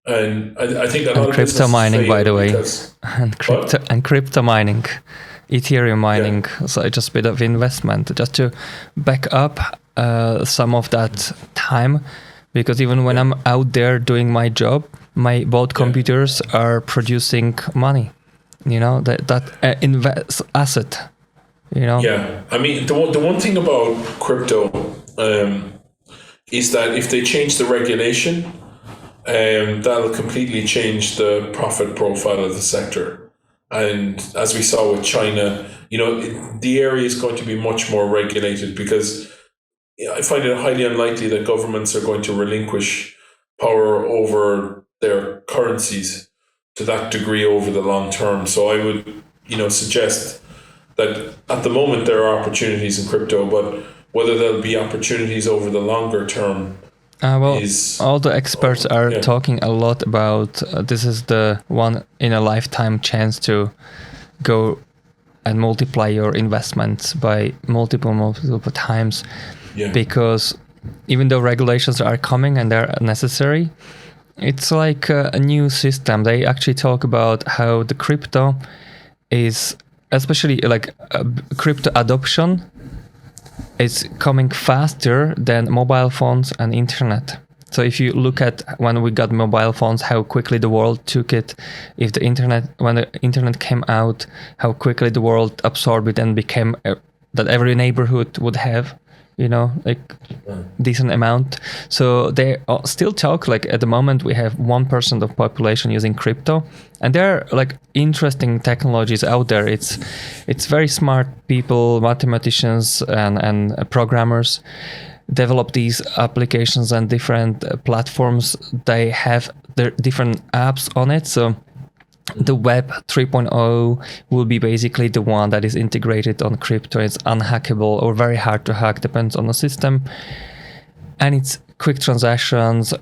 Speaker 1: And I think a lot of
Speaker 2: crypto mining, by the way, and crypto mining, Ethereum mining. Yeah. So just a bit of investment just to back up some of that time, because even when I'm out there doing my job, my both computers are producing money. That invest asset.
Speaker 1: Yeah, I mean the one thing about crypto is that if they change the regulation, that'll completely change the profit profile of the sector. And as we saw with China, the area is going to be much more regulated because I find it highly unlikely that governments are going to relinquish power over their currencies to that degree over the long term. So I would, suggest that at the moment there are opportunities in crypto, but whether there'll be opportunities over the longer term,
Speaker 2: all the experts are talking a lot about this is the one in a lifetime chance to go and multiply your investments by multiple times. Yeah. Because even though regulations are coming and they're necessary, it's like a new system. They actually talk about how the crypto is, especially like crypto adoption, is coming faster than mobile phones and internet. So if you look at when we got mobile phones, how quickly the world took it. When the internet came out, how quickly the world absorbed it and became that every neighborhood would have, decent amount. So they still talk like at the moment we have 1% of population using crypto, and there are like interesting technologies out there. It's very smart people, mathematicians and programmers develop these applications and different platforms. They have their different apps on it. So the Web 3.0 will be basically the one that is integrated on crypto. It's unhackable or very hard to hack, depends on the system. And it's quick transactions,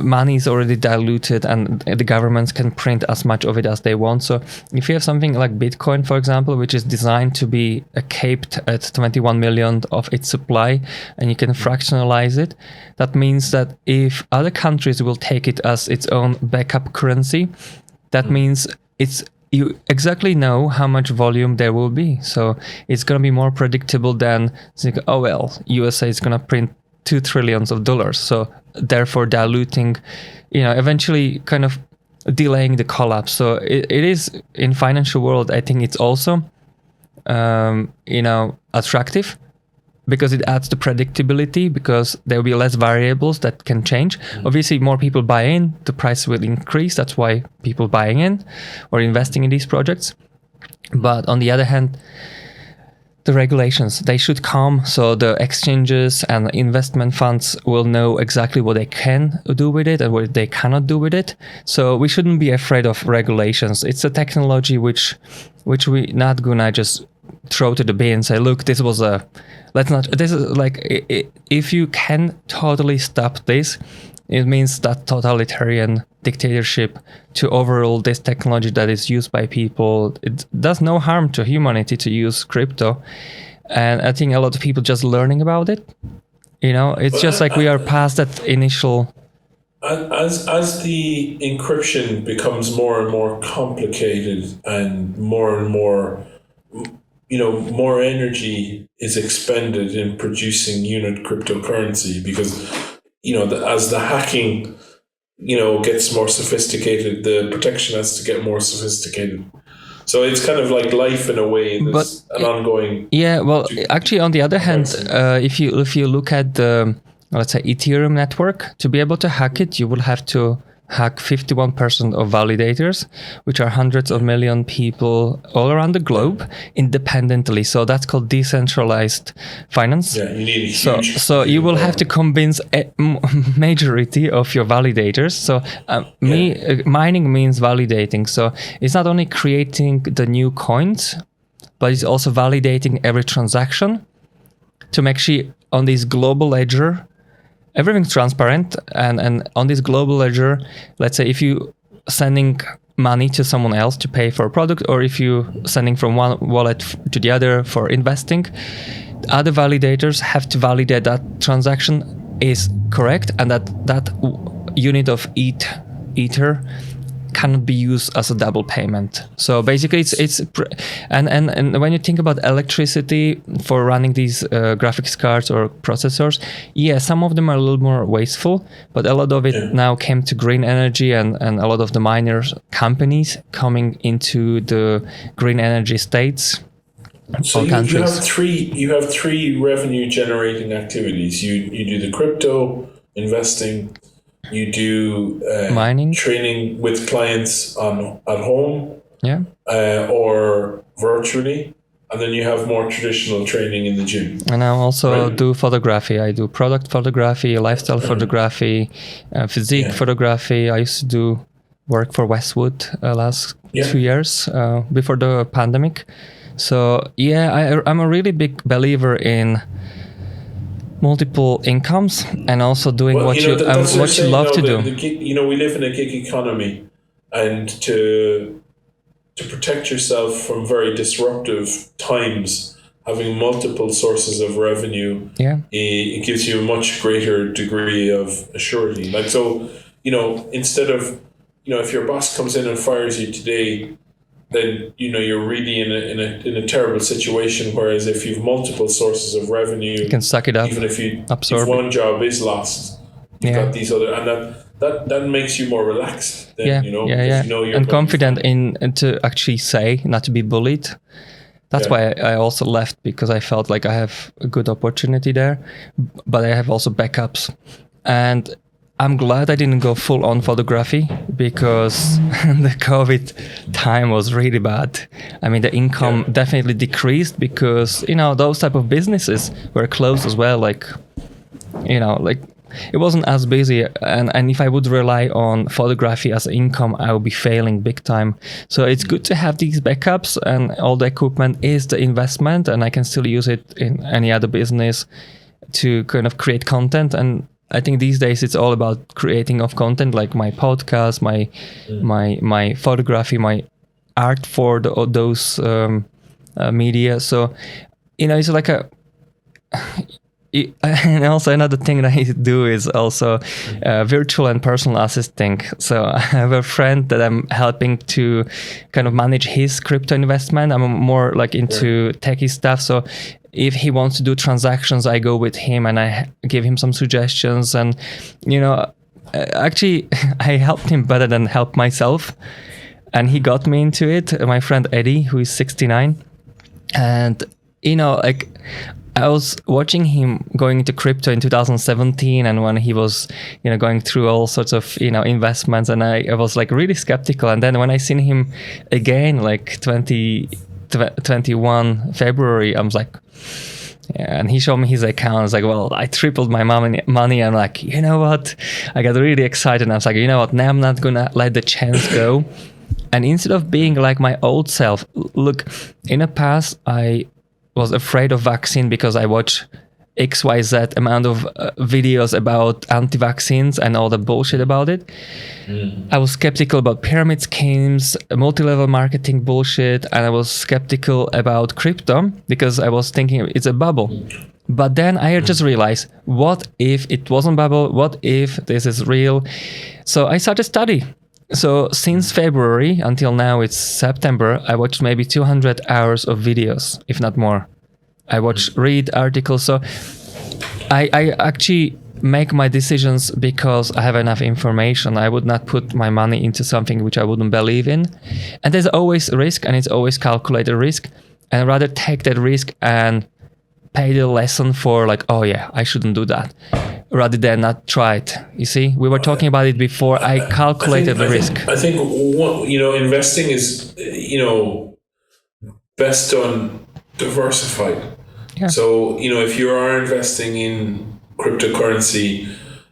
Speaker 2: money is already diluted, and the governments can print as much of it as they want. So if you have something like Bitcoin, for example, which is designed to be capped at 21 million of its supply, and you can fractionalize it, that means that if other countries will take it as its own backup currency, that means you exactly know how much volume there will be. So it's going to be more predictable than think, oh well, USA is going to print $2 trillion. So therefore diluting, eventually kind of delaying the collapse. So it is in financial world, I think it's also, attractive because it adds the predictability, because there will be less variables that can change. Obviously, more people buy in, the price will increase. That's why people buying in or investing in these projects. But on the other hand, the regulations, they should come, so the exchanges and investment funds will know exactly what they can do with it and what they cannot do with it. So we shouldn't be afraid of regulations. It's a technology which we not gonna just throw to the bin and say, look, this is like, if you can totally stop this, it means that totalitarian dictatorship to overrule this technology that is used by people. It does no harm to humanity to use crypto. And I think a lot of people just learning about it. It's just like we are past that initial.
Speaker 1: As the encryption becomes more and more complicated and more, more energy is expended in producing unit cryptocurrency, because as the hacking, gets more sophisticated, the protection has to get more sophisticated. So it's kind of like life in a way. That's an ongoing.
Speaker 2: Yeah, well, actually, on the other hand, if you look at the, let's say, Ethereum network, to be able to hack it, you will have to hack 51% of validators, which are hundreds of million people all around the globe independently. So that's called decentralized finance.
Speaker 1: Yeah, you need a huge.
Speaker 2: So you will have to convince a majority of your validators. So mining means validating. So it's not only creating the new coins, but it's also validating every transaction to make sure on this global ledger everything's transparent, and on this global ledger, let's say if you sending money to someone else to pay for a product, or if you sending from one wallet to the other for investing, other validators have to validate that transaction is correct and that unit of Ether cannot be used as a double payment. So basically and when you think about electricity for running these graphics cards or processors, some of them are a little more wasteful, but a lot of it now came to green energy, and a lot of the miners companies coming into the green energy states.
Speaker 1: So you have three revenue generating activities. You do the crypto investing, you do
Speaker 2: mining,
Speaker 1: training with clients at home, or virtually, and then you have more traditional training in the gym.
Speaker 2: And I also do photography. I do product photography, lifestyle photography, physique photography. I used to do work for Westwood last 2 years before the pandemic. So I'm a really big believer in multiple incomes and also doing what you love to do.
Speaker 1: We live in a gig economy, and to protect yourself from very disruptive times, having multiple sources of revenue, it gives you a much greater degree of surety. Like, so, instead of, if your boss comes in and fires you today, then you're really in a terrible situation. Whereas if you've multiple sources of revenue,
Speaker 2: you can suck it up,
Speaker 1: even if one job is lost, you've got these other, and that makes you more relaxed. Then,
Speaker 2: and confident in to actually say, not to be bullied. That's why I also left, because I felt like I have a good opportunity there, but I have also backups. And I'm glad I didn't go full on photography, because the COVID time was really bad. I mean, the income definitely decreased because, those type of businesses were closed as well. Like it wasn't as busy. And if I would rely on photography as income, I would be failing big time. So it's good to have these backups, and all the equipment is the investment, and I can still use it in any other business to kind of create content. And I think these days it's all about creating of content, like my podcast, my photography, my art for those media. So, it's like and also another thing that I do is also virtual and personal assisting. So I have a friend that I'm helping to kind of manage his crypto investment. I'm more like into techie stuff. So if he wants to do transactions, I go with him and I give him some suggestions. And, actually, I helped him better than help myself. And he got me into it. My friend Eddie, who is 69. And, I was watching him going into crypto in 2017, and when he was, going through all sorts of, investments, and I was like really skeptical. And then when I seen him again, like 2021 February, I was like, yeah, and he showed me his account. I was like, well, I tripled my money. I'm like, you know what? I got really excited. And I was like, you know what? Now I'm not gonna let the chance go. And instead of being like my old self, look, in the past, I was afraid of vaccine because I watched XYZ amount of videos about anti-vaccines and all the bullshit about it. I was skeptical about pyramid schemes, multi-level marketing bullshit, and I was skeptical about crypto because I was thinking it's a bubble. But then I just realized, what if it wasn't bubble? What if this is real? So I started study. So since February until now, it's September, I watched maybe 200 hours of videos, if not more. I read articles. So I actually make my decisions because I have enough information. I would not put my money into something which I wouldn't believe in. And there's always risk, and it's always calculated risk. And I'd rather take that risk and pay the lesson for like, oh yeah, I shouldn't do that, rather than not try it. You see, we were talking about it before. I calculated the risk.
Speaker 1: I think investing is, best done diversified.
Speaker 2: Yeah.
Speaker 1: So, if you are investing in cryptocurrency,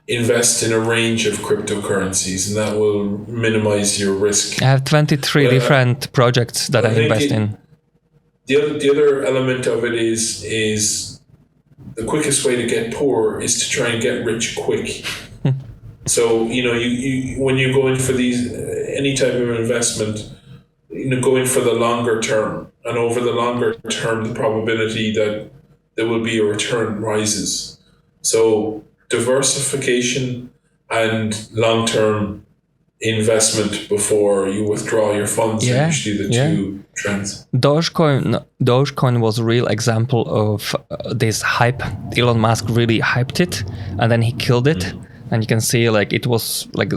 Speaker 1: invest in a range of cryptocurrencies, and that will minimize your risk.
Speaker 2: I have 23 different projects that I invest in.
Speaker 1: The other element of it is the quickest way to get poor is to try and get rich quick. So, you when you go in for any type of investment, go in for the longer term, and over the longer term, the probability that there will be a return rises. So diversification and long-term investment before you withdraw your funds are usually the two trends.
Speaker 2: Dogecoin was a real example of this hype. Elon Musk really hyped it, and then he killed it. And you can see like it was like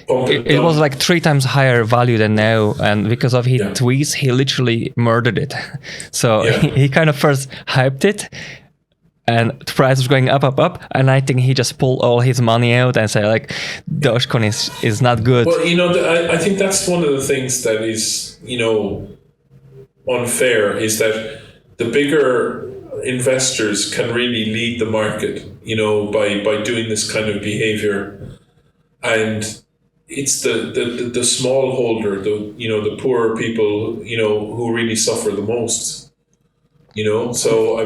Speaker 2: it was like 3 times higher value than now, and because of his tweets, he literally murdered it. So he kind of first hyped it, and the price was going up, and I think he just pulled all his money out and said like, Dogecoin is not good.
Speaker 1: Well, I think that's one of the things that is, unfair, is that the bigger investors can really lead the market, by doing this kind of behavior, and it's the small holder, the poorer people, who really suffer the most, So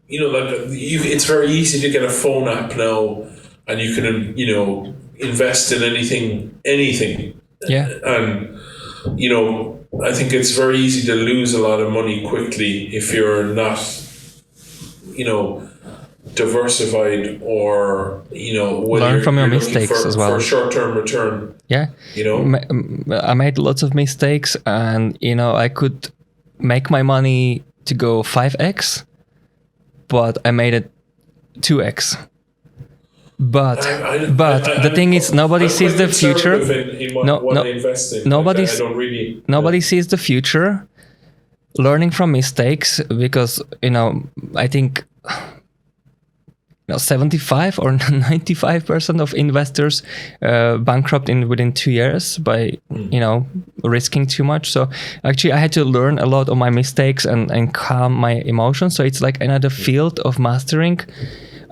Speaker 1: it's very easy to get a phone app now, and you can invest in anything. And I think it's very easy to lose a lot of money quickly if you're not, diversified, or,
Speaker 2: learn from your mistakes as well.
Speaker 1: For a short-term return.
Speaker 2: Yeah. I made lots of mistakes, and, I could make my money to go 5x, but I made it 2x. But the thing is, nobody sees the future. Nobody sees the future. Learning from mistakes, because I think 75 or 95% of investors bankrupt within 2 years by risking too much. So actually, I had to learn a lot of my mistakes and calm my emotions. So it's like another field of mastering.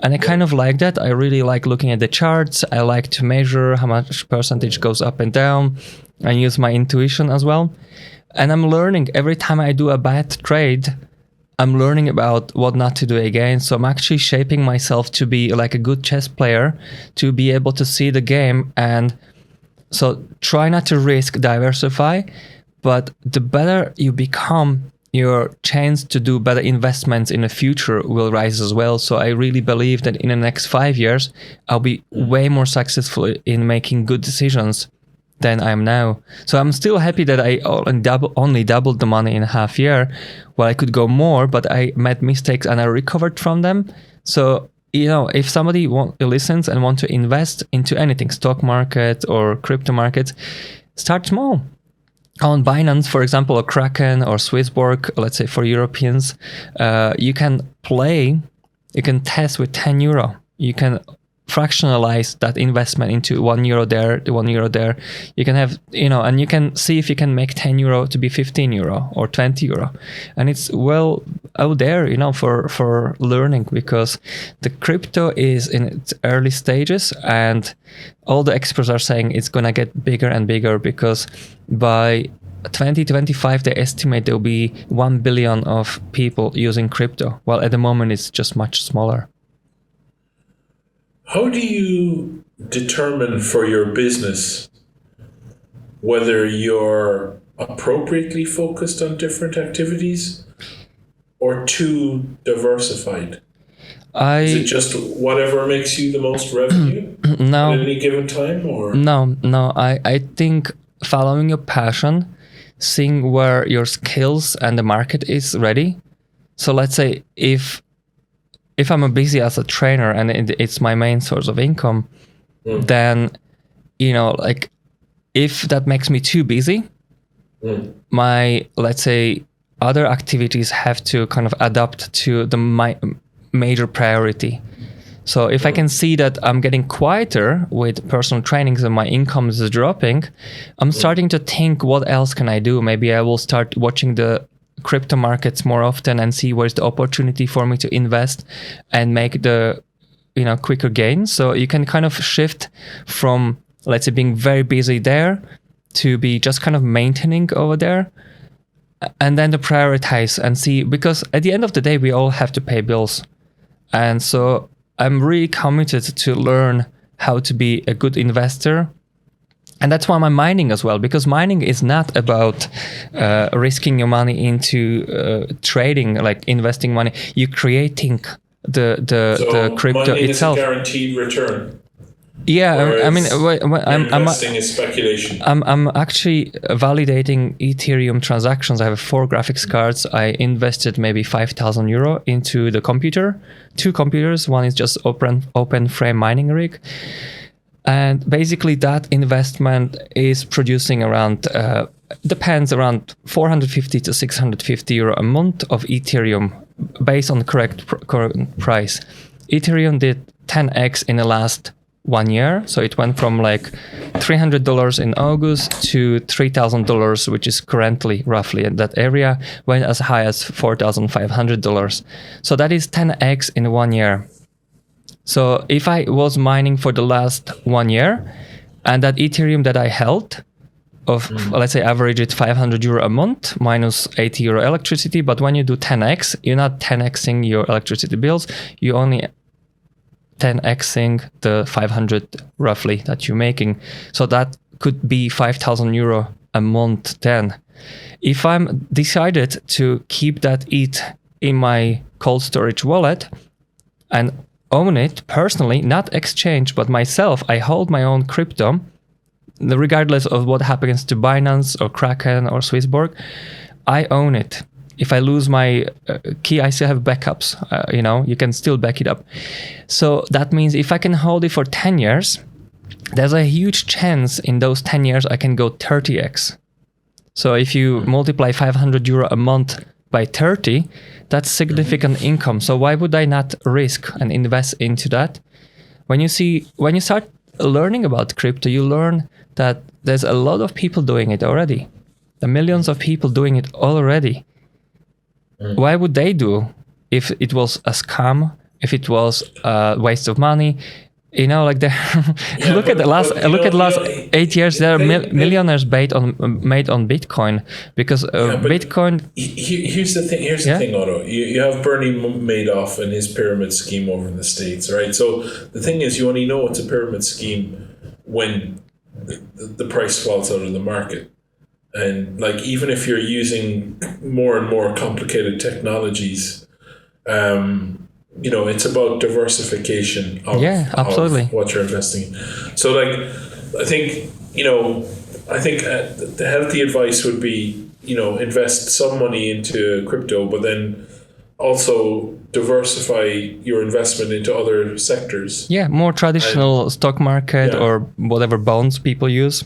Speaker 2: And I kind of like that. I really like looking at the charts. I like to measure how much percentage goes up and down, and use my intuition as well. And I'm learning every time I do a bad trade, I'm learning about what not to do again. So I'm actually shaping myself to be like a good chess player, to be able to see the game. And so try not to risk, diversify. But the better you become, your chance to do better investments in the future will rise as well. So I really believe that in the next 5 years, I'll be way more successful in making good decisions than I am now. So I'm still happy that I only doubled the money in a half year. Well, I could go more, but I made mistakes and I recovered from them. So, if somebody listens and want to invest into anything, stock market or crypto market, start small. On Binance, for example, or Kraken or Swissborg, let's say for Europeans, you can test with €10. You can fractionalize that investment into €1 there, €1 there. You can have, and you can see if you can make €10 to be €15 or €20. And it's well out there, for learning, because the crypto is in its early stages and all the experts are saying it's going to get bigger and bigger, because by 2025, they estimate there will be 1 billion of people using crypto, while at the moment it's just much smaller.
Speaker 1: How do you determine for your business whether you're appropriately focused on different activities or too diversified? Is it just whatever makes you the most revenue
Speaker 2: no,
Speaker 1: at any given time? Or
Speaker 2: No. I think following your passion, seeing where your skills and the market is ready. So let's say if I'm busy as a trainer and it's my main source of income, then, like if that makes me too busy, my, let's say, other activities have to kind of adapt to my major priority. So if I can see that I'm getting quieter with personal trainings and my income is dropping, I'm starting to think, what else can I do? Maybe I will start watching the crypto markets more often and see where's the opportunity for me to invest and make the quicker gains. So you can kind of shift from, let's say, being very busy there to be just kind of maintaining over there, and then to prioritize and see, because at the end of the day we all have to pay bills. And so I'm really committed to learn how to be a good investor. And that's why I'm mining as well, because mining is not about risking your money into trading, like investing money. You're creating the crypto
Speaker 1: mining
Speaker 2: itself.
Speaker 1: Is a guaranteed return.
Speaker 2: Yeah, I mean,
Speaker 1: investing is speculation.
Speaker 2: I'm actually validating Ethereum transactions. I have 4 graphics cards. I invested maybe €5,000 into the computer, 2 computers. One is just open frame mining rig. And basically that investment is producing around, depends, around €450 to €650 a month of Ethereum based on the correct price. Ethereum did 10x in the last 1 year. So it went from like $300 in August to $3,000, which is currently roughly in that area, went as high as $4,500. So that is 10x in 1 year. So if I was mining for the last 1 year and that Ethereum that I held of, let's say, average it €500 a month minus €80 electricity. But when you do 10x, you're not 10xing your electricity bills. You only 10xing the 500 roughly that you're making. So that could be €5,000 a month then. If I'm decided to keep that ETH in my cold storage wallet and own it personally, not exchange, but myself, I hold my own crypto, regardless of what happens to Binance or Kraken or Swissborg, I own it. If I lose my key, I still have backups. You can still back it up. So that means if I can hold it for 10 years, there's a huge chance in those 10 years I can go 30x. So if you multiply €500 a month by 30, that's significant income. So why would I not risk and invest into that? When you start learning about crypto, you learn that there's a lot of people doing it already. The millions of people doing it already. Why would they do if it was a scam, if it was a waste of money? You know, like the
Speaker 1: Yeah,
Speaker 2: look at the last
Speaker 1: but, you
Speaker 2: look
Speaker 1: know,
Speaker 2: at the last
Speaker 1: you know,
Speaker 2: 8 years. There are
Speaker 1: they-
Speaker 2: millionaires made on Bitcoin because
Speaker 1: but
Speaker 2: Bitcoin.
Speaker 1: Here's the thing. Here's the
Speaker 2: Yeah.
Speaker 1: thing, Otto. You have Bernie Madoff and his pyramid scheme over in the States, right? So the thing is, you only know it's a pyramid scheme when the price falls out of the market. And like, even if you're using more and more complicated technologies, you know, it's about diversification of,
Speaker 2: Absolutely.
Speaker 1: of what you're investing in. So like, I think, you know, the healthy advice would be, you know, invest some money into crypto, but then also diversify your investment into other sectors.
Speaker 2: Yeah, more traditional stock market
Speaker 1: Yeah.
Speaker 2: or whatever bonds people use.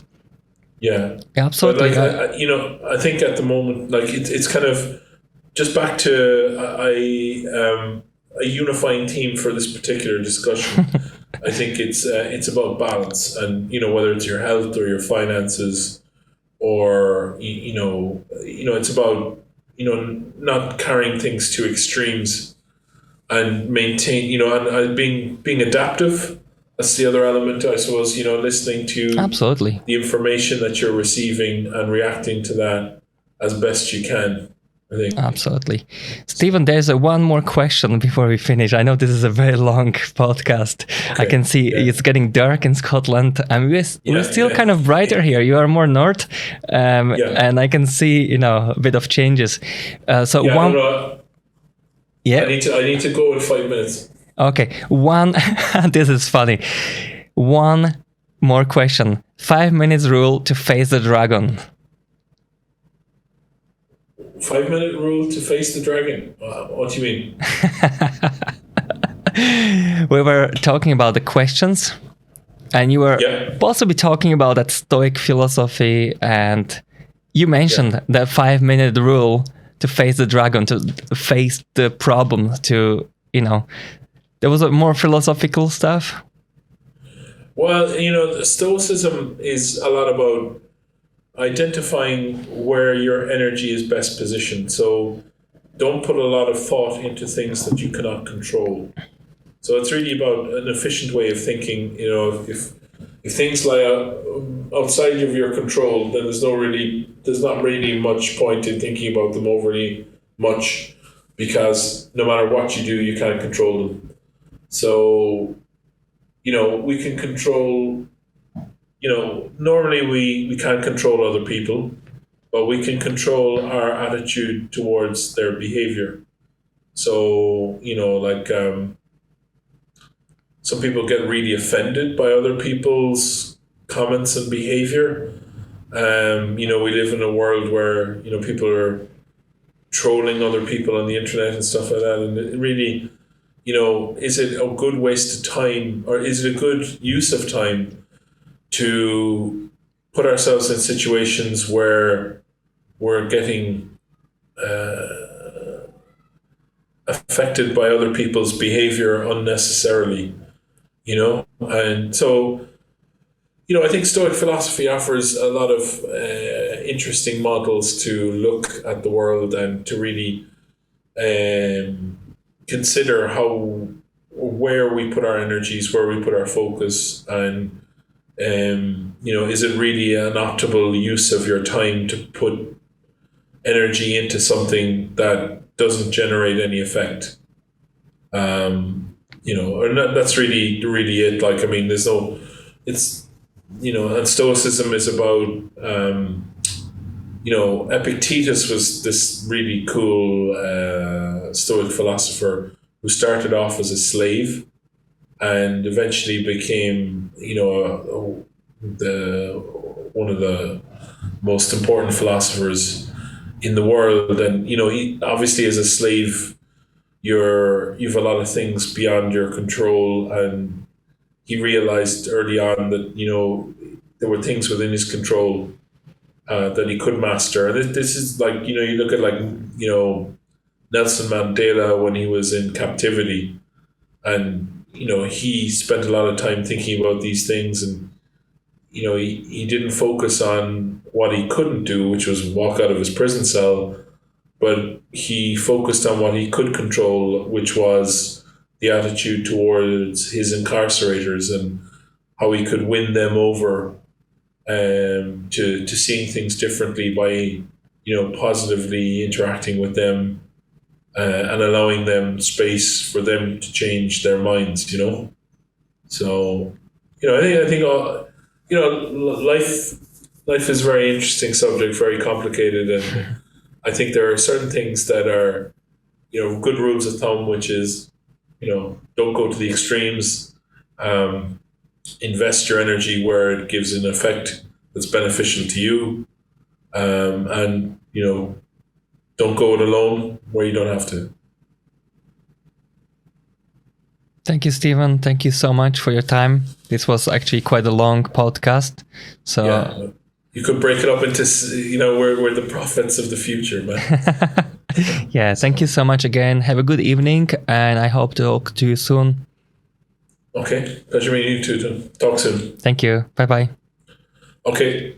Speaker 1: Yeah.
Speaker 2: Absolutely.
Speaker 1: But like, you know, I think at the moment, like it's kind of just back to a unifying theme for this particular discussion. I think it's about balance, and you know, whether it's your health or your finances, or you know, it's about, you know, not carrying things to extremes, and maintain, you know, and being adaptive. That's the other element, I suppose. You know, listening to
Speaker 2: Absolutely.
Speaker 1: the information that you're receiving and reacting to that as best you can, I think.
Speaker 2: Absolutely. Stephen, there's one more question before we finish. I know this is a very long podcast.
Speaker 1: Okay.
Speaker 2: I can see it's getting dark in Scotland, and we're still kind of brighter here. You are more north, and I can see, you know, a bit of changes.
Speaker 1: I need to go in 5 minutes.
Speaker 2: Okay, this is funny. One more question. 5 minutes rule to face the dragon.
Speaker 1: 5 minute rule to face the dragon? What do you mean?
Speaker 2: We were talking about the questions, and you were possibly talking about that Stoic philosophy, and you mentioned the 5 minute rule to face the dragon, to face the problem, to, you know, there was a more philosophical stuff.
Speaker 1: Well, you know, Stoicism is a lot about identifying where your energy is best positioned. So don't put a lot of thought into things that you cannot control. So it's really about an efficient way of thinking. You know, if things lie outside of your control, then there's not really much point in thinking about them overly much, because no matter what you do, you can't control them. So, you know, we can control, you know, normally we can't control other people, but we can control our attitude towards their behavior. So, you know, like some people get really offended by other people's comments and behavior. You know, we live in a world where, you know, people are trolling other people on the internet and stuff like that. And it really, you know, is it a good waste of time, or is it a good use of time to put ourselves in situations where we're getting affected by other people's behavior unnecessarily, you know? And so, you know, I think Stoic philosophy offers a lot of interesting models to look at the world and to really consider where we put our energies, where we put our focus, and you know, is it really an optimal use of your time to put energy into something that doesn't generate any effect? You know, and that's really it. Like, I mean, it's, you know, and Stoicism is about, you know, Epictetus was this really cool Stoic philosopher who started off as a slave and eventually became, you know, one of the most important philosophers in the world. And, you know, he obviously, as a slave, you've a lot of things beyond your control, and he realized early on that, you know, there were things within his control that he could master. And this is like, you know, you look at, like, you know, Nelson Mandela when he was in captivity, and, you know, he spent a lot of time thinking about these things, and, you know, he didn't focus on what he couldn't do, which was walk out of his prison cell, but he focused on what he could control, which was the attitude towards his incarcerators and how he could win them over to seeing things differently by, positively interacting with them and allowing them space for them to change their minds, So, I think life is a very interesting subject, very complicated, and I think there are certain things that are, good rules of thumb, which is, don't go to the extremes. Invest your energy where it gives an effect that's beneficial to you, and don't go it alone where you don't have to.
Speaker 2: Thank you, Stephen. Thank you so much for your time. This was actually quite a long podcast. So
Speaker 1: yeah, you could break it up into, we're the prophets of the future, man.
Speaker 2: Yeah, thank you so much again. Have a good evening, and I hope to talk to you soon.
Speaker 1: Okay, pleasure meeting you too. Talk soon.
Speaker 2: Thank you. Bye-bye.
Speaker 1: Okay.